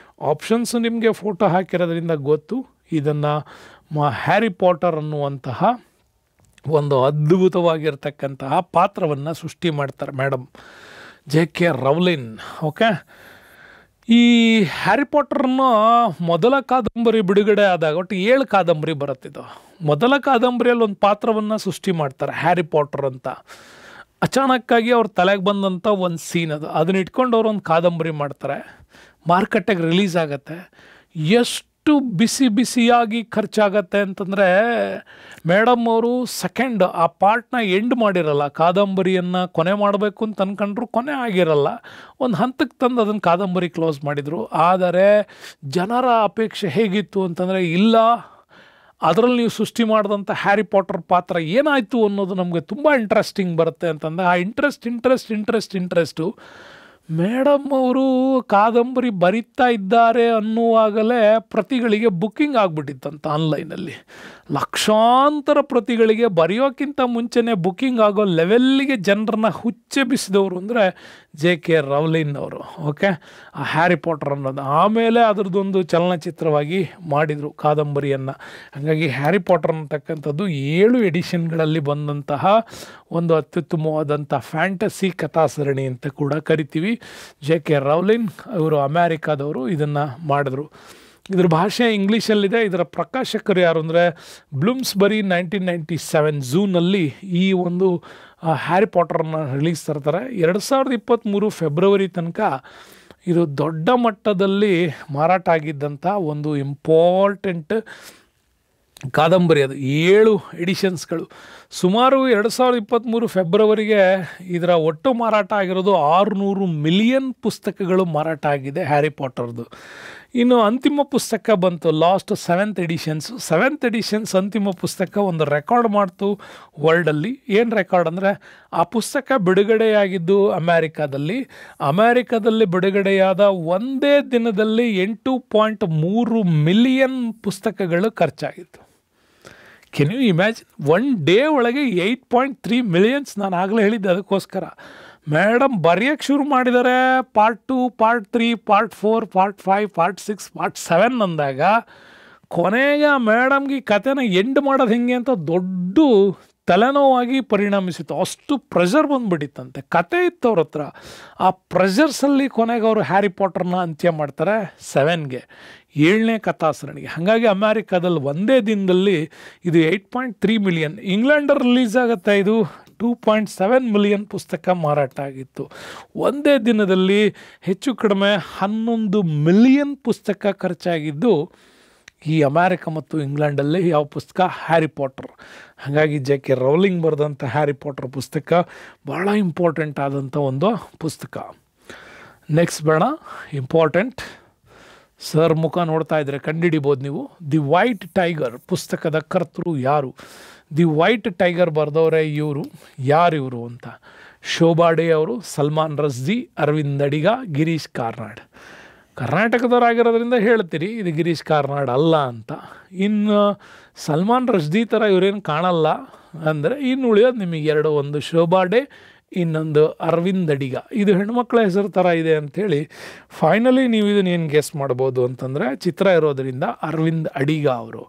ಆಪ್ಷನ್ಸು ನಿಮಗೆ ಫೋಟೋ ಹಾಕಿರೋದ್ರಿಂದ ಗೊತ್ತು. ಇದನ್ನು ಹ್ಯಾರಿ ಪಾಟರ್ ಅನ್ನುವಂತಹ ಒಂದು ಅದ್ಭುತವಾಗಿರ್ತಕ್ಕಂತಹ ಪಾತ್ರವನ್ನು ಸೃಷ್ಟಿ ಮಾಡ್ತಾರೆ ಮೇಡಮ್ JK ರೌಲಿಂಗ್. ಓಕೆ, ಈ ಹ್ಯಾರಿ ಪಾಟರ್ನ ಮೊದಲ ಕಾದಂಬರಿ ಬಿಡುಗಡೆ ಆದಾಗ ಒಟ್ಟು 7 ಕಾದಂಬರಿ ಬರುತ್ತಿದ್ದು. ಮೊದಲ ಕಾದಂಬರಿಯಲ್ಲಿ ಒಂದು ಪಾತ್ರವನ್ನು ಸೃಷ್ಟಿ ಮಾಡ್ತಾರೆ ಹ್ಯಾರಿ ಪಾಟರ್ ಅಂತ. ಅಚಾನಕ್ಕಾಗಿ ಅವ್ರ ತಲೆಗೆ ಬಂದಂಥ ಒಂದು ಸೀನ್ ಅದು, ಅದನ್ನ ಇಟ್ಕೊಂಡು ಅವ್ರು ಒಂದು ಕಾದಂಬರಿ ಮಾಡ್ತಾರೆ. ಮಾರುಕಟ್ಟೆಗೆ ರಿಲೀಸ್ ಆಗುತ್ತೆ. ಎಷ್ಟು ಬಿಸಿ ಬಿಸಿಯಾಗಿ ಖರ್ಚಾಗತ್ತೆ ಅಂತಂದರೆ ಮೇಡಮ್ ಅವರು ಸೆಕೆಂಡ್ ಆ ಪಾರ್ಟ್ನ ಎಂಡ್ ಮಾಡಿರಲ್ಲ, ಕಾದಂಬರಿಯನ್ನು ಕೊನೆ ಮಾಡಬೇಕು ಅಂತ ಅಂದ್ಕೊಂಡ್ರು, ಕೊನೆ ಆಗಿರಲ್ಲ. ಒಂದು ಹಂತಕ್ಕೆ ತಂದು ಅದನ್ನು ಕಾದಂಬರಿ ಕ್ಲೋಸ್ ಮಾಡಿದರು. ಆದರೆ ಜನರ ಅಪೇಕ್ಷೆ ಹೇಗಿತ್ತು ಅಂತಂದರೆ, ಇಲ್ಲ ಅದರಲ್ಲಿ ನೀವು ಸೃಷ್ಟಿ ಮಾಡಿದಂಥ ಹ್ಯಾರಿ ಪಾಟರ್ ಪಾತ್ರ ಏನಾಯಿತು ಅನ್ನೋದು ನಮಗೆ ತುಂಬ ಇಂಟ್ರೆಸ್ಟಿಂಗ್ ಬರುತ್ತೆ ಅಂತಂದರೆ, ಆ ಇಂಟ್ರೆಸ್ಟು ಮೇಡಮ್ ಅವರು ಕಾದಂಬರಿ ಬರೀತಾ ಇದ್ದಾರೆ ಅನ್ನುವಾಗಲೇ ಪ್ರತಿಗಳಿಗೆ ಬುಕ್ಕಿಂಗ್ ಆಗಿಬಿಟ್ಟಿತ್ತಂತ ಆನ್ಲೈನಲ್ಲಿ. ಲಕ್ಷಾಂತರ ಪ್ರತಿಗಳಿಗೆ ಬರೆಯೋಕ್ಕಿಂತ ಮುಂಚೆನೇ ಬುಕ್ಕಿಂಗ್ ಆಗೋ ಲೆವೆಲ್ಲಿಗೆ ಜನರನ್ನ ಹುಚ್ಚೆಬ್ಬಿಸಿದವರು ಅಂದರೆ JK ರೌಲಿಂಗ್ ಅವರು. ಓಕೆ, ಆ ಹ್ಯಾರಿ ಪಾಟರ್ ಅನ್ನೋದು ಆಮೇಲೆ ಅದರದ್ದೊಂದು ಚಲನಚಿತ್ರವಾಗಿ ಮಾಡಿದರು ಕಾದಂಬರಿಯನ್ನು. ಹಾಗಾಗಿ ಹ್ಯಾರಿ ಪಾಟರ್ ಅಂತಕ್ಕಂಥದ್ದು 7 ಎಡಿಷನ್ಗಳಲ್ಲಿ ಬಂದಂತಹ ಒಂದು ಅತ್ಯುತ್ತಮವಾದಂಥ ಫ್ಯಾಂಟಸಿ ಕಥಾಸರಣಿ ಅಂತ ಕೂಡ ಕರಿತೀವಿ. JK ರೌಲಿಂಗ್ ಅವರು ಅಮೇರಿಕಾದವರು ಇದನ್ನು ಮಾಡಿದ್ರು. ಇದರ ಭಾಷೆ ಇಂಗ್ಲೀಷಲ್ಲಿದೆ. ಇದರ ಪ್ರಕಾಶಕರು ಯಾರು ಅಂದರೆ ಬ್ಲೂಮ್ಸ್ಬರಿ 1997 ಜೂನಲ್ಲಿ ಈ ಒಂದು ಹ್ಯಾರಿ ಪಾಟರ್ನ ರಿಲೀಸ್ ತರ್ತಾರೆ. 2023 ಫೆಬ್ರವರಿ ತನಕ ಇದು ದೊಡ್ಡ ಮಟ್ಟದಲ್ಲಿ ಮಾರಾಟ ಆಗಿದ್ದಂಥ ಒಂದು ಇಂಪಾರ್ಟೆಂಟ್ ಕಾದಂಬರಿ. ಅದು 7 ಎಡಿಷನ್ಸ್ಗಳು. ಸುಮಾರು 2023 ಫೆಬ್ರವರಿಗೆ ಇದರ ಒಟ್ಟು ಮಾರಾಟ ಆಗಿರೋದು 600 ಮಿಲಿಯನ್ ಪುಸ್ತಕಗಳು ಮಾರಾಟ ಆಗಿದೆ ಹ್ಯಾರಿ ಪಾಟರ್ದು. ಇನ್ನು ಅಂತಿಮ ಪುಸ್ತಕ ಬಂತು ಲಾಸ್ಟ್ 7th ಎಡಿಷನ್ಸ್ ಅಂತಿಮ ಪುಸ್ತಕ ಒಂದು ರೆಕಾರ್ಡ್ ಮಾಡ್ತು ವರ್ಲ್ಡಲ್ಲಿ. ಏನು ರೆಕಾರ್ಡ್ ಅಂದರೆ, ಆ ಪುಸ್ತಕ ಬಿಡುಗಡೆಯಾಗಿದ್ದು ಅಮೇರಿಕಾದಲ್ಲಿ ಬಿಡುಗಡೆಯಾದ ಒಂದೇ ದಿನದಲ್ಲಿ 8.3 ಮಿಲಿಯನ್ ಪುಸ್ತಕಗಳು ಖರ್ಚಾಗಿತ್ತು. Can you imagine? 1 ಡೇ ಒಳಗೆ 8.3 ಮಿಲಿಯನ್ಸ್. ನಾನು ಆಗಲೇ ಹೇಳಿದ್ದೆ, ಅದಕ್ಕೋಸ್ಕರ ಮೇಡಮ್ ಬರೆಯೋಕ್ಕೆ ಶುರು ಮಾಡಿದ್ದಾರೆ. Part 2, part 3, part 4, part 5, part 6, part 7 ಅಂದಾಗ ಕೊನೆಗೆ ಮೇಡಮ್ಗೆ ಈ ಕಥೆನ ಎಂಡ್ ಮಾಡೋದು ಹೆಂಗೆ ಅಂತ ದೊಡ್ಡ ತಲೆನೋವಾಗಿ ಪರಿಣಮಿಸಿತ್ತು. ಅಷ್ಟು ಪ್ರೆಷರ್ ಬಂದುಬಿಟ್ಟಿತ್ತಂತೆ. ಕತೆ ಇತ್ತು ಅವ್ರ ಹತ್ರ. ಆ ಪ್ರೆಷರ್ಸಲ್ಲಿ ಕೊನೆಗೆ ಅವರು ಹ್ಯಾರಿ ಪಾಟರ್ನ ಅಂತ್ಯ ಮಾಡ್ತಾರೆ 7ಗೆ, 7ನೇ ಕಥಾಸರಣಿಗೆ. ಹಾಗಾಗಿ ಅಮೇರಿಕಾದಲ್ಲಿ ಒಂದೇ ದಿನದಲ್ಲಿ ಇದು 8.3 ಮಿಲಿಯನ್. ಇಂಗ್ಲೆಂಡಲ್ಲಿ ರಿಲೀಸ್ ಆಗುತ್ತೆ, ಇದು 2.7 ಮಿಲಿಯನ್ ಪುಸ್ತಕ ಮಾರಾಟ ಆಗಿತ್ತು. ಒಂದೇ ದಿನದಲ್ಲಿ ಹೆಚ್ಚು ಕಡಿಮೆ 11 ಮಿಲಿಯನ್ ಪುಸ್ತಕ ಖರ್ಚಾಗಿದ್ದು ಈ ಅಮೇರಿಕ ಮತ್ತು ಇಂಗ್ಲೆಂಡಲ್ಲಿ. ಯಾವ ಪುಸ್ತಕ? Harry Potter. ಹಾಗಾಗಿ JK ರೌಲಿಂಗ್ ಬರೆದಂಥ ಹ್ಯಾರಿ ಪಾಟರ್ ಪುಸ್ತಕ ಭಾಳ ಇಂಪಾರ್ಟೆಂಟ್ ಆದಂಥ ಒಂದು ಪುಸ್ತಕ. ನೆಕ್ಸ್ಟ್ ಬೇಡ ಇಂಪಾರ್ಟೆಂಟ್ ಸರ್ ಮುಖ ನೋಡ್ತಾ ಇದ್ರೆ ಕಂಡುಹಿಡಿಬೋದು ನೀವು. ದಿ ವೈಟ್ ಟೈಗರ್ ಪುಸ್ತಕದ ಕರ್ತೃ ಯಾರು? ದಿ ವೈಟ್ ಟೈಗರ್ ಬರೆದವರೇ ಇವರು. ಯಾರಿವರು ಅಂತ? ಶೋಭಾ ಡೇ ಅವರು, ಸಲ್ಮಾನ್ ರಶ್ದಿ, ಅರವಿಂದ್ ಅಡಿಗ, ಗಿರೀಶ್ ಕಾರ್ನಾಡ್. ಕರ್ನಾಟಕದವರಾಗಿರೋದ್ರಿಂದ ಹೇಳ್ತೀರಿ ಇದು ಗಿರೀಶ್ ಕಾರ್ನಾಡ್ ಅಲ್ಲ ಅಂತ. ಇನ್ನು ಸಲ್ಮಾನ್ ರಶ್ದಿ ಥರ ಇವರೇನು ಕಾಣಲ್ಲ ಅಂದರೆ ಇನ್ನು ಉಳಿಯೋದು ನಿಮಗೆ ಎರಡು, ಒಂದು ಶೋಭಾ ಡೇ, ಇನ್ನೊಂದು ಅರವಿಂದ್ ಅಡಿಗ. ಇದು ಹೆಣ್ಮಕ್ಳ ಹೆಸರು ಥರ ಇದೆ ಅಂಥೇಳಿ ಫೈನಲಿ ನೀವು ಇದನ್ನು ಏನು ಗೆಸ್ ಮಾಡ್ಬೋದು ಅಂತಂದರೆ ಚಿತ್ರ ಇರೋದರಿಂದ ಅರವಿಂದ್ ಅಡಿಗ ಅವರು.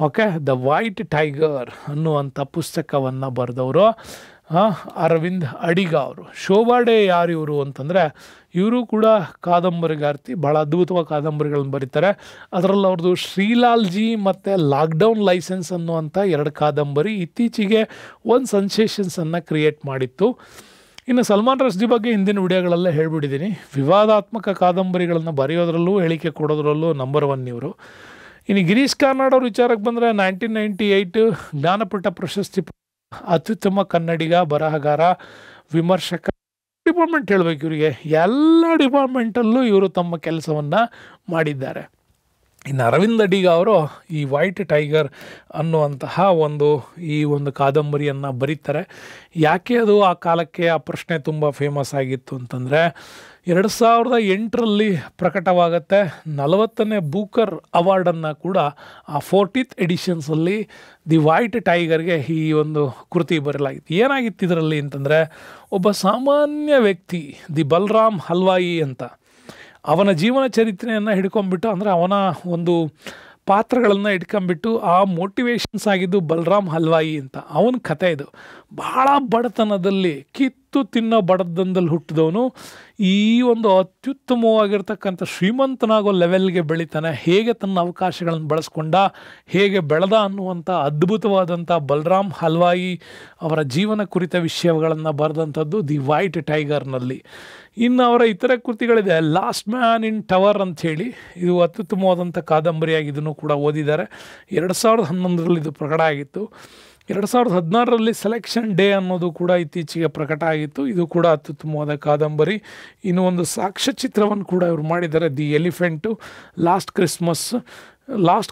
ಓಕೆ, ದ ವೈಟ್ ಟೈಗರ್ ಅನ್ನುವಂಥ ಪುಸ್ತಕವನ್ನು ಬರೆದವರು ಅರವಿಂದ್ ಅಡಿಗ ಅವರು. ಶೋಭಾ ಡೇ ಯಾರು ಇವರು ಅಂತಂದರೆ ಇವರು ಕೂಡ ಕಾದಂಬರಿಗಾರ್ತಿ, ಭಾಳ ಅದ್ಭುತವಾದ ಕಾದಂಬರಿಗಳನ್ನು ಬರೀತಾರೆ. ಅದರಲ್ಲಿ ಅವ್ರದ್ದು ಶ್ರೀಲಾಲ್ ಜಿ ಮತ್ತು ಲಾಕ್ಡೌನ್ ಲೈಸೆನ್ಸ್ ಅನ್ನುವಂಥ ಎರಡು ಕಾದಂಬರಿ ಇತ್ತೀಚೆಗೆ ಒಂದು ಸೆನ್ಸೇಷನ್ಸನ್ನು ಕ್ರಿಯೇಟ್ ಮಾಡಿತ್ತು. ಇನ್ನು ಸಲ್ಮಾನ್ ರಶ್ದಿ ಬಗ್ಗೆ ಹಿಂದಿನ ವಿಡಿಯೋಗಳಲ್ಲೇ ಹೇಳ್ಬಿಟ್ಟಿದ್ದೀನಿ. ವಿವಾದಾತ್ಮಕ ಕಾದಂಬರಿಗಳನ್ನು ಬರೆಯೋದ್ರಲ್ಲೂ ಹೇಳಿಕೆ ಕೊಡೋದ್ರಲ್ಲೂ ನಂಬರ್ ಒನ್ ಇವರು. ಇನ್ನು ಗಿರೀಶ್ ಕಾರ್ನಾಡ್ ಅವ್ರ ವಿಚಾರಕ್ಕೆ ಬಂದರೆ 1998 ಜ್ಞಾನಪೀಠ ಪ್ರಶಸ್ತಿ, ಅತ್ಯುತ್ತಮ ಕನ್ನಡಿಗ, ಬರಹಗಾರ, ವಿಮರ್ಶಕ. ಡಿಪಾರ್ಟ್ಮೆಂಟ್ ಹೇಳಬೇಕು ಇವರಿಗೆ, ಎಲ್ಲ ಡಿಪಾರ್ಟ್ಮೆಂಟಲ್ಲೂ ಇವರು ತಮ್ಮ ಕೆಲಸವನ್ನು ಮಾಡಿದ್ದಾರೆ. ಇನ್ನು ಅರವಿಂದ್ ಅಡಿಗ ಅವರು ಈ ವೈಟ್ ಟೈಗರ್ ಅನ್ನುವಂತಹ ಈ ಒಂದು ಕಾದಂಬರಿಯನ್ನು ಬರೀತಾರೆ. ಯಾಕೆ ಅದು ಆ ಕಾಲಕ್ಕೆ ಆ ಪ್ರಶ್ನೆ ತುಂಬ ಫೇಮಸ್ ಆಗಿತ್ತು ಅಂತಂದರೆ 2008ರಲ್ಲಿ ಪ್ರಕಟವಾಗುತ್ತೆ. 40ನೇ ಬೂಕರ್ ಅವಾರ್ಡನ್ನು ಕೂಡ ಆ 40th ಎಡಿಷನ್ಸಲ್ಲಿ ದಿ ವೈಟ್ ಟೈಗರ್ಗೆ ಈ ಒಂದು ಕೃತಿ ಬರಲಾಗಿತ್ತು. ಏನಾಗಿತ್ತು ಇದರಲ್ಲಿ ಅಂತಂದರೆ, ಒಬ್ಬ ಸಾಮಾನ್ಯ ವ್ಯಕ್ತಿ ದಿ ಬಲರಾಮ್ ಹಲ್ವಾಯಿ ಅಂತ, ಅವನ ಜೀವನ ಚರಿತ್ರೆಯನ್ನು ಹಿಡ್ಕೊಂಡ್ಬಿಟ್ಟು, ಅಂದರೆ ಅವನ ಒಂದು ಪಾತ್ರಗಳನ್ನು ಇಟ್ಕೊಂಡ್ಬಿಟ್ಟು ಆ ಮೋಟಿವೇಶನ್ಸ್ ಆಗಿದ್ದು ಬಲರಾಮ್ ಹಲ್ವಾಯಿ ಅಂತ. ಅವನ ಕಥೆ ಇದು. ಭಾಳ ಬಡತನದಲ್ಲಿ ಕಿತ್ತು ತಿನ್ನೋ ಬಡತನದಲ್ಲಿ ಹುಟ್ಟಿದವನು ಈ ಒಂದು ಅತ್ಯುತ್ತಮವಾಗಿರ್ತಕ್ಕಂಥ ಶ್ರೀಮಂತನಾಗೋ ಲೆವೆಲ್ಗೆ ಬೆಳಿತಾನೆ. ಹೇಗೆ ತನ್ನ ಅವಕಾಶಗಳನ್ನು ಬಳಸ್ಕೊಂಡ, ಹೇಗೆ ಬೆಳೆದ ಅನ್ನುವಂಥ ಅದ್ಭುತವಾದಂಥ ಬಲರಾಮ್ ಹಲ್ವಾಯಿ ಅವರ ಜೀವನ ಕುರಿತ ವಿಷಯಗಳನ್ನು ಬರೆದಂಥದ್ದು ದಿ ವೈಟ್ ಟೈಗರ್ನಲ್ಲಿ. ಇನ್ನು ಅವರ ಇತರ ಕೃತಿಗಳಿದೆ, ಲಾಸ್ಟ್ ಮ್ಯಾನ್ ಇನ್ ಟವರ್ ಅಂಥೇಳಿ, ಇದು ಅತ್ಯುತ್ತಮವಾದಂಥ ಕಾದಂಬರಿಯಾಗಿ ಇದನ್ನು ಕೂಡ ಓದಿದ್ದಾರೆ. 2011ರಲ್ಲಿ ಇದು ಪ್ರಕಟ ಆಗಿತ್ತು. 2016ರಲ್ಲಿ ಸೆಲೆಕ್ಷನ್ ಡೇ ಅನ್ನೋದು ಕೂಡ ಇತ್ತೀಚೆಗೆ ಪ್ರಕಟ ಆಗಿತ್ತು. ಇದು ಕೂಡ ಅತ್ಯುತ್ತಮವಾದ ಕಾದಂಬರಿ. ಇನ್ನು ಒಂದು ಸಾಕ್ಷ್ಯಚಿತ್ರವನ್ನು ಕೂಡ ಇವರು ಮಾಡಿದ್ದಾರೆ, ದಿ ಎಲಿಫೆಂಟು, ಲಾಸ್ಟ್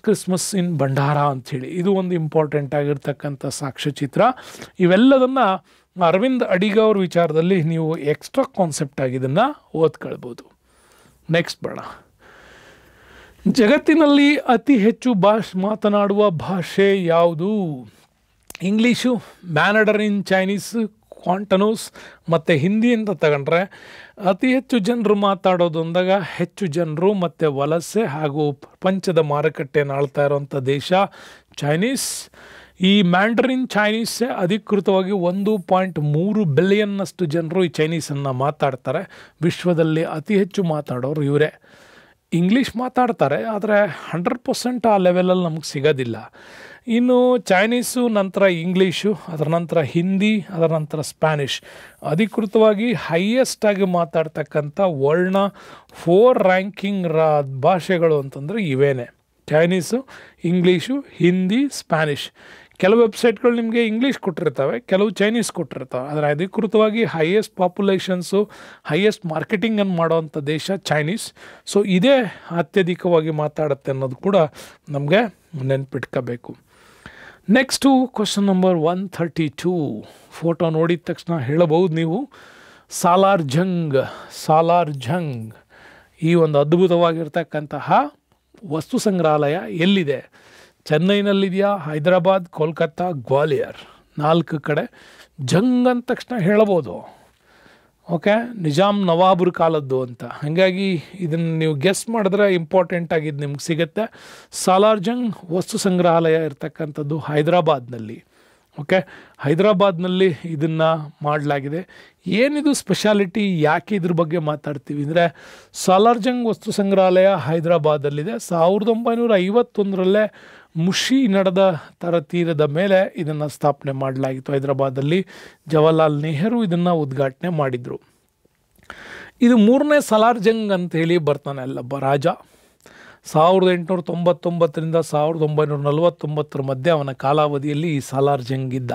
ಕ್ರಿಸ್ಮಸ್ ಇನ್ ಭಂಡಾರ ಅಂಥೇಳಿ. ಇದು ಒಂದು ಇಂಪಾರ್ಟೆಂಟ್ ಆಗಿರ್ತಕ್ಕಂಥ ಸಾಕ್ಷ್ಯಚಿತ್ರ. ಇವೆಲ್ಲದನ್ನು ಅರವಿಂದ್ ಅಡಿಗ ಅವ್ರ ವಿಚಾರದಲ್ಲಿ ನೀವು ಎಕ್ಸ್ಟ್ರಾ ಕಾನ್ಸೆಪ್ಟ್ ಆಗಿ ಇದನ್ನು ಓದ್ಕೊಳ್ಬೋದು. ನೆಕ್ಸ್ಟ್ ಬೇಡ. ಜಗತ್ತಿನಲ್ಲಿ ಅತಿ ಹೆಚ್ಚು ಮಾತನಾಡುವ ಭಾಷೆ ಯಾವುದು? ಇಂಗ್ಲೀಷು, ಮ್ಯಾನಡರಿನ್, ಚೈನೀಸ್, ಕ್ವಾಂಟನೋಸ್ ಮತ್ತು ಹಿಂದಿ ಅಂತ ತಗೊಂಡ್ರೆ ಅತಿ ಹೆಚ್ಚು ಜನರು ಮಾತಾಡೋದು ಅಂದಾಗ ಹೆಚ್ಚು ಜನರು ಮತ್ತು ವಲಸೆ ಹಾಗೂ ಪ್ರಪಂಚದ ಮಾರುಕಟ್ಟೆಯನ್ನು ಆಳ್ತಾ ಇರೋವಂಥ ದೇಶ ಚೈನೀಸ್. ಈ ಮ್ಯಾಂಡರಿನ್ ಚೈನೀಸೇ ಅಧಿಕೃತವಾಗಿ 1.3 ಬಿಲಿಯನ್ನಷ್ಟು ಜನರು ಈ ಚೈನೀಸನ್ನು ಮಾತಾಡ್ತಾರೆ. ವಿಶ್ವದಲ್ಲಿ ಅತಿ ಹೆಚ್ಚು ಮಾತಾಡೋರು ಇವರೇ. ಇಂಗ್ಲೀಷ್ ಮಾತಾಡ್ತಾರೆ, ಆದರೆ 100% ಆ ಲೆವೆಲಲ್ಲಿ ನಮಗೆ ಸಿಗೋದಿಲ್ಲ. ಇನ್ನು ಚೈನೀಸು, ನಂತರ ಇಂಗ್ಲೀಷು, ಅದರ ನಂತರ ಹಿಂದಿ, ಅದರ ನಂತರ ಸ್ಪ್ಯಾನಿಷ್. ಅಧಿಕೃತವಾಗಿ ಹೈಯೆಸ್ಟಾಗಿ ಮಾತಾಡ್ತಕ್ಕಂಥ ವರ್ಲ್ಡ್ನ 4 ರ್ಯಾಂಕಿಂಗ್ ಭಾಷೆಗಳು ಅಂತಂದರೆ ಇವೇನೆ: ಚೈನೀಸು, ಇಂಗ್ಲೀಷು, ಹಿಂದಿ, ಸ್ಪ್ಯಾನಿಷ್. ಕೆಲವು ವೆಬ್ಸೈಟ್ಗಳು ನಿಮಗೆ ಇಂಗ್ಲೀಷ್ ಕೊಟ್ಟಿರ್ತವೆ, ಕೆಲವು ಚೈನೀಸ್ ಕೊಟ್ಟಿರ್ತವೆ. ಆದರೆ ಅಧಿಕೃತವಾಗಿ ಹೈಯೆಸ್ಟ್ ಪಾಪ್ಯುಲೇಷನ್ಸು, ಹೈಯೆಸ್ಟ್ ಮಾರ್ಕೆಟಿಂಗನ್ನು ಮಾಡೋವಂಥ ದೇಶ ಚೈನೀಸ್. ಸೊ ಇದೇ ಅತ್ಯಧಿಕವಾಗಿ ಮಾತಾಡುತ್ತೆ ಅನ್ನೋದು ಕೂಡ ನಮಗೆ ನೆನ್ಪಿಟ್ಕೋಬೇಕು. Next question number 132. ಫೋಟೋ ನೋಡಿದ ತಕ್ಷಣ ಹೇಳಬಹುದು ನೀವು, ಸಾಲಾರ್ ಜಂಗ್ ಈ ಒಂದು ಅದ್ಭುತವಾಗಿರ್ತಕ್ಕಂತಹ ವಸ್ತು ಸಂಗ್ರಹಾಲಯ ಎಲ್ಲಿದೆ? ಚೆನ್ನೈನಲ್ಲಿದೆಯಾ, ಹೈದರಾಬಾದ್, ಕೋಲ್ಕತ್ತಾ, ಗ್ವಾಲಿಯರ್? 4 ಕಡೆ. ಜಂಗ್ ಅಂದ ತಕ್ಷಣ ಹೇಳಬಹುದು, ಓಕೆ, ನಿಜಾಮ್ ನವಾಬರ ಕಾಲದ್ದು ಅಂತ. ಹಾಗಾಗಿ ಇದನ್ನು ನೀವು ಗೆಸ್ ಮಾಡಿದ್ರೆ ಇಂಪಾರ್ಟೆಂಟ್ ಆಗಿದ್ದು ನಿಮ್ಗೆ ಸಿಗುತ್ತೆ. ಸಾಲಾರ್ ಜಂಗ್ ವಸ್ತು ಸಂಗ್ರಹಾಲಯ ಇರ್ತಕ್ಕಂಥದ್ದು ಹೈದರಾಬಾದ್ನಲ್ಲಿ. ಓಕೆ, ಹೈದರಾಬಾದ್ನಲ್ಲಿ ಇದನ್ನು ಮಾಡಲಾಗಿದೆ. ಏನಿದು ಸ್ಪೆಷಾಲಿಟಿ, ಯಾಕೆ ಇದ್ರ ಬಗ್ಗೆ ಮಾತಾಡ್ತೀವಿ ಅಂದರೆ, ಸಾಲಾರ್ ಜಂಗ್ ವಸ್ತು ಸಂಗ್ರಹಾಲಯ ಹೈದರಾಬಾದಲ್ಲಿದೆ. 1951ರಲ್ಲೇ ಮುಷಿ ನಡೆದ ತೀರದ ಮೇಲೆ ಇದನ್ನು ಸ್ಥಾಪನೆ ಮಾಡಲಾಗಿತ್ತು ಹೈದರಾಬಾದಲ್ಲಿ. ಜವಾಹರ್ಲಾಲ್ ನೆಹರು ಇದನ್ನು ಉದ್ಘಾಟನೆ ಮಾಡಿದರು. ಇದು 3ನೇ ಸಾಲಾರ್ ಜಂಗ್ ಅಂತೇಳಿ ಬರ್ತಾನೆ ಅಲ್ಲೊಬ್ಬ ರಾಜ. 1899ರಿಂದ 1949 ಮಧ್ಯೆ ಅವನ ಕಾಲಾವಧಿಯಲ್ಲಿ ಈ ಸಾಲಾರ್ ಜಂಗ್ ಇದ್ದ.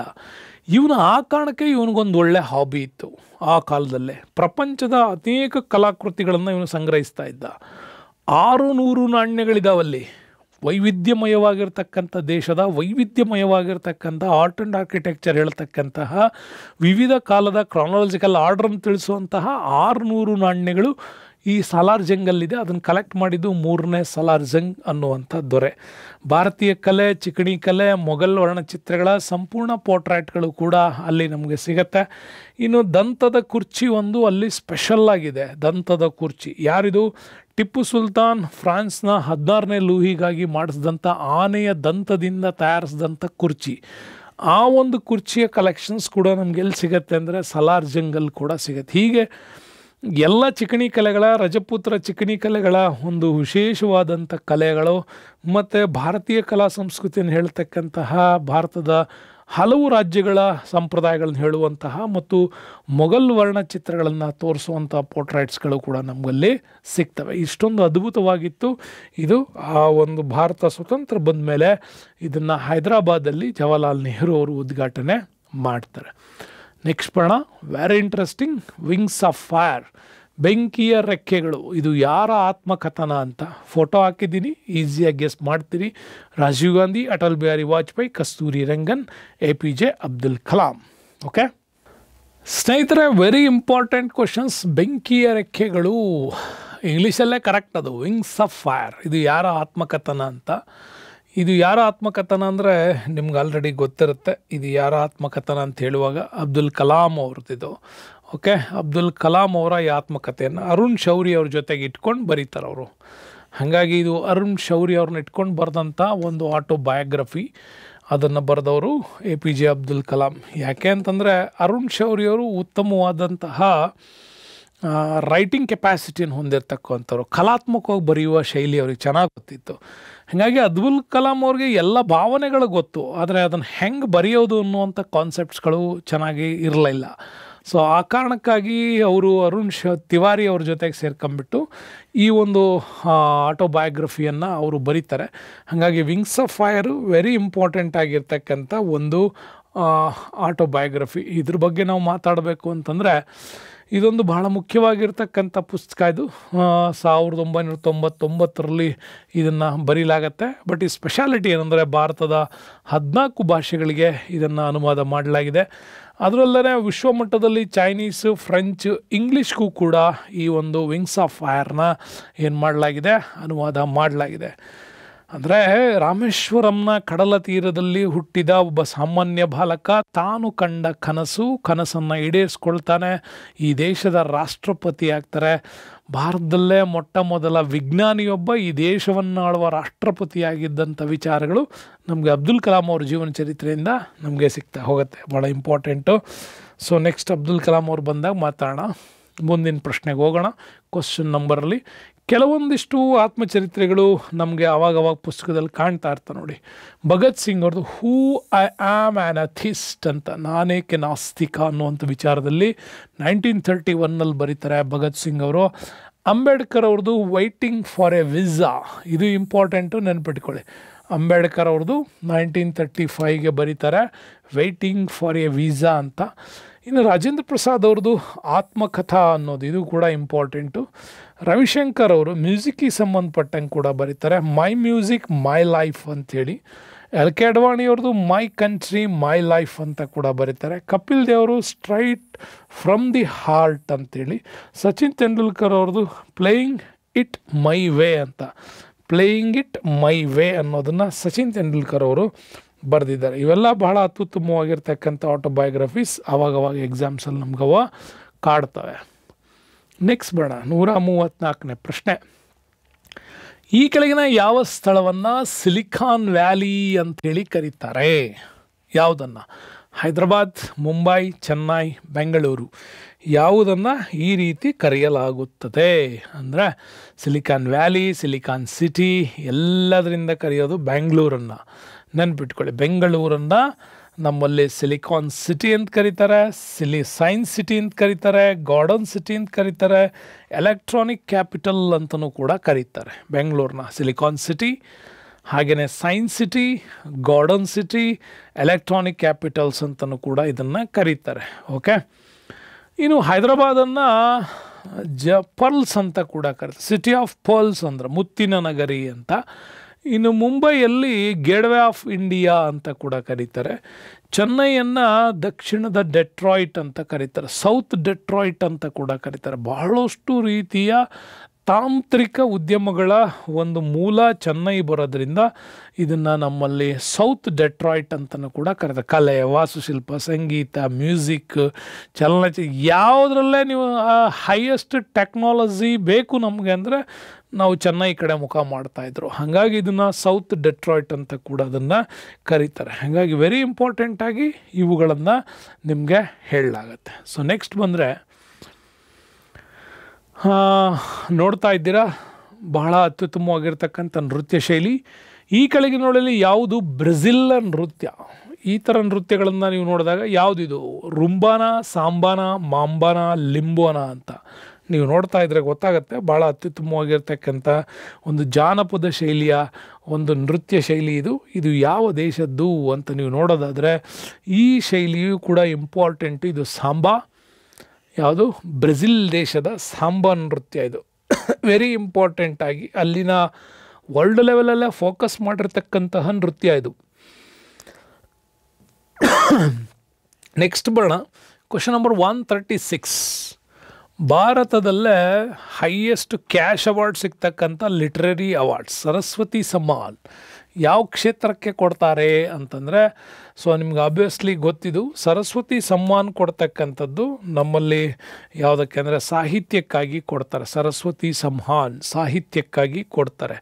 ಇವನು ಆ ಕಾರಣಕ್ಕೆ ಇವನಿಗೊಂದು ಒಳ್ಳೆ ಹಾಬಿ ಇತ್ತು. ಆ ಕಾಲದಲ್ಲೇ ಪ್ರಪಂಚದ ಅನೇಕ ಕಲಾಕೃತಿಗಳನ್ನು ಇವನು ಸಂಗ್ರಹಿಸ್ತಾ ಇದ್ದ. 600 ನಾಣ್ಯಗಳಿದಾವಲ್ಲಿ. ವೈವಿಧ್ಯಮಯವಾಗಿರ್ತಕ್ಕಂಥ ದೇಶದ ವೈವಿಧ್ಯಮಯವಾಗಿರ್ತಕ್ಕಂಥ ಆರ್ಟ್ ಆ್ಯಂಡ್ ಆರ್ಕಿಟೆಕ್ಚರ್ ಹೇಳ್ತಕ್ಕಂತಹ ವಿವಿಧ ಕಾಲದ ಕ್ರಾನಾಲಜಿಕಲ್ ಆರ್ಡ್ರನ್ನು ತಿಳಿಸುವಂತಹ 600 ನಾಣ್ಯಗಳು ಈ ಸಲಾರ್ ಜಂಗಲ್ಲಿದೆ. ಅದನ್ನು ಕಲೆಕ್ಟ್ ಮಾಡಿದ್ದು 3ನೇ ಸಲಾರ್ ಜಂಗ್ ಅನ್ನುವಂಥ ದೊರೆ. ಭಾರತೀಯ ಕಲೆ, ಚಿಕಣಿ ಕಲೆ, ಮೊಘಲ್ ವರ್ಣಚಿತ್ರಗಳ ಸಂಪೂರ್ಣ ಪೋರ್ಟ್ರೇಟ್ಗಳು ಕೂಡ ಅಲ್ಲಿ ನಮಗೆ ಸಿಗತ್ತೆ. ಇನ್ನು ದಂತದ ಕುರ್ಚಿ ಒಂದು ಅಲ್ಲಿ ಸ್ಪೆಷಲ್ ಆಗಿದೆ. ದಂತದ ಕುರ್ಚಿ ಯಾರಿದು? ಟಿಪ್ಪು ಸುಲ್ತಾನ್ ಫ್ರಾನ್ಸ್ನ 16ನೇ ಲೂಯಿಗಾಗಿ ಮಾಡಿಸಿದಂಥ ಆನೆಯ ದಂತದಿಂದ ತಯಾರಿಸಿದಂಥ ಕುರ್ಚಿ. ಆ ಒಂದು ಕುರ್ಚಿಯ ಕಲೆಕ್ಷನ್ಸ್ ಕೂಡ ನಮ್ಗೆ ಎಲ್ಲಿ ಸಿಗತ್ತೆ ಅಂದರೆ ಸಲಾರ್ ಜಂಗಲ್ ಕೂಡ ಸಿಗತ್ತೆ. ಹೀಗೆ ಎಲ್ಲ ಚಿಕಣಿ ಕಲೆಗಳ, ರಜಪೂತ್ರ ಚಿಕಣಿ ಕಲೆಗಳ ಒಂದು ವಿಶೇಷವಾದಂಥ ಕಲೆಗಳು ಮತ್ತು ಭಾರತೀಯ ಕಲಾ ಸಂಸ್ಕೃತಿಯನ್ನು ಹೇಳ್ತಕ್ಕಂತಹ ಭಾರತದ ಹಲವು ರಾಜ್ಯಗಳ ಸಂಪ್ರದಾಯಗಳನ್ನು ಹೇಳುವಂತಹ ಮತ್ತು ಮೊಘಲ್ ವರ್ಣಚಿತ್ರಗಳನ್ನು ತೋರಿಸುವಂಥ ಪೋರ್ಟ್ರೇಟ್ಸ್ಗಳು ಕೂಡ ನಮಗಲ್ಲಿ ಸಿಗ್ತವೆ. ಇಷ್ಟೊಂದು ಅದ್ಭುತವಾಗಿತ್ತು ಇದು. ಆ ಒಂದು ಭಾರತ ಸ್ವತಂತ್ರ ಬಂದ ಮೇಲೆ ಇದನ್ನು ಹೈದರಾಬಾದಲ್ಲಿ ಜವಾಹರ್ಲಾಲ್ ನೆಹರು ಅವರು ಉದ್ಘಾಟನೆ ಮಾಡ್ತಾರೆ. ನೆಕ್ಸ್ಟ್ ಬರೋಣ, very interesting. Wings of fire, ಬೆಂಕಿಯ ರೆಕ್ಕೆಗಳು. ಇದು ಯಾರ ಆತ್ಮಕಥನ ಅಂತ ಫೋಟೋ ಹಾಕಿದ್ದೀನಿ, ಈಸಿಯಾಗಿ ಗೆಸ್ ಮಾಡ್ತೀರಿ. ರಾಜೀವ್ ಗಾಂಧಿ, ಅಟಲ್ ಬಿಹಾರಿ ವಾಜಪೇಯಿ, ಕಸ್ತೂರಿ ರಂಗನ್, APJ ಅಬ್ದುಲ್ ಕಲಾಂ. ಓಕೆ ಸ್ನೇಹಿತರೆ, ವೆರಿ ಇಂಪಾರ್ಟೆಂಟ್ ಕ್ವಶನ್ಸ್. ಬೆಂಕಿಯ ರೆಕ್ಕೆಗಳು ಇಂಗ್ಲೀಷಲ್ಲೇ ಕರೆಕ್ಟ್ ಅದು, ವಿಂಗ್ಸ್ ಆಫ್ ಫೈರ್. ಇದು ಯಾರ ಆತ್ಮಕಥನ ಅಂತ. ಇದು ಯಾರ ಆತ್ಮಕಥನ ಅಂದರೆ ನಿಮ್ಗೆ ಆಲ್ರೆಡಿ ಗೊತ್ತಿರುತ್ತೆ. ಇದು ಯಾರ ಆತ್ಮಕಥನ ಅಂತ ಹೇಳುವಾಗ ಅಬ್ದುಲ್ ಕಲಾಂ ಅವ್ರದ್ದಿದು. ಓಕೆ, ಅಬ್ದುಲ್ ಕಲಾಂ ಅವರ ಈ ಆತ್ಮಕಥೆಯನ್ನು ಅರುಣ್ ಶೌರಿ ಅವ್ರ ಜೊತೆಗೆ ಇಟ್ಕೊಂಡು ಬರೀತಾರೆ ಅವರು. ಹಾಗಾಗಿ ಇದು ಅರುಣ್ ಶೌರಿ ಅವ್ರನ್ನ ಇಟ್ಕೊಂಡು ಬರೆದಂಥ ಒಂದು ಆಟೋಬಯೋಗ್ರಫಿ. ಅದನ್ನು ಬರೆದವರು APJ ಅಬ್ದುಲ್ ಕಲಾಂ. ಯಾಕೆ ಅಂತಂದರೆ ಅರುಣ್ ಶೌರಿ ಅವರು ಉತ್ತಮವಾದಂತಹ ರೈಟಿಂಗ್ ಕೆಪಾಸಿಟಿಯನ್ನು ಹೊಂದಿರತಕ್ಕಂಥವ್ರು. ಕಲಾತ್ಮಕವಾಗಿ ಬರೆಯುವ ಶೈಲಿ ಅವ್ರಿಗೆ ಚೆನ್ನಾಗಿ ಗೊತ್ತಿತ್ತು. ಹಾಗಾಗಿ ಅಬ್ದುಲ್ ಕಲಾಂ ಅವ್ರಿಗೆ ಎಲ್ಲ ಭಾವನೆಗಳು ಗೊತ್ತು, ಆದರೆ ಅದನ್ನು ಹೆಂಗೆ ಬರೆಯೋದು ಅನ್ನುವಂಥ ಕಾನ್ಸೆಪ್ಟ್ಸ್ಗಳು ಚೆನ್ನಾಗಿ ಇರಲಿಲ್ಲ. ಸೊ ಆ ಕಾರಣಕ್ಕಾಗಿ ಅವರು ಅರುಣ್ ತಿವಾರಿ ಅವ್ರ ಜೊತೆಗೆ ಸೇರ್ಕೊಂಡ್ಬಿಟ್ಟು ಈ ಒಂದು ಆಟೋಬಯೋಗ್ರಫಿಯನ್ನು ಅವರು ಬರೀತಾರೆ. ಹಾಗಾಗಿ wings of fire very important ಆಗಿರ್ತಕ್ಕಂಥ ಒಂದು ಆಟೋಬಯೋಗ್ರಫಿ. ಇದ್ರ ಬಗ್ಗೆ ನಾವು ಮಾತಾಡಬೇಕು ಅಂತಂದರೆ ಇದೊಂದು ಬಹಳ ಮುಖ್ಯವಾಗಿರ್ತಕ್ಕಂಥ ಪುಸ್ತಕ. ಇದು 1999ರಲ್ಲಿ ಇದನ್ನು ಬರೀಲಾಗತ್ತೆ. ಬಟ್ ಈ ಸ್ಪೆಷಾಲಿಟಿ ಏನಂದರೆ ಭಾರತದ 14 ಭಾಷೆಗಳಿಗೆ ಇದನ್ನು ಅನುವಾದ ಮಾಡಲಾಗಿದೆ. ಅದರಲ್ಲೇ ವಿಶ್ವಮಟ್ಟದಲ್ಲಿ ಚೈನೀಸು, ಫ್ರೆಂಚ್, ಇಂಗ್ಲೀಷ್ಗೂ ಕೂಡ ಈ ಒಂದು ವಿಂಗ್ಸ್ ಆಫ್ ಫೈರ್ನ ಏನು ಮಾಡಲಾಗಿದೆ, ಅನುವಾದ ಮಾಡಲಾಗಿದೆ. ಅಂದರೆ ರಾಮೇಶ್ವರಂನ ಕಡಲ ತೀರದಲ್ಲಿ ಹುಟ್ಟಿದ ಒಬ್ಬ ಸಾಮಾನ್ಯ ಬಾಲಕ ತಾನು ಕಂಡ ಕನಸನ್ನು ಈಡೇರಿಸ್ಕೊಳ್ತಾನೆ. ಈ ದೇಶದ ರಾಷ್ಟ್ರಪತಿ ಆಗ್ತಾರೆ. ಭಾರತದಲ್ಲೇ ಮೊಟ್ಟ ಮೊದಲ ವಿಜ್ಞಾನಿಯೊಬ್ಬ ಈ ದೇಶವನ್ನು ಆಳುವ ರಾಷ್ಟ್ರಪತಿಯಾಗಿದ್ದಂಥ ವಿಚಾರಗಳು ನಮಗೆ ಅಬ್ದುಲ್ ಕಲಾಂ ಅವ್ರ ಜೀವನ ಚರಿತ್ರೆಯಿಂದ ನಮಗೆ ಸಿಗ್ತಾ ಹೋಗುತ್ತೆ. ಭಾಳ important. So next Abdul Kalam ಅವ್ರು ಬಂದಾಗ ಮಾತಾಡೋಣ. ಮುಂದಿನ ಪ್ರಶ್ನೆಗೆ ಹೋಗೋಣ. ಕ್ವಶನ್ ನಂಬರಲ್ಲಿ ಕೆಲವೊಂದಿಷ್ಟು ಆತ್ಮಚರಿತ್ರೆಗಳು ನಮಗೆ ಆವಾಗವಾಗ ಪುಸ್ತಕದಲ್ಲಿ ಕಾಣ್ತಾ ಇರ್ತಾರೆ ನೋಡಿ. ಭಗತ್ ಸಿಂಗ್ ಅವ್ರದ್ದು ಹೂ ಐ ಆಮ್ ಆ್ಯನ್ ಅಥಿಸ್ಟ್ ಅಂತ, ನಾನೇಕೆ ನಾಸ್ತಿಕ ಅನ್ನುವಂಥ ವಿಚಾರದಲ್ಲಿ 1931ನಲ್ಲಿ ಬರೀತಾರೆ ಭಗತ್ ಸಿಂಗ್ ಅವರು. ಅಂಬೇಡ್ಕರ್ ಅವ್ರದ್ದು ವೈಟಿಂಗ್ ಫಾರ್ ಎ ವಿಸಾ, ಇದು ಇಂಪಾರ್ಟೆಂಟು, ನೆನ್ಪಿಟ್ಕೊಳ್ಳಿ. ಅಂಬೇಡ್ಕರ್ ಅವ್ರದ್ದು 1935ಗೆ ಬರೀತಾರೆ ವೈಟಿಂಗ್ ಫಾರ್ ಎ ವೀಸಾ ಅಂತ. ಇನ್ನು ರಾಜೇಂದ್ರ ಪ್ರಸಾದ್ ಅವ್ರದ್ದು ಆತ್ಮಕಥಾ ಅನ್ನೋದು, ಇದು ಕೂಡ ಇಂಪಾರ್ಟೆಂಟು. ರವಿಶಂಕರ್ ಅವರು ಮ್ಯೂಸಿಕ್ಕಿಗೆ ಸಂಬಂಧಪಟ್ಟಂಗೆ ಕೂಡ ಬರೀತಾರೆ, ಮೈ ಮ್ಯೂಸಿಕ್ ಮೈ ಲೈಫ್ ಅಂಥೇಳಿ. LK ಅಡ್ವಾಣಿ ಅವ್ರದ್ದು ಮೈ ಕಂಟ್ರಿ ಮೈ ಲೈಫ್ ಅಂತ ಕೂಡ ಬರೀತಾರೆ. ಕಪಿಲ್ ದೇವರು ಸ್ಟ್ರೈಟ್ ಫ್ರಮ್ ದಿ ಹಾರ್ಟ್ ಅಂಥೇಳಿ. ಸಚಿನ್ ತೆಂಡೂಲ್ಕರ್ ಅವ್ರದ್ದು ಪ್ಲೇಯಿಂಗ್ ಇಟ್ ಮೈ ವೇ ಅಂತ, ಪ್ಲೇಯಿಂಗ್ ಇಟ್ ಮೈ ವೇ ಅನ್ನೋದನ್ನು ಸಚಿನ್ ತೆಂಡೂಲ್ಕರ್ ಅವರು ಬರೆದಿದ್ದಾರೆ. ಇವೆಲ್ಲ ಬಹಳ ಅತ್ಯುತ್ತಮವಾಗಿರ್ತಕ್ಕಂಥ ಆಟೋಬಯೋಗ್ರಫೀಸ್. ಆವಾಗವಾಗ ಎಕ್ಸಾಮ್ಸಲ್ಲಿ ನಮ್ಗವ ಕಾಡ್ತವೆ. ನೆಕ್ಸ್ಟ್ ಬೇಡ, 134ನೇ ಪ್ರಶ್ನೆ. ಈ ಕೆಳಗಿನ ಯಾವ ಸ್ಥಳವನ್ನು ಸಿಲಿಕಾನ್ ವ್ಯಾಲಿ ಅಂಥೇಳಿ ಕರೀತಾರೆ? ಯಾವುದನ್ನು? ಹೈದರಾಬಾದ್, ಮುಂಬೈ, ಚೆನ್ನೈ, ಬೆಂಗಳೂರು. ಯಾವುದನ್ನು ಈ ರೀತಿ ಕರೆಯಲಾಗುತ್ತದೆ ಅಂದರೆ ಸಿಲಿಕಾನ್ ವ್ಯಾಲಿ, ಸಿಲಿಕಾನ್ ಸಿಟಿ ಎಲ್ಲದರಿಂದ ಕರೆಯೋದು ಬೆಂಗಳೂರನ್ನು. ನೆನ್ಪಿಟ್ಕೊಳ್ಳಿ, ಬೆಂಗಳೂರನ್ನು ನಮ್ಮಲ್ಲಿ ಸಿಲಿಕಾನ್ ಸಿಟಿ ಅಂತ ಕರೀತಾರೆ, ಸೈನ್ಸ್ ಸಿಟಿ ಅಂತ ಕರೀತಾರೆ, ಗಾರ್ಡನ್ ಸಿಟಿ ಅಂತ ಕರೀತಾರೆ, ಎಲೆಕ್ಟ್ರಾನಿಕ್ ಕ್ಯಾಪಿಟಲ್ ಅಂತಲೂ ಕೂಡ ಕರೀತಾರೆ ಬೆಂಗಳೂರನ್ನ. ಸಿಲಿಕಾನ್ ಸಿಟಿ, ಹಾಗೆಯೇ science city, garden city, electronic capitals ಅಂತಲೂ ಕೂಡ ಇದನ್ನು ಕರೀತಾರೆ. ಓಕೆ, ಇನ್ನು ಹೈದರಾಬಾದನ್ನು ಪರ್ಲ್ಸ್ ಅಂತ ಕೂಡ ಕರೀತಾರೆ. ಸಿಟಿ ಆಫ್ ಪರ್ಲ್ಸ್ ಅಂದ್ರೆ ಮುತ್ತಿನ ನಗರಿ ಅಂತ. ಇನ್ನು ಮುಂಬೈಯಲ್ಲಿ ಗೇಟ್ವೇ ಆಫ್ ಇಂಡಿಯಾ ಅಂತ ಕೂಡ ಕರೀತಾರೆ. ಚೆನ್ನೈಯನ್ನು ದಕ್ಷಿಣದ ಡೆಟ್ರಾಯ್ಟ್ ಅಂತ ಕರೀತಾರೆ. ಸೌತ್ ಡೆಟ್ರಾಯ್ಟ್ ಅಂತ ಕೂಡ ಕರೀತಾರೆ. ಬಹಳಷ್ಟು ರೀತಿಯ ತಾಂತ್ರಿಕ ಉದ್ಯಮಗಳ ಒಂದು ಮೂಲ ಚೆನ್ನೈ ಬರೋದ್ರಿಂದ ಇದನ್ನು ನಮ್ಮಲ್ಲಿ ಸೌತ್ ಡೆಟ್ರಾಯ್ಟ್ ಅಂತಲೂ ಕೂಡ ಕರೀತಾರೆ. ಕಲೆ, ವಾಸ್ತುಶಿಲ್ಪ, ಸಂಗೀತ, ಮ್ಯೂಸಿಕ್, ಚಲನಚಿತ್ರ ಯಾವುದರಲ್ಲೇ ನೀವು ಹೈಯೆಸ್ಟ್ ಟೆಕ್ನಾಲಜಿ ಬೇಕು ನಮಗೆ ಅಂದರೆ ನಾವು ಚೆನ್ನೈ ಕಡೆ ಮುಖ ಮಾಡ್ತಾಯಿದ್ರು. ಹಾಗಾಗಿ ಇದನ್ನು ಸೌತ್ ಡೆಟ್ರಾಯ್ಟ್ ಅಂತ ಕೂಡ ಅದನ್ನು ಕರೀತಾರೆ. ಹಾಗಾಗಿ ವೆರಿ ಇಂಪಾರ್ಟೆಂಟಾಗಿ ಇವುಗಳನ್ನು ನಿಮಗೆ ಹೇಳಲಾಗತ್ತೆ. ಸೊ ನೆಕ್ಸ್ಟ್ ಬಂದರೆ ನೋಡ್ತಾ ಇದ್ದೀರಾ ಬಹಳ ಅತ್ಯುತ್ತಮವಾಗಿರ್ತಕ್ಕಂಥ ನೃತ್ಯ ಶೈಲಿ. ಈ ಕೆಳಗಿನೊಳಲ್ಲಿ ಯಾವುದು ಬ್ರೆಜಿಲ್ ನೃತ್ಯ? ಈ ಥರ ನೃತ್ಯಗಳನ್ನು ನೀವು ನೋಡಿದಾಗ ಯಾವುದಿದು? ರುಂಬಾನ, ಸಾಂಬಾನ, ಮಾಂಬಾನ, ಲಿಂಬೋನ ಅಂತ ನೀವು ನೋಡ್ತಾ ಇದ್ರೆ ಗೊತ್ತಾಗುತ್ತೆ. ಭಾಳ ಅತ್ಯುತ್ತಮವಾಗಿರ್ತಕ್ಕಂಥ ಒಂದು ಜಾನಪದ ಶೈಲಿಯ ಒಂದು ನೃತ್ಯ ಶೈಲಿ ಇದು. ಇದು ಯಾವ ದೇಶದ್ದು ಅಂತ ನೀವು ನೋಡೋದಾದರೆ ಈ ಶೈಲಿಯು ಕೂಡ ಇಂಪಾರ್ಟೆಂಟು. ಇದು ಸಾಂಬಾ. ಯಾವುದು? ಬ್ರೆಜಿಲ್ ದೇಶದ ಸಾಂಬಾ ನೃತ್ಯ ಇದು. ವೆರಿ ಇಂಪಾರ್ಟೆಂಟಾಗಿ ಅಲ್ಲಿನ ವರ್ಲ್ಡ್ ಲೆವೆಲಲ್ಲೇ ಫೋಕಸ್ ಮಾಡಿರ್ತಕ್ಕಂತಹ ನೃತ್ಯ ಇದು. ನೆಕ್ಸ್ಟ್ ಬರೋಣ. Question number 136. ಭಾರತದಲ್ಲೇ ಹೈಯೆಸ್ಟ್ ಕ್ಯಾಶ್ ಅವಾರ್ಡ್ ಸಿಗ್ತಕ್ಕಂಥ ಲಿಟ್ರರಿ ಅವಾರ್ಡ್ಸ್ ಸರಸ್ವತಿ ಸಮ್ಮಾನ್ ಯಾವ ಕ್ಷೇತ್ರಕ್ಕೆ ಕೊಡ್ತಾರೆ ಅಂತಂದರೆ, ಸೊ ನಿಮ್ಗೆ ಆಬ್ವಿಯಸ್ಲಿ ಗೊತ್ತಿದ್ದು ಸರಸ್ವತಿ ಸಮ್ಮಾನ್ ಕೊಡ್ತಕ್ಕಂಥದ್ದು ನಮ್ಮಲ್ಲಿ ಯಾವುದಕ್ಕೆ ಅಂದರೆ ಸಾಹಿತ್ಯಕ್ಕಾಗಿ ಕೊಡ್ತಾರೆ. ಸರಸ್ವತಿ ಸಮ್ಮಾನ್ ಸಾಹಿತ್ಯಕ್ಕಾಗಿ ಕೊಡ್ತಾರೆ.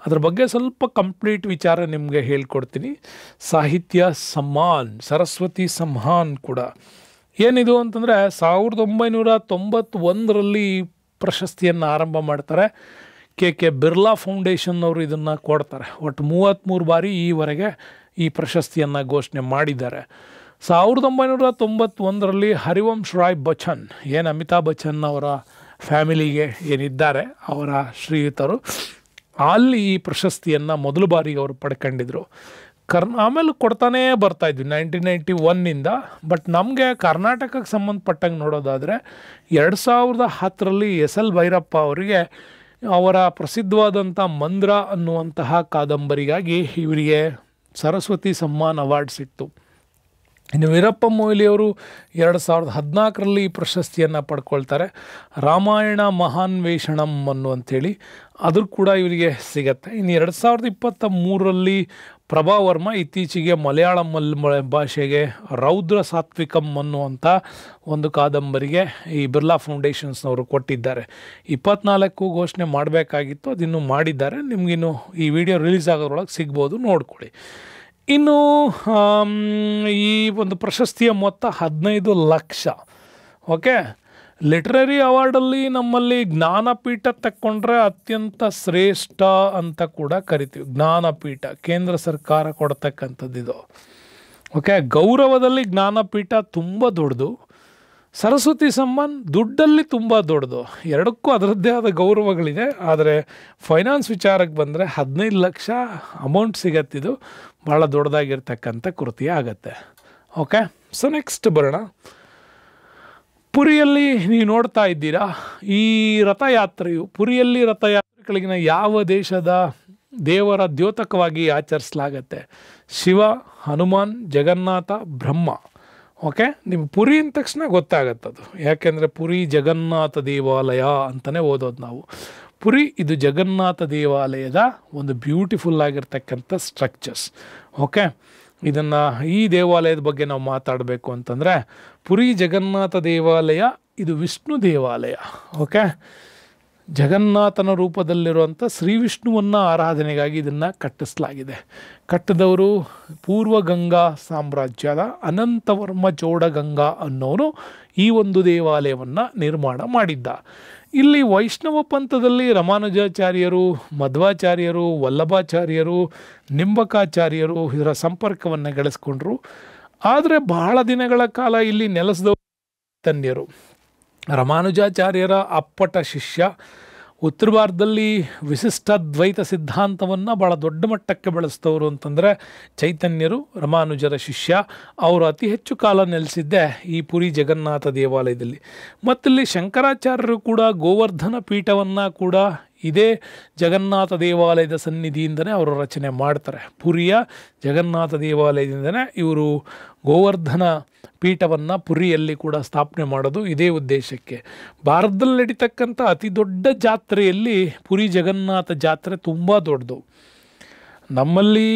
ಅದ್ರ ಬಗ್ಗೆ ಸ್ವಲ್ಪ ಕಂಪ್ಲೀಟ್ ವಿಚಾರ ನಿಮಗೆ ಹೇಳ್ಕೊಡ್ತೀನಿ. ಸಾಹಿತ್ಯ ಸಮ್ಮಾನ್, ಸರಸ್ವತಿ ಸಮ್ಮಾನ್ ಕೂಡ ಏನಿದು ಅಂತಂದರೆ 1991ರಲ್ಲಿ ಪ್ರಶಸ್ತಿಯನ್ನು ಆರಂಭ ಮಾಡ್ತಾರೆ. ಕೆ ಬಿರ್ಲಾ ಫೌಂಡೇಶನ್ ಅವರು ಇದನ್ನು ಕೊಡ್ತಾರೆ. ಒಟ್ಟು 33 ಬಾರಿ ಈವರೆಗೆ ಈ ಪ್ರಶಸ್ತಿಯನ್ನು ಘೋಷಣೆ ಮಾಡಿದ್ದಾರೆ. 1991ರಲ್ಲಿ ಹರಿವಂಶ್ ರಾಯ್ ಬಚ್ಚನ್, ಏನು ಅಮಿತಾಬ್ ಬಚ್ಚನ್ ಅವರ ಫ್ಯಾಮಿಲಿಗೆ ಏನಿದ್ದಾರೆ ಅವರ ಶ್ರೀಯುತರು, ಅಲ್ಲಿ ಈ ಪ್ರಶಸ್ತಿಯನ್ನು ಮೊದಲು ಬಾರಿಗೆ ಅವರು ಪಡ್ಕೊಂಡಿದ್ರು. ಆಮೇಲೆ ಕೊಡ್ತಾನೇ ಬರ್ತಾಯಿದ್ವಿ 1991ನಿಂದ. ಬಟ್ ನಮಗೆ ಕರ್ನಾಟಕಕ್ಕೆ ಸಂಬಂಧಪಟ್ಟಂಗೆ ನೋಡೋದಾದರೆ 2010ರಲ್ಲಿ ಎಸ್.ಎಲ್. ಭೈರಪ್ಪ ಅವರಿಗೆ ಅವರ ಪ್ರಸಿದ್ಧವಾದಂಥ ಮಂದ್ರ ಅನ್ನುವಂತಹ ಕಾದಂಬರಿಗಾಗಿ ಇವರಿಗೆ ಸರಸ್ವತಿ ಸಮ್ಮಾನ್ ಅವಾರ್ಡ್ ಸಿಕ್ತು. ಇನ್ನು ವೀರಪ್ಪ ಮೊಯ್ಲಿಯವರು 2014ರಲ್ಲಿ ಈ ಪ್ರಶಸ್ತಿಯನ್ನು ಪಡ್ಕೊಳ್ತಾರೆ. ರಾಮಾಯಣ ಮಹಾನ್ವೇಷಣಂ ಅನ್ನುವಂಥೇಳಿ ಅದು ಕೂಡ ಇವರಿಗೆ ಸಿಗತ್ತೆ. ಇನ್ನು 2023ರಲ್ಲಿ ಪ್ರಭಾ ವರ್ಮ ಇತ್ತೀಚೆಗೆ ಮಲಯಾಳಂ ಭಾಷೆಗೆ ರೌದ್ರ ಸಾತ್ವಿಕಂ ಅನ್ನುವಂಥ ಒಂದು ಕಾದಂಬರಿಗೆ ಈ ಬಿರ್ಲಾ ಫೌಂಡೇಶನ್ಸ್ನವರು ಕೊಟ್ಟಿದ್ದಾರೆ. 24 ಘೋಷಣೆ ಮಾಡಬೇಕಾಗಿತ್ತು, ಅದಿನ್ನೂ ಮಾಡಿದ್ದಾರೆ. ನಿಮಗಿನ್ನು ಈ ವಿಡಿಯೋ ರಿಲೀಸ್ ಆಗೋದ್ರೊಳಗೆ ಸಿಗ್ಬೋದು, ನೋಡ್ಕೊಳ್ಳಿ. ಇನ್ನು ಈ ಒಂದು ಪ್ರಶಸ್ತಿಯ ಮೊತ್ತ 15 ಲಕ್ಷ. ಓಕೆ, ಲಿಟ್ರರಿ ಅವಾರ್ಡಲ್ಲಿ ನಮ್ಮಲ್ಲಿ ಜ್ಞಾನಪೀಠ ತಕ್ಕೊಂಡ್ರೆ ಅತ್ಯಂತ ಶ್ರೇಷ್ಠ ಅಂತ ಕೂಡ ಕರಿತೀವಿ. ಜ್ಞಾನಪೀಠ ಕೇಂದ್ರ ಸರ್ಕಾರ ಕೊಡ್ತಕ್ಕಂಥದ್ದಿದು. ಓಕೆ, ಗೌರವದಲ್ಲಿ ಜ್ಞಾನಪೀಠ ತುಂಬ ದೊಡ್ಡದು. ಸರಸ್ವತಿ ಸಮ್ಮಾನ್ ದುಡ್ಡಲ್ಲಿ ತುಂಬ ದೊಡ್ಡದು. ಎರಡಕ್ಕೂ ಅದರದ್ದೇ ಆದ ಗೌರವಗಳಿದೆ. ಆದರೆ ಫೈನಾನ್ಸ್ ವಿಚಾರಕ್ಕೆ ಬಂದರೆ 15 ಲಕ್ಷ ಅಮೌಂಟ್ ಸಿಗತ್ತಿದು. ಭಾಳ ದೊಡ್ಡದಾಗಿರ್ತಕ್ಕಂಥ ಕೃತಿ ಆಗತ್ತೆ. ಓಕೆ, ಸೊ ನೆಕ್ಸ್ಟ್ ಬರೋಣ. ಪುರಿಯಲ್ಲಿ ನೀವು ನೋಡ್ತಾ ಇದ್ದೀರಾ ಈ ರಥಯಾತ್ರೆಯು, ಪುರಿಯಲ್ಲಿ ರಥಯಾತ್ರೆಗಳಿಗಿನ ಯಾವ ದೇಶದ ದೇವರ ದ್ಯೋತಕವಾಗಿ ಆಚರಿಸಲಾಗತ್ತೆ? ಶಿವ, ಹನುಮಾನ್, ಜಗನ್ನಾಥ, ಬ್ರಹ್ಮ. ಓಕೆ, ನಿಮ್ಮ ಪುರಿ ಅಂದ ತಕ್ಷಣ ಗೊತ್ತಾಗತ್ತದು. ಯಾಕೆಂದರೆ ಪುರಿ ಜಗನ್ನಾಥ ದೇವಾಲಯ ಅಂತಲೇ ಓದೋದು ನಾವು. ಪುರಿ ಇದು ಜಗನ್ನಾಥ ದೇವಾಲಯದ ಒಂದು ಬ್ಯೂಟಿಫುಲ್ ಆಗಿರ್ತಕ್ಕಂಥ ಸ್ಟ್ರಕ್ಚರ್ಸ್. ಓಕೆ, ಇದನ್ನು ಈ ದೇವಾಲಯದ ಬಗ್ಗೆ ನಾವು ಮಾತಾಡಬೇಕು ಅಂತಂದರೆ ಪುರಿ ಜಗನ್ನಾಥ ದೇವಾಲಯ ಇದು ವಿಷ್ಣು ದೇವಾಲಯ. ಓಕೆ, ಜಗನ್ನಾಥನ ರೂಪದಲ್ಲಿರುವಂಥ ಶ್ರೀ ವಿಷ್ಣುವನ್ನು ಆರಾಧನೆಗಾಗಿ ಇದನ್ನು ಕಟ್ಟಿಸಲಾಗಿದೆ. ಕಟ್ಟಿದವರು ಪೂರ್ವ ಗಂಗಾ ಸಾಮ್ರಾಜ್ಯದ ಅನಂತವರ್ಮ ಚೋಡಗಂಗಾ ಅನ್ನೋರು ಈ ಒಂದು ದೇವಾಲಯವನ್ನು ನಿರ್ಮಾಣ ಮಾಡಿದ್ದ. ಇಲ್ಲಿ ವೈಷ್ಣವ ಪಂಥದಲ್ಲಿ ರಾಮಾನುಜಾಚಾರ್ಯರು, ಮಧ್ವಾಚಾರ್ಯರು, ವಲ್ಲಭಾಚಾರ್ಯರು, ನಿಂಬಕಾಚಾರ್ಯರು ಇದರ ಸಂಪರ್ಕವನ್ನು ಗಳಿಸ್ಕೊಂಡ್ರು. ಆದರೆ ಬಹಳ ದಿನಗಳ ಕಾಲ ಇಲ್ಲಿ ನೆಲೆಸಿದವರು ತನ್ಯರು. ರಾಮಾನುಜಾಚಾರ್ಯರ ಅಪ್ಪಟ ಶಿಷ್ಯ ಉತ್ತರ ಭಾರತದಲ್ಲಿ ವಿಶಿಷ್ಟ ದ್ವೈತ ಸಿದ್ಧಾಂತವನ್ನು ಭಾಳ ದೊಡ್ಡ ಮಟ್ಟಕ್ಕೆ ಬೆಳೆಸ್ತವರು ಅಂತಂದರೆ ಚೈತನ್ಯರು, ರಾಮಾನುಜರ ಶಿಷ್ಯ. ಅವರು ಅತಿ ಹೆಚ್ಚು ಕಾಲ ನೆಲೆಸಿದ್ದೆ ಈ ಪುರಿ ಜಗನ್ನಾಥ ದೇವಾಲಯದಲ್ಲಿ. ಮತ್ತಿಲ್ಲಿ ಶಂಕರಾಚಾರ್ಯರು ಕೂಡ ಗೋವರ್ಧನ ಪೀಠವನ್ನು ಕೂಡ ಇದೇ ಜಗನ್ನಾಥ ದೇವಾಲಯದ ಸನ್ನಿಧಿಯಿಂದನೇ ಅವರು ರಚನೆ ಮಾಡ್ತಾರೆ. ಪುರಿಯ ಜಗನ್ನಾಥ ದೇವಾಲಯದಿಂದನೇ ಇವರು ಗೋವರ್ಧನ ಪೀಠವನ್ನು ಪುರಿಯಲ್ಲಿ ಕೂಡ ಸ್ಥಾಪನೆ ಮಾಡೋದು ಇದೇ ಉದ್ದೇಶಕ್ಕೆ. ಭಾರತದಲ್ಲಿ ನಡೀತಕ್ಕಂಥ ಅತಿ ದೊಡ್ಡ ಜಾತ್ರೆಯಲ್ಲಿ ಪುರಿ ಜಗನ್ನಾಥ ಜಾತ್ರೆ ತುಂಬ ದೊಡ್ಡದು. ನಮ್ಮಲ್ಲಿ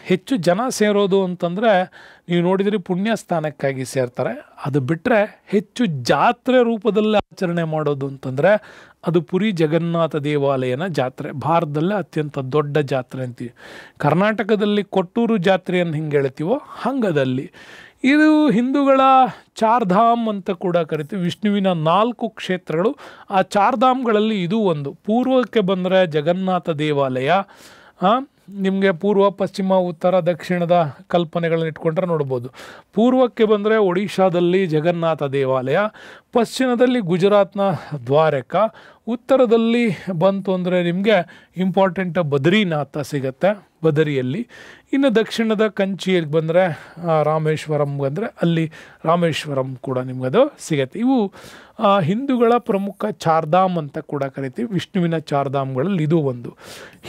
ಹೆಚ್ಚು ಜನ ಸೇರೋದು ಅಂತಂದರೆ ನೀವು ನೋಡಿದರೆ ಪುಣ್ಯ ಸ್ಥಾನಕ್ಕಾಗಿ ಸೇರ್ತಾರೆ. ಅದು ಬಿಟ್ಟರೆ ಹೆಚ್ಚು ಜಾತ್ರೆ ರೂಪದಲ್ಲಿ ಆಚರಣೆ ಮಾಡೋದು ಅಂತಂದರೆ ಅದು ಪುರಿ ಜಗನ್ನಾಥ ದೇವಾಲಯನ ಜಾತ್ರೆ. ಭಾರತದಲ್ಲೇ ಅತ್ಯಂತ ದೊಡ್ಡ ಜಾತ್ರೆ ಅಂತೀವಿ. ಕರ್ನಾಟಕದಲ್ಲಿ ಕೊಟ್ಟೂರು ಜಾತ್ರೆಯನ್ನು ಹಿಂಗೆ ಹೇಳ್ತೀವೋ ಹಂಗದಲ್ಲಿ ಇದು ಹಿಂದೂಗಳ ಚಾರ್ಧಾಮ್ ಅಂತ ಕೂಡ ಕರಿತೀವಿ. ವಿಷ್ಣುವಿನ 4 ಕ್ಷೇತ್ರಗಳು, ಆ ಚಾರ್ಧಾಮ್ಗಳಲ್ಲಿ ಇದು ಒಂದು. ಪೂರ್ವಕ್ಕೆ ಬಂದರೆ ಜಗನ್ನಾಥ ದೇವಾಲಯ, ನಿಮಗೆ ಪೂರ್ವ, ಪಶ್ಚಿಮ, ಉತ್ತರ, ದಕ್ಷಿಣದ ಕಲ್ಪನೆಗಳನ್ನ ಇಟ್ಕೊಂಡ್ರೆ ನೋಡ್ಬೋದು. ಪೂರ್ವಕ್ಕೆ ಬಂದರೆ ಒಡಿಶಾದಲ್ಲಿ ಜಗನ್ನಾಥ ದೇವಾಲಯ, ಪಶ್ಚಿಮದಲ್ಲಿ ಗುಜರಾತ್ನ ದ್ವಾರಕ, ಉತ್ತರದಲ್ಲಿ ಬಂತು ಅಂದರೆ ನಿಮಗೆ ಇಂಪಾರ್ಟೆಂಟ್ ಬದ್ರಿನಾಥ ಸಿಗತ್ತೆ ಬದರಿಯಲ್ಲಿ. ಇನ್ನು ದಕ್ಷಿಣದ ಕಂಚಿಯಲ್ಲಿ ಬಂದರೆ ರಾಮೇಶ್ವರಂ ಬಂದರೆ ಅಲ್ಲಿ ರಾಮೇಶ್ವರಂ ಕೂಡ ನಿಮಗದು ಸಿಗತ್ತೆ. ಇವು ಹಿಂದೂಗಳ ಪ್ರಮುಖ ಚಾರ್ಧಾಮ್ ಅಂತ ಕೂಡ ಕರಿತೀವಿ. ವಿಷ್ಣುವಿನ ಚಾರ್ಧಾಮ್ಗಳಲ್ಲಿ ಇದು ಒಂದು.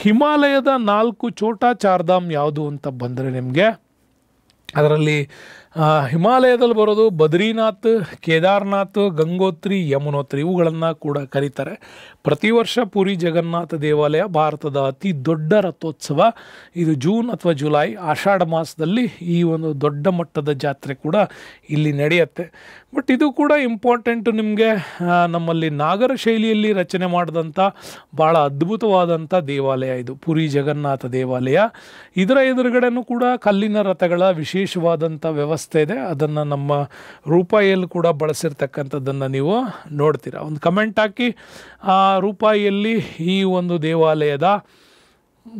ಹಿಮಾಲಯದ 4 ಛೋಟಾ ಚಾರ್ಧಾಮ್ ಯಾವುದು ಅಂತ ಬಂದರೆ ನಿಮಗೆ ಅದರಲ್ಲಿ ಹಿಮಾಲಯದಲ್ಲಿ ಬರೋದು ಬದ್ರಿನಾಥ್, ಕೇದಾರ್ನಾಥ್, ಗಂಗೋತ್ರಿ, ಯಮುನೋತ್ರಿ ಇವುಗಳನ್ನು ಕೂಡ ಕರೀತಾರೆ. ಪ್ರತಿ ವರ್ಷ ಪುರಿ ಜಗನ್ನಾಥ ದೇವಾಲಯ ಭಾರತದ ಅತಿ ದೊಡ್ಡ ರಥೋತ್ಸವ. ಇದು ಜೂನ್ ಅಥವಾ ಜುಲೈ ಆಷಾಢ ಮಾಸದಲ್ಲಿ ಈ ಒಂದು ದೊಡ್ಡ ಮಟ್ಟದ ಜಾತ್ರೆ ಕೂಡ ಇಲ್ಲಿ ನಡೆಯುತ್ತೆ. ಬಟ್ ಇದು ಕೂಡ ಇಂಪಾರ್ಟೆಂಟು. ನಿಮಗೆ ನಮ್ಮಲ್ಲಿ ನಾಗರ ಶೈಲಿಯಲ್ಲಿ ರಚನೆ ಮಾಡಿದಂಥ ಭಾಳ ಅದ್ಭುತವಾದಂಥ ದೇವಾಲಯ ಇದು ಪುರಿ ಜಗನ್ನಾಥ ದೇವಾಲಯ. ಇದರ ಎದುರುಗಡೆನೂ ಕೂಡ ಕಲ್ಲಿನ ರಥಗಳ ವಿಶೇಷವಾದಂಥ ವ್ಯವಸ್ಥೆ ಇದೆ. ಅದನ್ನು ನಮ್ಮ ರೂಪಾಯಿಯಲ್ಲಿ ಕೂಡ ಬಳಸಿರ್ತಕ್ಕಂಥದ್ದನ್ನು ನೀವು ನೋಡ್ತೀರಾ. ಒಂದು ಕಮೆಂಟ್ ಹಾಕಿ, ಆ ರೂಪಾಯಿಯಲ್ಲಿ ಈ ಒಂದು ದೇವಾಲಯದ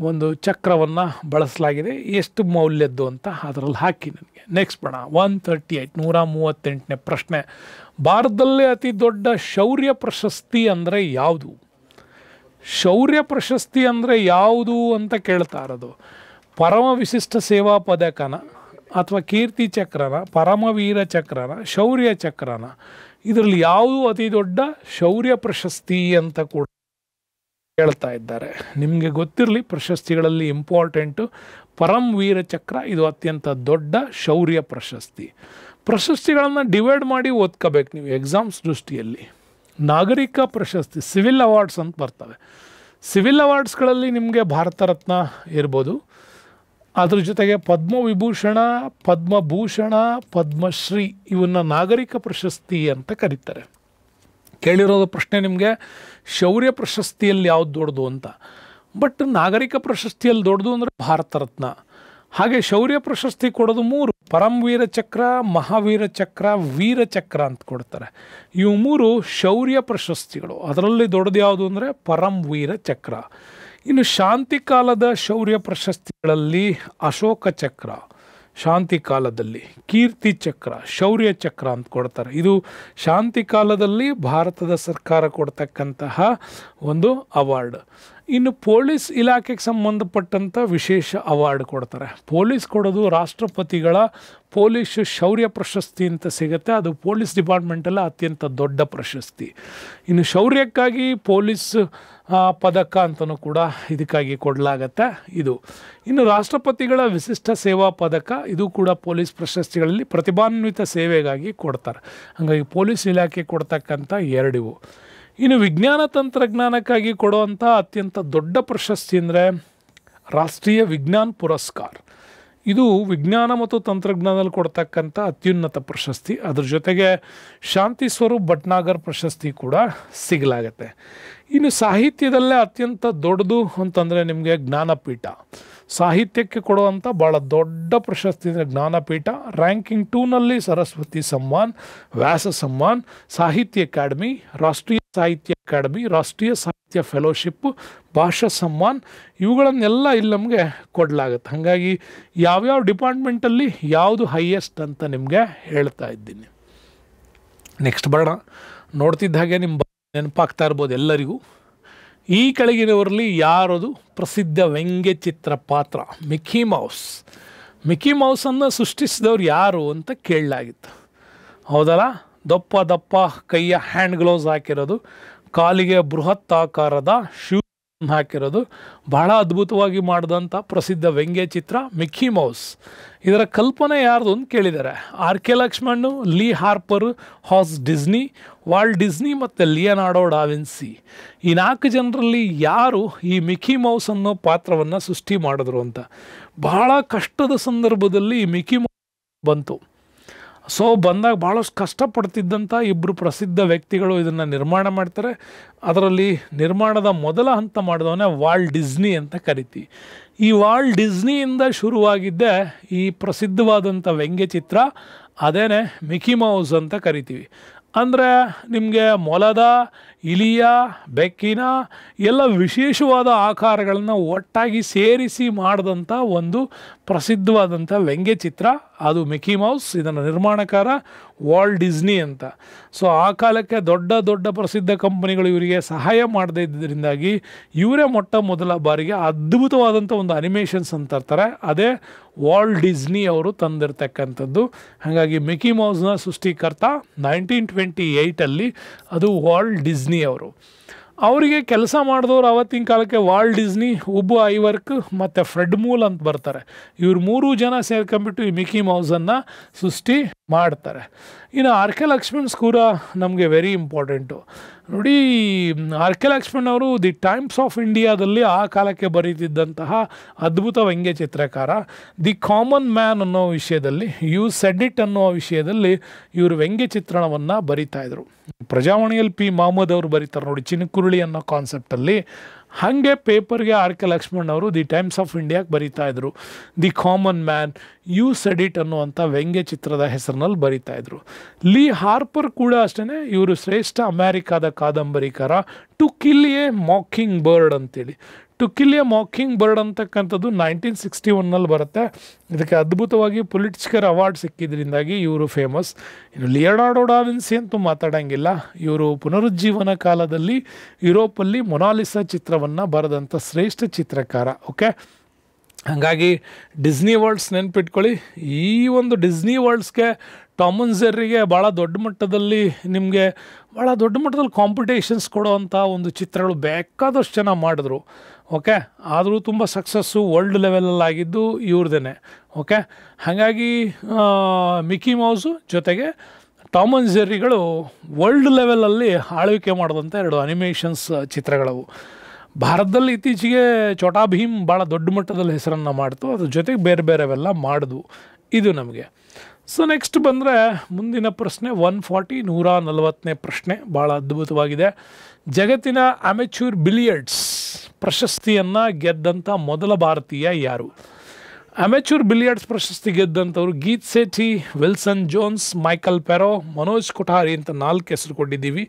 ಒಂದು ಚಕ್ರವನ್ನು ಬಳಸಲಾಗಿದೆ, ಎಷ್ಟು ಮೌಲ್ಯದ್ದು ಅಂತ ಅದರಲ್ಲಿ ಹಾಕಿ ನನಗೆ. ನೆಕ್ಸ್ಟ್ ಬಣ 138 138ನೇ ಪ್ರಶ್ನೆ. ಭಾರತದಲ್ಲೇ ಅತಿ ದೊಡ್ಡ ಶೌರ್ಯ ಪ್ರಶಸ್ತಿ ಅಂದರೆ ಯಾವುದು? ಶೌರ್ಯ ಪ್ರಶಸ್ತಿ ಅಂದರೆ ಯಾವುದು ಅಂತ ಕೇಳ್ತಾ ಇರೋದು. ಪರಮ ವಿಶಿಷ್ಟ ಸೇವಾ ಪದಕನ ಅಥವಾ ಕೀರ್ತಿ ಚಕ್ರನ, ಪರಮವೀರ ಚಕ್ರನ, ಶೌರ್ಯ ಚಕ್ರನ, ಇದರಲ್ಲಿ ಯಾವುದು ಅತಿ ದೊಡ್ಡ ಶೌರ್ಯ ಪ್ರಶಸ್ತಿ ಅಂತ ಕೂಡ ಹೇಳ್ತಾ ಇದ್ದಾರೆ. ನಿಮಗೆ ಗೊತ್ತಿರಲಿ, ಪ್ರಶಸ್ತಿಗಳಲ್ಲಿ ಇಂಪಾರ್ಟೆಂಟು ಪರಮವೀರ ಚಕ್ರ, ಇದು ಅತ್ಯಂತ ದೊಡ್ಡ ಶೌರ್ಯ ಪ್ರಶಸ್ತಿ. ಪ್ರಶಸ್ತಿಗಳನ್ನು ಡಿವೈಡ್ ಮಾಡಿ ಓದ್ಕೋಬೇಕು ನೀವು ಎಕ್ಸಾಮ್ಸ್ ದೃಷ್ಟಿಯಲ್ಲಿ. ನಾಗರಿಕ ಪ್ರಶಸ್ತಿ, ಸಿವಿಲ್ ಅವಾರ್ಡ್ಸ್ ಅಂತ ಬರ್ತವೆ. ಸಿವಿಲ್ ಅವಾರ್ಡ್ಸ್ಗಳಲ್ಲಿ ನಿಮಗೆ ಭಾರತ ರತ್ನ ಇರ್ಬೋದು, ಅದ್ರ ಜೊತೆಗೆ ಪದ್ಮವಿಭೂಷಣ, ಪದ್ಮಭೂಷಣ, ಪದ್ಮಶ್ರೀ ಇವನ್ನ ನಾಗರಿಕ ಪ್ರಶಸ್ತಿ ಅಂತ ಕರೀತಾರೆ. ಕೇಳಿರೋದು ಪ್ರಶ್ನೆ ನಿಮಗೆ ಶೌರ್ಯ ಪ್ರಶಸ್ತಿಯಲ್ಲಿ ಯಾವ್ದು ದೊಡ್ಡದು ಅಂತ. ಬಟ್ ನಾಗರಿಕ ಪ್ರಶಸ್ತಿಯಲ್ಲಿ ದೊಡ್ಡದು ಅಂದರೆ ಭಾರತ ರತ್ನ. ಹಾಗೆ ಶೌರ್ಯ ಪ್ರಶಸ್ತಿ ಕೊಡೋದು 3: ಪರಮವೀರ ಚಕ್ರ, ಮಹಾವೀರ ಚಕ್ರ, ವೀರ ಚಕ್ರ ಅಂತ ಕೊಡ್ತಾರೆ. ಇವು 3 ಶೌರ್ಯ ಪ್ರಶಸ್ತಿಗಳು. ಅದರಲ್ಲಿ ದೊಡ್ಡದು ಯಾವುದು ಅಂದರೆ ಪರಮವೀರ ಚಕ್ರ. ಇನ್ನು ಶಾಂತಿ ಕಾಲದ ಶೌರ್ಯ ಪ್ರಶಸ್ತಿಗಳಲ್ಲಿ ಅಶೋಕ ಚಕ್ರ ಶಾಂತಿ ಕಾಲದಲ್ಲಿ, ಕೀರ್ತಿ ಚಕ್ರ, ಶೌರ್ಯ ಚಕ್ರ ಅಂತ ಕೊಡ್ತಾರೆ. ಇದು ಶಾಂತಿ ಕಾಲದಲ್ಲಿ ಭಾರತದ ಸರ್ಕಾರ ಕೊಡ್ತಕ್ಕಂತಹ ಒಂದು ಅವಾರ್ಡ್. ಇನ್ನು ಪೊಲೀಸ್ ಇಲಾಖೆಗೆ ಸಂಬಂಧಪಟ್ಟಂಥ ವಿಶೇಷ ಅವಾರ್ಡ್ ಕೊಡ್ತಾರೆ. ಪೊಲೀಸ್ ಕೊಡೋದು ರಾಷ್ಟ್ರಪತಿಗಳ ಪೊಲೀಸ್ ಶೌರ್ಯ ಪ್ರಶಸ್ತಿ ಅಂತ ಸಿಗುತ್ತೆ. ಅದು ಪೊಲೀಸ್ ಡಿಪಾರ್ಟ್ಮೆಂಟಲ್ಲ ಅತ್ಯಂತ ದೊಡ್ಡ ಪ್ರಶಸ್ತಿ. ಇನ್ನು ಶೌರ್ಯಕ್ಕಾಗಿ ಪೊಲೀಸ್ ಪದಕ ಅಂತಲೂ ಕೂಡ ಇದಕ್ಕಾಗಿ ಕೊಡಲಾಗತ್ತೆ ಇದು. ಇನ್ನು ರಾಷ್ಟ್ರಪತಿಗಳ ವಿಶಿಷ್ಟ ಸೇವಾ ಪದಕ, ಇದು ಕೂಡ ಪೊಲೀಸ್ ಪ್ರಶಸ್ತಿಗಳಲ್ಲಿ ಪ್ರತಿಭಾನ್ವಿತ ಸೇವೆಗಾಗಿ ಕೊಡ್ತಾರೆ. ಹಾಗಾಗಿ ಪೊಲೀಸ್ ಇಲಾಖೆ ಕೊಡ್ತಕ್ಕಂಥ 2 ಇವು. ಇನ್ನು ವಿಜ್ಞಾನ ತಂತ್ರಜ್ಞಾನಕ್ಕಾಗಿ ಕೊಡುವಂಥ ಅತ್ಯಂತ ದೊಡ್ಡ ಪ್ರಶಸ್ತಿ ಅಂದರೆ ರಾಷ್ಟ್ರೀಯ ವಿಜ್ಞಾನ ಪುರಸ್ಕಾರ. ಇದು ವಿಜ್ಞಾನ ಮತ್ತು ತಂತ್ರಜ್ಞಾನದಲ್ಲಿ ಕೊಡ್ತಕ್ಕಂಥ ಅತ್ಯುನ್ನತ ಪ್ರಶಸ್ತಿ. ಅದ್ರ ಜೊತೆಗೆ ಶಾಂತಿ ಸ್ವರೂಪ್ ಭಟ್ನಾಗರ್ ಪ್ರಶಸ್ತಿ ಕೂಡ ಸಿಗಲಾಗತ್ತೆ. ಇನ್ನು ಸಾಹಿತ್ಯದಲ್ಲೇ ಅತ್ಯಂತ ದೊಡ್ಡದು ಅಂತಂದರೆ ನಿಮಗೆ ಜ್ಞಾನಪೀಠ. ಸಾಹಿತ್ಯಕ್ಕೆ ಕೊಡುವಂಥ ಭಾಳ ದೊಡ್ಡ ಪ್ರಶಸ್ತಿ ಅಂದರೆ ಜ್ಞಾನಪೀಠ. ರ್ಯಾಂಕಿಂಗ್ 2ನಲ್ಲಿ ಸರಸ್ವತಿ ಸಮ್ಮಾನ್, ವ್ಯಾಸ ಸಮ್ಮಾನ್, ಸಾಹಿತ್ಯ ಅಕಾಡೆಮಿ, ರಾಷ್ಟ್ರೀಯ ಸಾಹಿತ್ಯ ಅಕಾಡೆಮಿ, ರಾಷ್ಟ್ರೀಯ ಸಾಹಿತ್ಯ ಫೆಲೋಶಿಪ್, ಭಾಷಾ ಸಮ್ಮಾನ್ ಇವುಗಳನ್ನೆಲ್ಲ ಇಲ್ಲಿ ನಮಗೆ ಕೊಡಲಾಗುತ್ತೆ. ಹಾಗಾಗಿ ಯಾವ್ಯಾವ ಡಿಪಾರ್ಟ್ಮೆಂಟಲ್ಲಿ ಯಾವುದು ಹೈಯೆಸ್ಟ್ ಅಂತ ನಿಮಗೆ ಹೇಳ್ತಾ ಇದ್ದೀನಿ. ನೆಕ್ಸ್ಟ್ ಬರೋಣ. ನೋಡ್ತಿದ್ದ ಹಾಗೆ ನಿಮ್ಮ ನೆನಪಾಗ್ತಾ ಇರ್ಬೋದು ಎಲ್ಲರಿಗೂ. ಈ ಕೆಳಗಿನವರಲ್ಲಿ ಯಾರದು ಪ್ರಸಿದ್ಧ ವ್ಯಂಗ್ಯಚಿತ್ರ ಪಾತ್ರ? Mickey Mouse. ಮಿಕ್ಕಿ ಮೌಸನ್ನು ಸೃಷ್ಟಿಸಿದವ್ರು ಯಾರು ಅಂತ ಕೇಳಲಾಗಿತ್ತು. ಹೌದಲ್ಲ? ದಪ್ಪ ದಪ್ಪ ಕೈಯ ಹ್ಯಾಂಡ್ ಗ್ಲೌಸ್ ಹಾಕಿರೋದು, ಕಾಲಿಗೆ ಬೃಹತ್ ಆಕಾರದ ಶೂ ಹಾಕಿರೋದು, ಬಹಳ ಅದ್ಭುತವಾಗಿ ಮಾಡಿದಂಥ ಪ್ರಸಿದ್ಧ ವ್ಯಂಗ್ಯಚಿತ್ರ ಮಿಕ್ಕಿ ಮೌಸ್. ಇದರ ಕಲ್ಪನೆ ಯಾರ್ದು ಅಂತ ಕೇಳಿದ್ದಾರೆ. ಆರ್.ಕೆ. ಲಕ್ಷ್ಮಣ್, ಲೀ ಹಾರ್ಪರ್, ಹಾಸ್ ಡಿಸ್ನಿ, ವಾಲ್ಟ್ ಡಿಸ್ನಿ ಮತ್ತು ಲಿಯನಾರ್ಡೋ ಡಾ ವಿನ್ಸಿ. ಈ 4 ಜನರಲ್ಲಿ ಯಾರು ಈ ಮಿಕ್ಕಿ ಮೌಸ್ ಅನ್ನೋ ಪಾತ್ರವನ್ನು ಸೃಷ್ಟಿ ಮಾಡಿದ್ರು ಅಂತ. ಬಹಳ ಕಷ್ಟದ ಸಂದರ್ಭದಲ್ಲಿ ಈ ಮಿಕ್ಕಿ ಮೌಸ್ ಬಂತು. ಸೊ ಬಂದಾಗ ಭಾಳಷ್ಟು ಕಷ್ಟಪಡ್ತಿದ್ದಂಥ ಇಬ್ಬರು ಪ್ರಸಿದ್ಧ ವ್ಯಕ್ತಿಗಳು ಇದನ್ನು ನಿರ್ಮಾಣ ಮಾಡ್ತಾರೆ. ಅದರಲ್ಲಿ ನಿರ್ಮಾಣದ ಮೊದಲ ಹಂತ ಮಾಡಿದವನೇ ವಾಲ್ಟ್ ಡಿಸ್ನಿ ಅಂತ ಕರಿತೀವಿ. ಈ ವಾಲ್ಟ್ ಡಿಸ್ನಿಯಿಂದ ಶುರುವಾಗಿದ್ದೇ ಈ ಪ್ರಸಿದ್ಧವಾದಂಥ ವ್ಯಂಗ್ಯಚಿತ್ರ, ಅದೇನೇ ಮಿಕ್ಕಿ ಮೌಸ್ ಅಂತ ಕರಿತೀವಿ. ಅಂದರೆ ನಿಮಗೆ ಮೊಲದ, ಇಲಿಯ, ಬೆಕ್ಕಿನ ಎಲ್ಲ ವಿಶೇಷವಾದ ಆಕಾರಗಳನ್ನು ಒಟ್ಟಾಗಿ ಸೇರಿಸಿ ಮಾಡಿದಂಥ ಒಂದು ಪ್ರಸಿದ್ಧವಾದಂಥ ವ್ಯಂಗ್ಯಚಿತ್ರ ಅದು ಮಿಕ್ಕಿ ಮೌಸ್. ಇದನ್ನು ನಿರ್ಮಾಣಕಾರ ವಾಲ್ಟ್ ಡಿಸ್ನಿ ಅಂತ. ಸೊ ಆ ಕಾಲಕ್ಕೆ ದೊಡ್ಡ ದೊಡ್ಡ ಪ್ರಸಿದ್ಧ ಕಂಪನಿಗಳು ಇವರಿಗೆ ಸಹಾಯ ಮಾಡದೇ ಇದ್ದರಿಂದಾಗಿ ಇವರೇ ಮೊಟ್ಟ ಮೊದಲ ಬಾರಿಗೆ ಅದ್ಭುತವಾದಂಥ ಒಂದು ಅನಿಮೇಷನ್ಸ್ ಅಂತ ಇರ್ತಾರೆ, ಅದೇ ವಾಲ್ಟ್ ಡಿಸ್ನಿ ಅವರು ತಂದಿರ್ತಕ್ಕಂಥದ್ದು. ಹಾಗಾಗಿ ಮಿಕ್ಕಿ ಮೌಸ್ನ ಸೃಷ್ಟಿಕರ್ತ 1928 ಅದು ವಾಲ್ಟ್ ಡಿಸ್ನಿ ಅವರು. ಅವರಿಗೆ ಕೆಲಸ ಮಾಡಿದವರು ಆವತ್ತಿನ ಕಾಲಕ್ಕೆ ವಾಲ್ಟ್ ಡಿಸ್ನಿ, ಉಬ್ಬು ಐವರ್ಕ್ ಮತ್ತು ಫ್ರೆಡ್ ಮೂಲ್ ಅಂತ ಬರ್ತಾರೆ. ಇವ್ರು 3 ಜನ ಸೇರ್ಕೊಂಡ್ಬಿಟ್ಟು ಈ ಮಿಕ್ಕಿ ಮೌಸನ್ನು ಸೃಷ್ಟಿ ಮಾಡ್ತಾರೆ. ಇನ್ನು ಆರ್.ಕೆ. ಲಕ್ಷ್ಮಣ್ ಕೂಡ ನಮಗೆ ವೆರಿ ಇಂಪಾರ್ಟೆಂಟು. ನೋಡಿ, ಆರ್.ಕೆ. ಲಕ್ಷ್ಮಣ್ ಅವರು ದಿ ಟೈಮ್ಸ್ ಆಫ್ ಇಂಡಿಯಾದಲ್ಲಿ ಆ ಕಾಲಕ್ಕೆ ಬರೀತಿದ್ದಂತಹ ಅದ್ಭುತ ವ್ಯಂಗ್ಯ ಚಿತ್ರಕಾರ. ದಿ ಕಾಮನ್ ಮ್ಯಾನ್ ಅನ್ನೋ ವಿಷಯದಲ್ಲಿ, ಯು ಸೆಡ್ ಇಟ್ ಅನ್ನೋ ವಿಷಯದಲ್ಲಿ ಇವರು ವ್ಯಂಗ್ಯ ಚಿತ್ರಣವನ್ನು ಬರಿತಾಯಿದ್ರು. ಪ್ರಜಾವಾಣಿಯಲ್ಲಿ ಪಿ ಮಹಮ್ಮದ್ ಅವರು ಬರೀತಾರೆ ನೋಡಿ, ಚಿನುಕುರುಳಿ ಅನ್ನೋ ಕಾನ್ಸೆಪ್ಟಲ್ಲಿ. ಹಾಗೆ ಪೇಪರ್ಗೆ ಆರ್.ಕೆ. ಲಕ್ಷ್ಮಣ್ ಅವರು ದಿ ಟೈಮ್ಸ್ ಆಫ್ ಇಂಡಿಯಾಗೆ ಬರೀತಾಯಿದ್ರು. The common man, you said it ಅನ್ನುವಂಥ ವ್ಯಂಗ್ಯ ಚಿತ್ರದ ಹೆಸರಿನಲ್ಲಿ ಬರೀತಾಯಿದ್ರು. ಲೀ ಹಾರ್ಪರ್ ಕೂಡ ಅಷ್ಟೇ, ಇವರು ಶ್ರೇಷ್ಠ ಅಮೇರಿಕಾದ ಕಾದಂಬರಿಕಾರ. To kill a mockingbird ಅಂತೇಳಿ. To kill a mockingbird ಅಂತಕ್ಕಂಥದ್ದು 1961 ಬರುತ್ತೆ. ಇದಕ್ಕೆ ಅದ್ಭುತವಾಗಿ ಪುಲಿಟ್ಸ್ಕರ್ ಅವಾರ್ಡ್ ಸಿಕ್ಕಿದ್ರಿಂದಾಗಿ ಇವರು ಫೇಮಸ್. ಇನ್ನು ಲಿಯನಾರ್ಡೋ ಡಾ ವಿನ್ಸಿ ಅಂತೂ ಮಾತಾಡೋಂಗಿಲ್ಲ. ಇವರು ಪುನರುಜ್ಜೀವನ ಕಾಲದಲ್ಲಿ ಯುರೋಪಲ್ಲಿ ಮೊನಾಲಿಸಾ ಚಿತ್ರವನ್ನು ಬರೆದಂಥ ಶ್ರೇಷ್ಠ ಚಿತ್ರಕಾರ. ಓಕೆ, ಹಾಗಾಗಿ ಡಿಸ್ನಿ ವರ್ಲ್ಡ್ಸ್ ನೆನ್ಪಿಟ್ಕೊಳ್ಳಿ. ಈ ಒಂದು ಡಿಸ್ನಿ ವರ್ಲ್ಡ್ಸ್ಗೆ ಟಾಮ್ ಅಂಡ್ ಜೆರ್ರಿಗೆ ಭಾಳ ದೊಡ್ಡ ಮಟ್ಟದಲ್ಲಿ ನಿಮಗೆ ಭಾಳ ದೊಡ್ಡ ಮಟ್ಟದಲ್ಲಿ ಕಾಂಪಿಟೇಷನ್ಸ್ ಕೊಡೋವಂಥ ಒಂದು ಚಿತ್ರಗಳು ಬೇಕಾದಷ್ಟು ಜನ ಮಾಡಿದ್ರು. ಓಕೆ, ಆದರೂ ತುಂಬ ಸಕ್ಸಸ್ಸು ವರ್ಲ್ಡ್ ಲೆವೆಲಲ್ಲಿ ಆಗಿದ್ದು ಇವ್ರದೇ. ಓಕೆ, ಹಾಗಾಗಿ ಮಿಕ್ಕಿ ಮೌಸು ಜೊತೆಗೆ ಟಾಮ್ ಅಂಡ್ ಜೆರ್ರಿಗಳು ವರ್ಲ್ಡ್ ಲೆವೆಲಲ್ಲಿ ಆಳ್ವಿಕೆ ಮಾಡಿದಂಥ 2 ಅನಿಮೇಷನ್ಸ್ ಚಿತ್ರಗಳವು. ಭಾರತದಲ್ಲಿ ಇತ್ತೀಚೆಗೆ ಛೋಟಾ ಭೀಮ್ ಭಾಳ ದೊಡ್ಡ ಮಟ್ಟದಲ್ಲಿ ಹೆಸರನ್ನು ಮಾಡ್ತು, ಅದ್ರ ಜೊತೆಗೆ ಬೇರೆ ಬೇರೆವೆಲ್ಲ ಮಾಡಿದ್ವು. ಇದು ನಮಗೆ. ಸೊ ನೆಕ್ಸ್ಟ್ ಬಂದರೆ ಮುಂದಿನ ಪ್ರಶ್ನೆ 140 ಪ್ರಶ್ನೆ, ಭಾಳ ಅದ್ಭುತವಾಗಿದೆ. ಜಗತ್ತಿನ ಅಮೆಚ್ಯೂರ್ ಬಿಲಿಯರ್ಡ್ಸ್ ಪ್ರಶಸ್ತಿಯನ್ನು ಗೆದ್ದಂಥ ಮೊದಲ ಭಾರತೀಯ ಯಾರು? ಅಮೆಚ್ಯೂರ್ ಬಿಲಿಯರ್ಡ್ಸ್ ಪ್ರಶಸ್ತಿ ಗೆದ್ದಂಥವ್ರು ಗೀತ್ ಸೇಠಿ, ವಿಲ್ಸನ್ ಜೋನ್ಸ್, ಮೈಕಲ್ ಪೆರೋ, ಮನೋಜ್ ಕೊಠಾರಿ ಅಂತ 4 ಹೆಸರು ಕೊಟ್ಟಿದ್ದೀವಿ.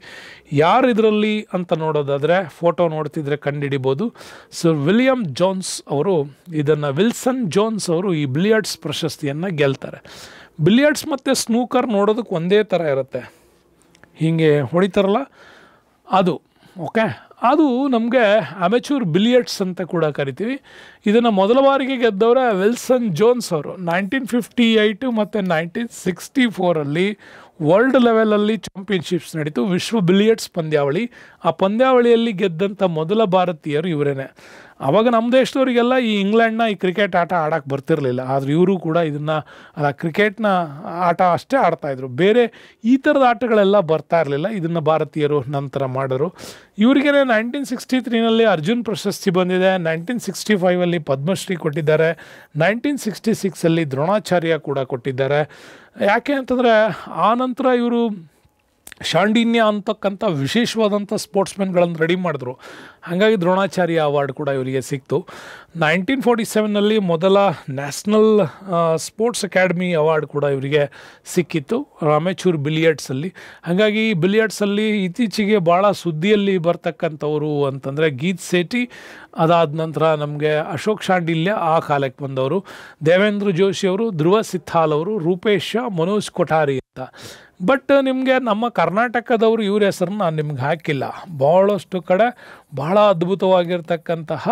ಯಾರು ಇದರಲ್ಲಿ ಅಂತ ನೋಡೋದಾದರೆ ಫೋಟೋ ನೋಡ್ತಿದ್ರೆ ಕಂಡುಹಿಡಿಬೋದು. ಸೊ ವಿಲಿಯಮ್ ಜೋನ್ಸ್ ಅವರು ಇದನ್ನು, ವಿಲ್ಸನ್ ಜೋನ್ಸ್ ಅವರು ಈ ಬಿಲಿಯರ್ಡ್ಸ್ ಪ್ರಶಸ್ತಿಯನ್ನು ಗೆಲ್ತಾರೆ. ಬಿಲಿಯರ್ಡ್ಸ್ ಮತ್ತು ಸ್ನೂಕರ್ ನೋಡೋದಕ್ಕೆ ಒಂದೇ ಥರ ಇರುತ್ತೆ, ಹೀಗೆ ಹೊಡಿತಾರಲ್ಲ ಅದು. ಓಕೆ, ಅದು ನಮಗೆ ಅಮೆಚ್ಯೂರ್ ಬಿಲಿಯರ್ಡ್ಸ್ ಅಂತ ಕೂಡ ಕರಿತೀವಿ. ಇದನ್ನು ಮೊದಲ ಬಾರಿಗೆ ಗೆದ್ದವರ ವಿಲ್ಸನ್ ಜೋನ್ಸ್ ಅವರು 1958 ಮತ್ತು 1964 ವರ್ಲ್ಡ್ ಲೆವೆಲಲ್ಲಿ ಚಾಂಪಿಯನ್ಶಿಪ್ಸ್ ನಡೀತು, ವಿಶ್ವ ಬಿಲಿಯರ್ಡ್ಸ್ ಪಂದ್ಯಾವಳಿ. ಆ ಪಂದ್ಯಾವಳಿಯಲ್ಲಿ ಗೆದ್ದಂಥ ಮೊದಲ ಭಾರತೀಯರು ಇವರೇ. ಆವಾಗ ನಮ್ಮ ದೇಶದವರಿಗೆಲ್ಲ ಈ ಇಂಗ್ಲೆಂಡ್ನ ಈ ಕ್ರಿಕೆಟ್ ಆಟ ಆಡೋಕ್ಕೆ ಬರ್ತಿರಲಿಲ್ಲ, ಆದರೆ ಇವರು ಕೂಡ ಇದನ್ನು ಕ್ರಿಕೆಟ್ನ ಆಟ ಅಷ್ಟೇ ಆಡ್ತಾಯಿದ್ರು, ಬೇರೆ ಈ ಥರದ ಆಟಗಳೆಲ್ಲ ಬರ್ತಾ ಇರಲಿಲ್ಲ. ಇದನ್ನು ಭಾರತೀಯರು ನಂತರ ಮಾಡಿದ್ರು. ಇವರಿಗೆ 1963 ಅರ್ಜುನ್ ಪ್ರಶಸ್ತಿ ಬಂದಿದೆ, 1965 ಪದ್ಮಶ್ರೀ ಕೊಟ್ಟಿದ್ದಾರೆ, 1966 ದ್ರೋಣಾಚಾರ್ಯ ಕೂಡ ಕೊಟ್ಟಿದ್ದಾರೆ. ಯಾಕೆ ಅಂತಂದರೆ ಆ ನಂತರ ಇವರು ಶಾಂಡಿನ್ಯ ಅಂತಕ್ಕಂಥ ವಿಶೇಷವಾದಂಥ ಸ್ಪೋರ್ಟ್ಸ್ಮನ್ಗಳನ್ನು ರೆಡಿ ಮಾಡಿದ್ರು, ಹಾಗಾಗಿ ದ್ರೋಣಾಚಾರ್ಯ ಅವಾರ್ಡ್ ಕೂಡ ಇವರಿಗೆ ಸಿಕ್ತು. 1947 ಮೊದಲ ನ್ಯಾಷನಲ್ ಸ್ಪೋರ್ಟ್ಸ್ ಅಕಾಡೆಮಿ ಅವಾರ್ಡ್ ಕೂಡ ಇವರಿಗೆ ಸಿಕ್ಕಿತ್ತು ಅಮೆಚ್ಯೂರ್ ಬಿಲಿಯರ್ಡ್ಸಲ್ಲಿ. ಹಾಗಾಗಿ ಬಿಲಿಯರ್ಡ್ಸಲ್ಲಿ ಇತ್ತೀಚೆಗೆ ಭಾಳ ಸುದ್ದಿಯಲ್ಲಿ ಬರ್ತಕ್ಕಂಥವರು ಅಂತಂದರೆ ಗೀತ್ ಸೇಠಿ, ಅದಾದ ನಂತರ ನಮಗೆ ಅಶೋಕ್ ಶಾಂಡಿಲ್ಯ ಆ ಕಾಲಕ್ಕೆ ಬಂದವರು, ದೇವೇಂದ್ರ ಜೋಶಿ ಅವರು, ಧ್ರುವ ಸಿಥಾಲ್ ಅವರು, ರೂಪೇಶ್ ಶಾ, ಮನೋಜ್ ಕೊಠಾರಿ ಅಂತ. ಬಟ್ ನಿಮಗೆ ನಮ್ಮ ಕರ್ನಾಟಕದವರು ಇವ್ರ ಹೆಸರನ್ನ ನಾನು ನಿಮ್ಗೆ ಹಾಕಿಲ್ಲ. ಭಾಳಷ್ಟು ಕಡೆ ಬಹಳ ಅದ್ಭುತವಾಗಿರ್ತಕ್ಕಂತಹ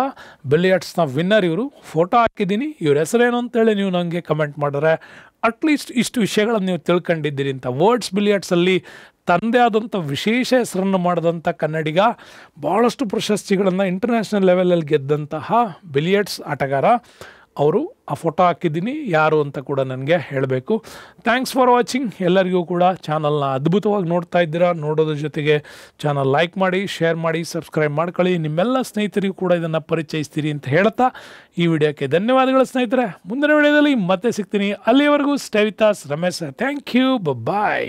ಬಿಲಿಯರ್ಡ್ಸ್ನ ವಿನ್ನರ್ ಇವರು. ಫೋಟೋ ಹಾಕಿದ್ದೀನಿ, ಇವ್ರ ಹೆಸರೇನು ಅಂತೇಳಿ ನೀವು ನನಗೆ ಕಮೆಂಟ್ ಮಾಡಿದ್ರೆ ಅಟ್ಲೀಸ್ಟ್ ಇಷ್ಟು ವಿಷಯಗಳನ್ನು ನೀವು ತಿಳ್ಕೊಂಡಿದ್ದೀರಿ ಅಂತ. ವರ್ಡ್ಸ್ ಬಿಲಿಯರ್ಡ್ಸಲ್ಲಿ ತಂದೆ ಆದಂಥ ವಿಶೇಷ ಹೆಸರನ್ನು ಮಾಡಿದಂಥ ಕನ್ನಡಿಗ, ಭಾಳಷ್ಟು ಪ್ರಶಸ್ತಿಗಳನ್ನು ಇಂಟರ್ನ್ಯಾಷನಲ್ ಲೆವೆಲಲ್ಲಿ ಗೆದ್ದಂತಹ ಬಿಲಿಯರ್ಡ್ಸ್ ಆಟಗಾರ ಅವರು. ಆ ಫೋಟೋ ಹಾಕಿದ್ದೀನಿ, ಯಾರು ಅಂತ ಕೂಡ ನನಗೆ ಹೇಳಬೇಕು. Thanks for watching. ಎಲ್ಲರಿಗೂ ಕೂಡ ಚಾನಲ್ನ ಅದ್ಭುತವಾಗಿ ನೋಡ್ತಾ ಇದ್ದೀರಾ. ನೋಡೋದ್ರ ಜೊತೆಗೆ ಚಾನಲ್ ಲೈಕ್ ಮಾಡಿ, ಶೇರ್ ಮಾಡಿ, ಸಬ್ಸ್ಕ್ರೈಬ್ ಮಾಡ್ಕೊಳ್ಳಿ. ನಿಮ್ಮೆಲ್ಲ ಸ್ನೇಹಿತರಿಗೂ ಕೂಡ ಇದನ್ನು ಪರಿಚಯಿಸ್ತೀರಿ ಅಂತ ಹೇಳ್ತಾ ಈ ವಿಡಿಯೋಕ್ಕೆ ಧನ್ಯವಾದಗಳು ಸ್ನೇಹಿತರೆ. ಮುಂದಿನ ವಿಡಿಯೋದಲ್ಲಿ ಮತ್ತೆ ಸಿಗ್ತೀನಿ. ಅಲ್ಲಿವರೆಗೂ stay with us. Ramesh, thank you, bye.